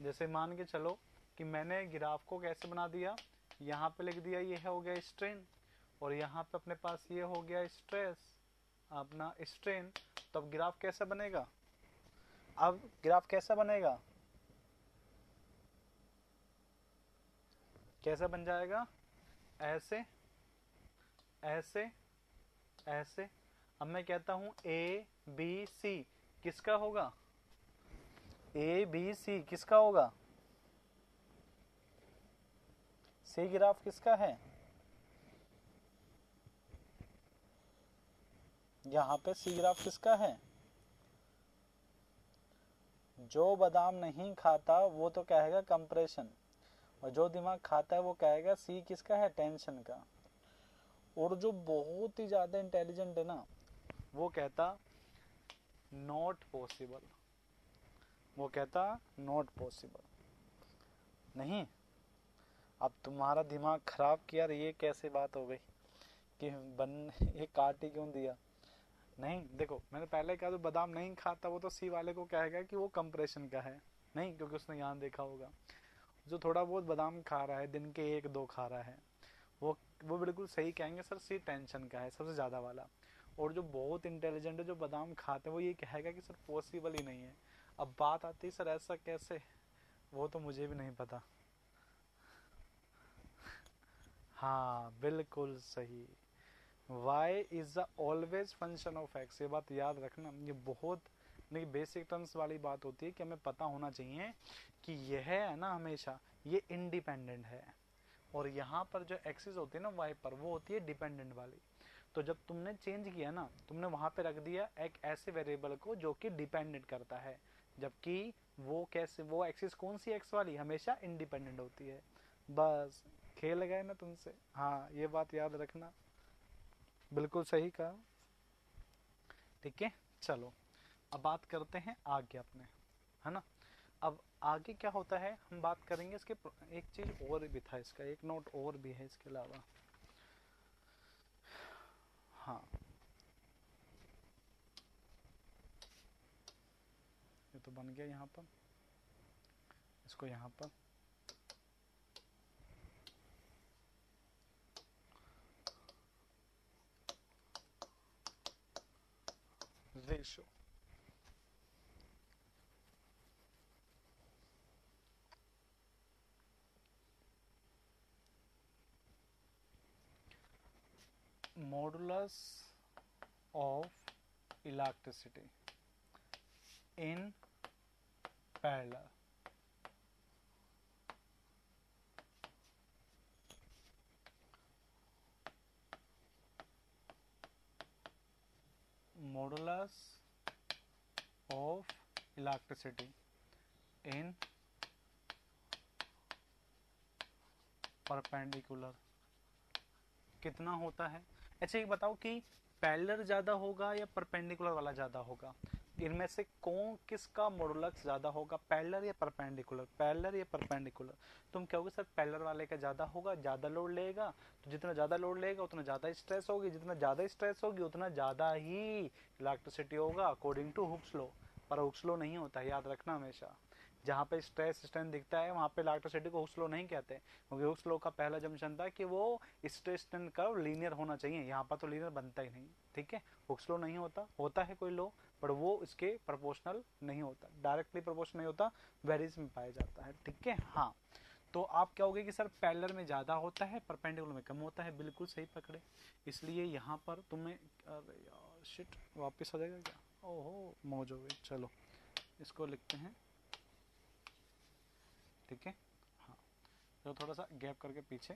S1: जैसे मान के चलो कि मैंने ग्राफ को कैसे बना दिया, यहाँ पे लिख दिया ये हो गया स्ट्रेन, और यहाँ पे अपने पास ये हो गया स्ट्रेस, अपना स्ट्रेन। तो अब ग्राफ कैसा बनेगा, अब ग्राफ कैसा बनेगा, कैसा बन जाएगा, ऐसे ऐसे ऐसे। अब मैं कहता हूं ए बी सी, किसका होगा, ए बी सी किसका होगा, सी ग्राफ किसका है, यहाँ पे सी ग्राफ किसका है? जो बादाम नहीं खाता वो तो कहेगा कंप्रेशन, और जो दिमाग खाता है वो कहेगा सी किसका है, टेंशन का। और जो बहुत ही ज्यादा इंटेलिजेंट है ना, वो कहता नॉट पॉसिबल, वो कहता नॉट पॉसिबल। नहीं, अब तुम्हारा दिमाग खराब किया, ये कैसे बात हो गई कि ये काट ही क्यों दिया। नहीं देखो, मैंने पहले कहा, जो बादाम नहीं खाता वो तो सी वाले को कहेगा कि वो कंप्रेशन का है, नहीं, क्योंकि उसने यहाँ देखा होगा। जो थोड़ा बहुत बादाम खा रहा है, दिन के 1-2 खा रहा है, वो बिल्कुल सही कहेंगे सर सी टेंशन का है, सबसे ज़्यादा वाला। और जो बहुत इंटेलिजेंट है, जो बादाम खाते हैं, वो ये कहेगा कि सर पॉसिबल ही नहीं है। अब बात आती है सर ऐसा कैसे, वो तो मुझे भी नहीं पता। हाँ बिल्कुल सही। y is the always function of x, ये बात याद रखना। ये बहुत नहीं बेसिक टर्म्स वाली बात होती है कि हमें पता होना चाहिए कि यह है ना हमेशा ये इंडिपेंडेंट है, और यहाँ पर जो एक्सिस होती है ना y पर, वो होती है डिपेंडेंट वाली। तो जब तुमने चेंज किया ना, तुमने वहां पे रख दिया एक ऐसे वेरिएबल को जो कि डिपेंडेंट करता है, जबकि वो कैसे, वो एक्सिस कौन सी x वाली, हमेशा इंडिपेंडेंट होती है। बस खेल गए ना तुमसे। हाँ ये बात याद रखना, बिल्कुल सही कहा। ठीक है, चलो अब बात करते हैं आगे अपने, है ना। अब आगे क्या होता है हम बात करेंगे इसके, एक चीज और भी था इसका, एक नोट और भी है इसके अलावा। हाँ ये तो बन गया यहाँ पर, इसको यहाँ पर ratio. Modulus of electricity in parallel, modulus of electricity in perpendicular कितना होता है। अच्छा एक बताओ कि पैरेलल ज्यादा होगा या परपेंडिकुलर वाला ज्यादा होगा, इनमें से कौन किसका मॉडुलस ज्यादा होगा, पैरेलल या परपेंडिकुलर, पैरेलल या परपेंडिकुलर। तुम कहोगे सर पैरेलल वाले का ज्यादा होगा, ज्यादा लोड लेगा, तो जितना ज्यादा लोड लेगा उतना ज्यादा स्ट्रेस होगी, जितना ज्यादा स्ट्रेस होगी उतना ज्यादा ही इलेक्ट्रिसिटी होगा, अकॉर्डिंग टू हुक्स लॉ। पर हुक्स लॉ नहीं होता, याद रखना हमेशा। जहाँ पे स्ट्रेस स्ट्रेन दिखता है वहाँ पे इलेक्ट्रिसिटी को हुक्स लॉ नहीं कहते, क्योंकि हुक्स लॉ का पहला जंक्शन था कि वो स्ट्रेस स्ट्रेन कर्व लीनियर होना चाहिए, यहाँ पर तो लीनियर बनता ही नहीं। ठीक है, हुक्स लॉ नहीं होता, होता है कोई लॉ, पर वो इसके प्रोपोर्शनल नहीं होता, डायरेक्टली प्रोपोर्शनल नहीं होता, वेरीज में पाया जाता है। ठीक है, हाँ। तो आप क्या होगे कि सर पैरेलल में ज़्यादा होता है, परपेंडिकुलर में कम होता है, बिल्कुल सही पकड़े। इसलिए यहाँ पर तुम्हें, अरे यार शिट, वापस आ जाएगा क्या, ओहो मौज हो गई। चलो इसको लिखते हैं, ठीक है। हाँ तो थोड़ा सा गैप करके पीछे,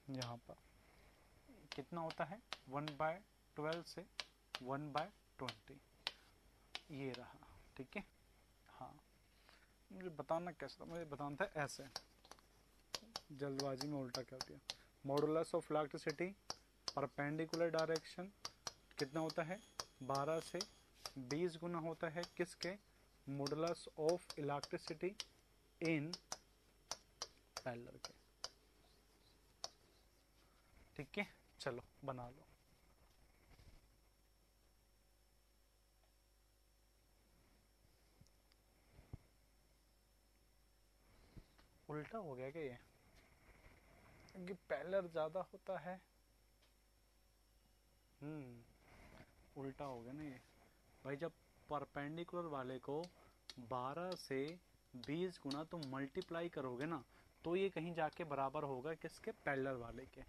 S1: यहाँ पर कितना होता है 1/12 से 1/20, ये रहा। ठीक है, हाँ मुझे बताना कैसा था, मुझे बताना था ऐसे, जल्दबाजी में उल्टा कर दिया। Modulus of electricity perpendicular direction कितना होता है, 12 से 20 गुना होता है किसके, modulus of electricity in parallel के। ठीक है, चलो बना लो। उल्टा हो गया क्या ये, क्योंकि पैरेलल ज्यादा होता है। उल्टा हो गया ना ये भाई। जब परपेंडिकुलर वाले को 12 से 20 गुना तुम मल्टीप्लाई करोगे ना, तो ये कहीं जाके बराबर होगा किसके, पैरेलल वाले के।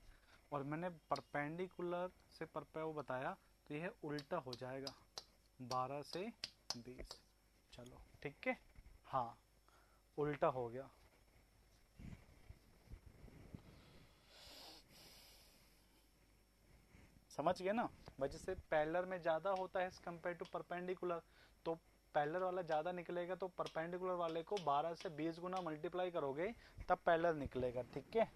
S1: और मैंने परपेंडिकुलर से वो बताया, तो यह उल्टा हो जाएगा 12 से 20। चलो ठीक है, हाँ उल्टा हो गया। समझ गए ना भाई, जैसे पैरेलल में ज़्यादा होता है एज कम्पेयर टू परपेंडिकुलर, तो पैरेलल वाला ज़्यादा निकलेगा तो परपेंडिकुलर वाले को 12 से 20 गुना मल्टीप्लाई करोगे तब पैरेलल निकलेगा, ठीक है।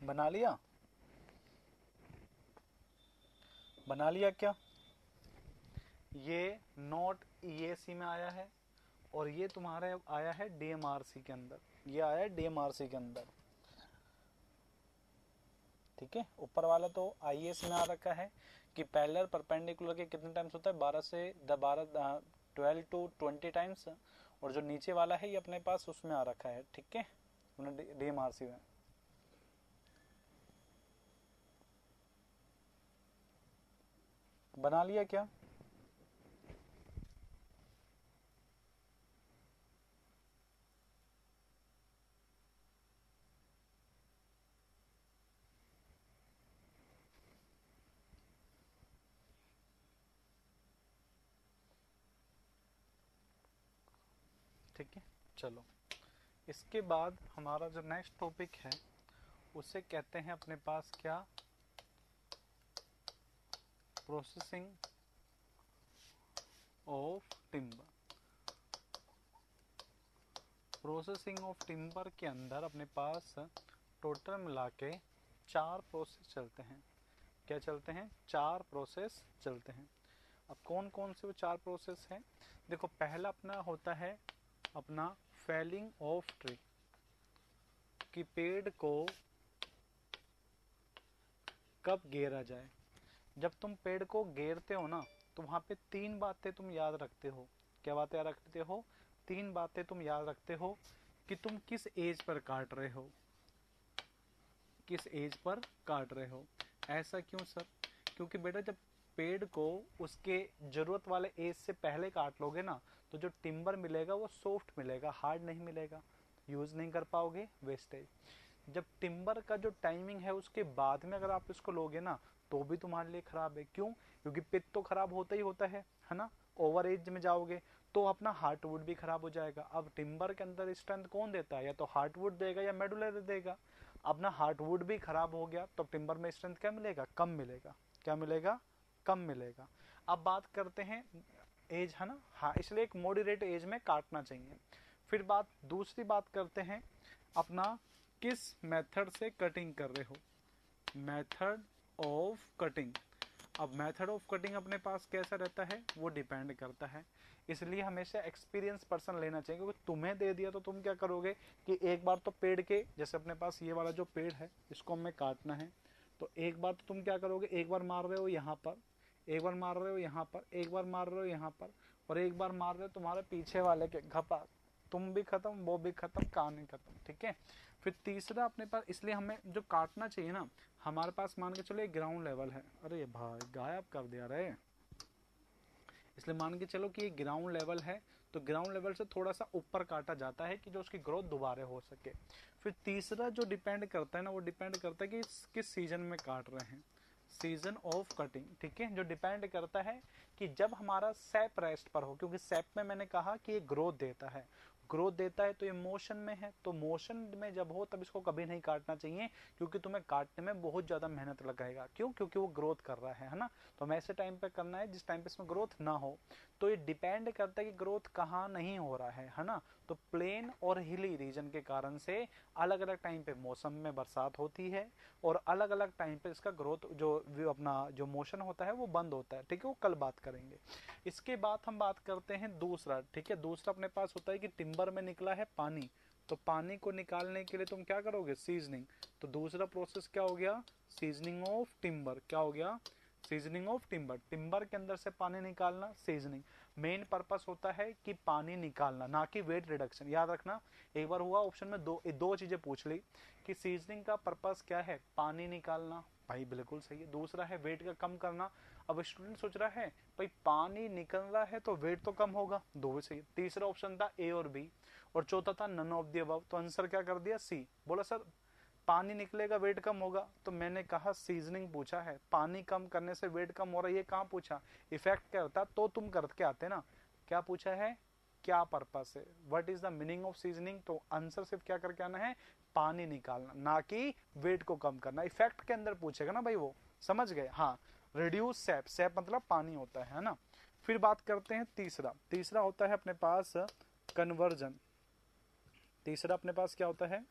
S1: बना लिया, बना लिया क्या? ये नोट ईएसी में आया है और ये तुम्हारे आया है डीएमआरसी के अंदर, ये आया है डीएमआरसी के अंदर, ठीक है। ऊपर वाला तो आईएएस में आ रखा है कि पैरेलल परपेंडिकुलर के कितने टाइम्स होता है, 12 to 20 टाइम्स, और जो नीचे वाला है ये अपने पास उसमें आ रखा है, ठीक है, डीएमआरसी में। बना लिया क्या? ठीक है, चलो इसके बाद हमारा जो नेक्स्ट टॉपिक है उसे कहते हैं अपने पास क्या, processing of timber. Processing of timber के अंदर अपने पास टोटल मिला के 4 प्रोसेस चलते हैं। क्या चलते हैं? 4 प्रोसेस चलते हैं। अब कौन कौन से वो 4 प्रोसेस हैं? देखो, पहला अपना होता है अपना फेलिंग ऑफ ट्री, कि पेड़ को कब घेरा जाए। जब तुम पेड़ को घेरते हो ना तो वहां पे 3 बातें तुम याद रखते हो। क्या बातें याद रखते हो? 3 बातें तुम याद रखते हो कि तुम किस एज पर काट रहे हो, किस एज पर काट रहे हो। ऐसा क्यों सर? क्योंकि बेटा जब पेड़ को उसके जरूरत वाले एज से पहले काट लोगे ना तो जो टिम्बर मिलेगा वो सॉफ्ट मिलेगा, हार्ड नहीं मिलेगा, यूज नहीं कर पाओगे, वेस्टेज। जब टिम्बर का जो टाइमिंग है उसके बाद में अगर आप इसको लोगे ना तो भी तुम्हारे लिए खराब है। क्यों? क्योंकि पित्त तो खराब होता ही होता है ना। ओवर एज में जाओगे तो अपना हार्टवुड भी खराब हो जाएगा। अब टिम्बर के अंदर स्ट्रेंथ कौन देता है? या तो हार्टवुड देगा या मेडुलरी देगा। अपना हार्टवुड भी खराब हो गया तो टिम्बर में स्ट्रेंथ क्या मिलेगा? कम मिलेगा। क्या मिलेगा? कम मिलेगा। अब बात करते हैं एज, है ना। हाँ, इसलिए एक मॉडरेट एज में काटना चाहिए। फिर दूसरी बात करते हैं अपना किस मेथड से कटिंग कर रहे हो, मेथड ऑफ कटिंग। अब मेथड ऑफ कटिंग अपने पास कैसा रहता है वो डिपेंड करता है, इसलिए हमेशा एक्सपीरियंस पर्सन लेना चाहिए। क्योंकि तुम्हें दे दिया तो तुम क्या करोगे कि एक बार तो पेड़ के, जैसे अपने पास ये वाला जो पेड़ है इसको हमें काटना है, तो एक बार तो तुम क्या करोगे, एक बार मार रहे हो यहाँ पर, एक बार मार रहे हो यहाँ पर, एक बार मार रहे हो यहाँ पर, और एक बार मार रहे हो तुम्हारे पीछे वाले के घपा, तुम भी खत्म, वो भी खत्म, कहानी खत्म, ठीक है। फिर तीसरा अपने पास, इसलिए हमें जो काटना चाहिए ना, हमारे पास मान के चलो ग्राउंड लेवल है, अरे भाई गायब कर दिया रे, इसलिए मान के चलो कि ये ग्राउंड लेवल है तो ग्राउंड लेवल से थोड़ा सा ऊपर काटा जाता है कि जो उसकी ग्रोथ दोबारा हो सके। फिर तीसरा जो डिपेंड करता है ना वो डिपेंड करता है कि किस सीजन में काट रहे हैं, सीजन ऑफ कटिंग, ठीक है। जो डिपेंड करता है कि जब हमारा सैप रेस्ट पर हो, क्योंकि सैप में मैंने कहा कि ये ग्रोथ देता है, ग्रोथ देता है तो ये मोशन में है, तो मोशन में जब हो तब इसको कभी नहीं काटना चाहिए, क्योंकि तुम्हें काटने में बहुत ज्यादा मेहनत लगाएगा। क्यों? क्योंकि वो ग्रोथ कर रहा है ना। तो हमें ऐसे टाइम पे करना है जिस टाइम पे इसमें ग्रोथ ना हो। तो ये डिपेंड करता है कि ग्रोथ कहाँ नहीं हो रहा है ना। तो प्लेन और हिली रीजन के कारण से अलग अलग टाइम पे मौसम में बरसात होती है और अलग अलग टाइम पे इसका ग्रोथ जो अपना जो मोशन होता है वो बंद होता है, ठीक है। वो कल बात करेंगे। इसके बाद हम बात करते हैं दूसरा, ठीक है। दूसरा अपने पास होता है कि टिम्बर में निकला है पानी, तो पानी को निकालने के लिए तुम क्या करोगे? सीजनिंग। तो दूसरा प्रोसेस क्या हो गया? Seasoning of timber. क्या हो गया? Seasoning of timber. टिम्बर के अंदर से पानी निकालना, सीजनिंग। मेन पर्पस होता है कि पानी निकालना, ना कि वेट रिडक्शन। याद रखना, एक बार हुआ ऑप्शन में दो चीजें पूछ ली कि सीजनिंग का पर्पस क्या है? पानी निकालना, भाई बिल्कुल सही है। दूसरा है वेट का कम करना। अब स्टूडेंट सोच रहा है भाई पानी निकल रहा है तो वेट तो कम होगा, दो भी सही है। तीसरा ऑप्शन था ए और बी, और चौथा था नन ऑफ द अबव, तो आंसर क्या कर दिया? सी। बोला सर पानी निकलेगा वेट कम होगा, तो मैंने कहा सीजनिंग पूछा है, पानी कम करने से वेट कम हो रहा है, ये कहाँ पूछा? इफेक्ट क्या होता तो तुम करके आते ना। क्या पूछा है? क्या पर्पस है, what is the meaning of seasoning. तो आंसर सिर्फ क्या करके आना है, पानी निकालना, ना कि वेट को कम करना। इफेक्ट के अंदर पूछेगा ना भाई, वो समझ गए। हाँ, रिड्यूस सैप, सैप मतलब पानी होता है ना। फिर बात करते हैं तीसरा, तीसरा होता है अपने पास कन्वर्जन। तीसरा अपने पास क्या होता है,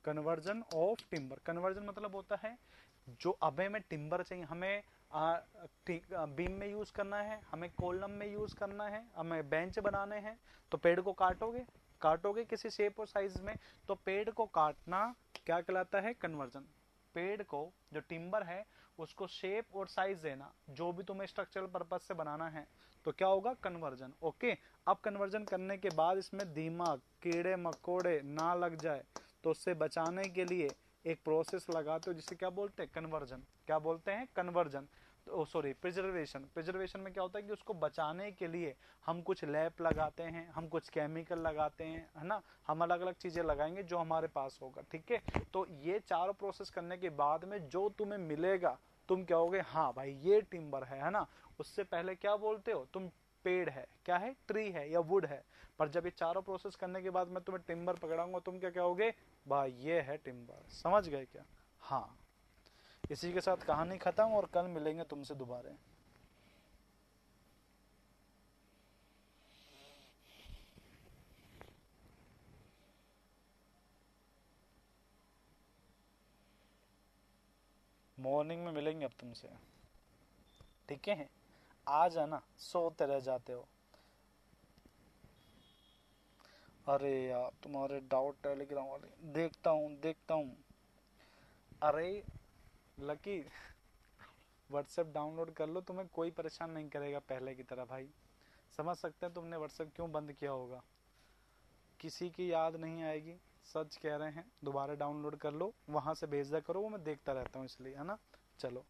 S1: कन्वर्जन ऑफ टिम्बर। कन्वर्जन मतलब होता है जो अब हमें टिम्बर चाहिए, हमें बीम में यूज करना है, हमें कॉलम में यूज करना है, हमें बेंच बनाने हैं, तो पेड़ को काटोगे, काटोगे किसी शेप और साइज में, तो पेड़ को काटना क्या कहलाता है, कन्वर्जन। पेड़ को जो टिम्बर है उसको शेप और साइज देना, जो भी तुम्हें स्ट्रक्चरल पर्पज से बनाना है, तो क्या होगा, कन्वर्जन। ओके, अब कन्वर्जन करने के बाद इसमें दीमक, कीड़े मकोड़े ना लग जाए, तो उससे बचाने के लिए एक प्रोसेस लगाते हो जिसे क्या बोलते हैं, कन्वर्जन। क्या बोलते हैं, कन्वर्जन। तो सॉरी, प्रिजर्वेशन। प्रिजर्वेशन में क्या होता है कि उसको बचाने के लिए हम कुछ लैप लगाते हैं, हम कुछ केमिकल लगाते हैं, है ना, हम अलग अलग चीजें लगाएंगे जो हमारे पास होगा, ठीक है। तो ये चारों प्रोसेस करने के बाद में जो तुम्हें मिलेगा, तुम क्या होगे, हाँ भाई ये टिम्बर है ना। उससे पहले क्या बोलते हो तुम, पेड़ है, क्या है, ट्री है या वुड है। पर जब ये चारों प्रोसेस करने के बाद मैं तुम्हें टिम्बर पकड़ाऊंगा, तुम क्या कहोगे, भाई ये है टिम्बर। समझ गए क्या। हाँ, इसी के साथ कहानी खत्म, और कल मिलेंगे तुमसे दोबारा। मॉर्निंग में मिलेंगे अब तुमसे, ठीक है। आ जाना, सोते रह जाते हो। अरे यार तुम्हारे डाउट टेलीग्राम वाले, देखता हूँ देखता हूँ। अरे लकी, व्हाट्सएप डाउनलोड कर लो, तुम्हें कोई परेशान नहीं करेगा पहले की तरह भाई। समझ सकते हैं तुमने व्हाट्सएप क्यों बंद किया होगा, किसी की याद नहीं आएगी, सच कह रहे हैं। दोबारा डाउनलोड कर लो, वहां से भेज दिया करो, वो मैं देखता रहता हूँ इसलिए, है ना। चलो,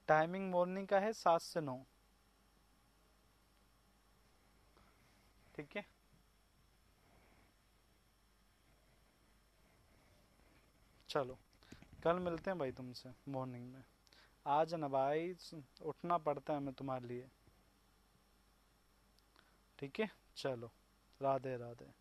S1: टाइमिंग मॉर्निंग का है 7 से 9, ठीक है। चलो, कल मिलते हैं भाई तुमसे मॉर्निंग में। आज ना भाई, उठना पड़ता है हमें तुम्हारे लिए, ठीक है। चलो, राधे राधे।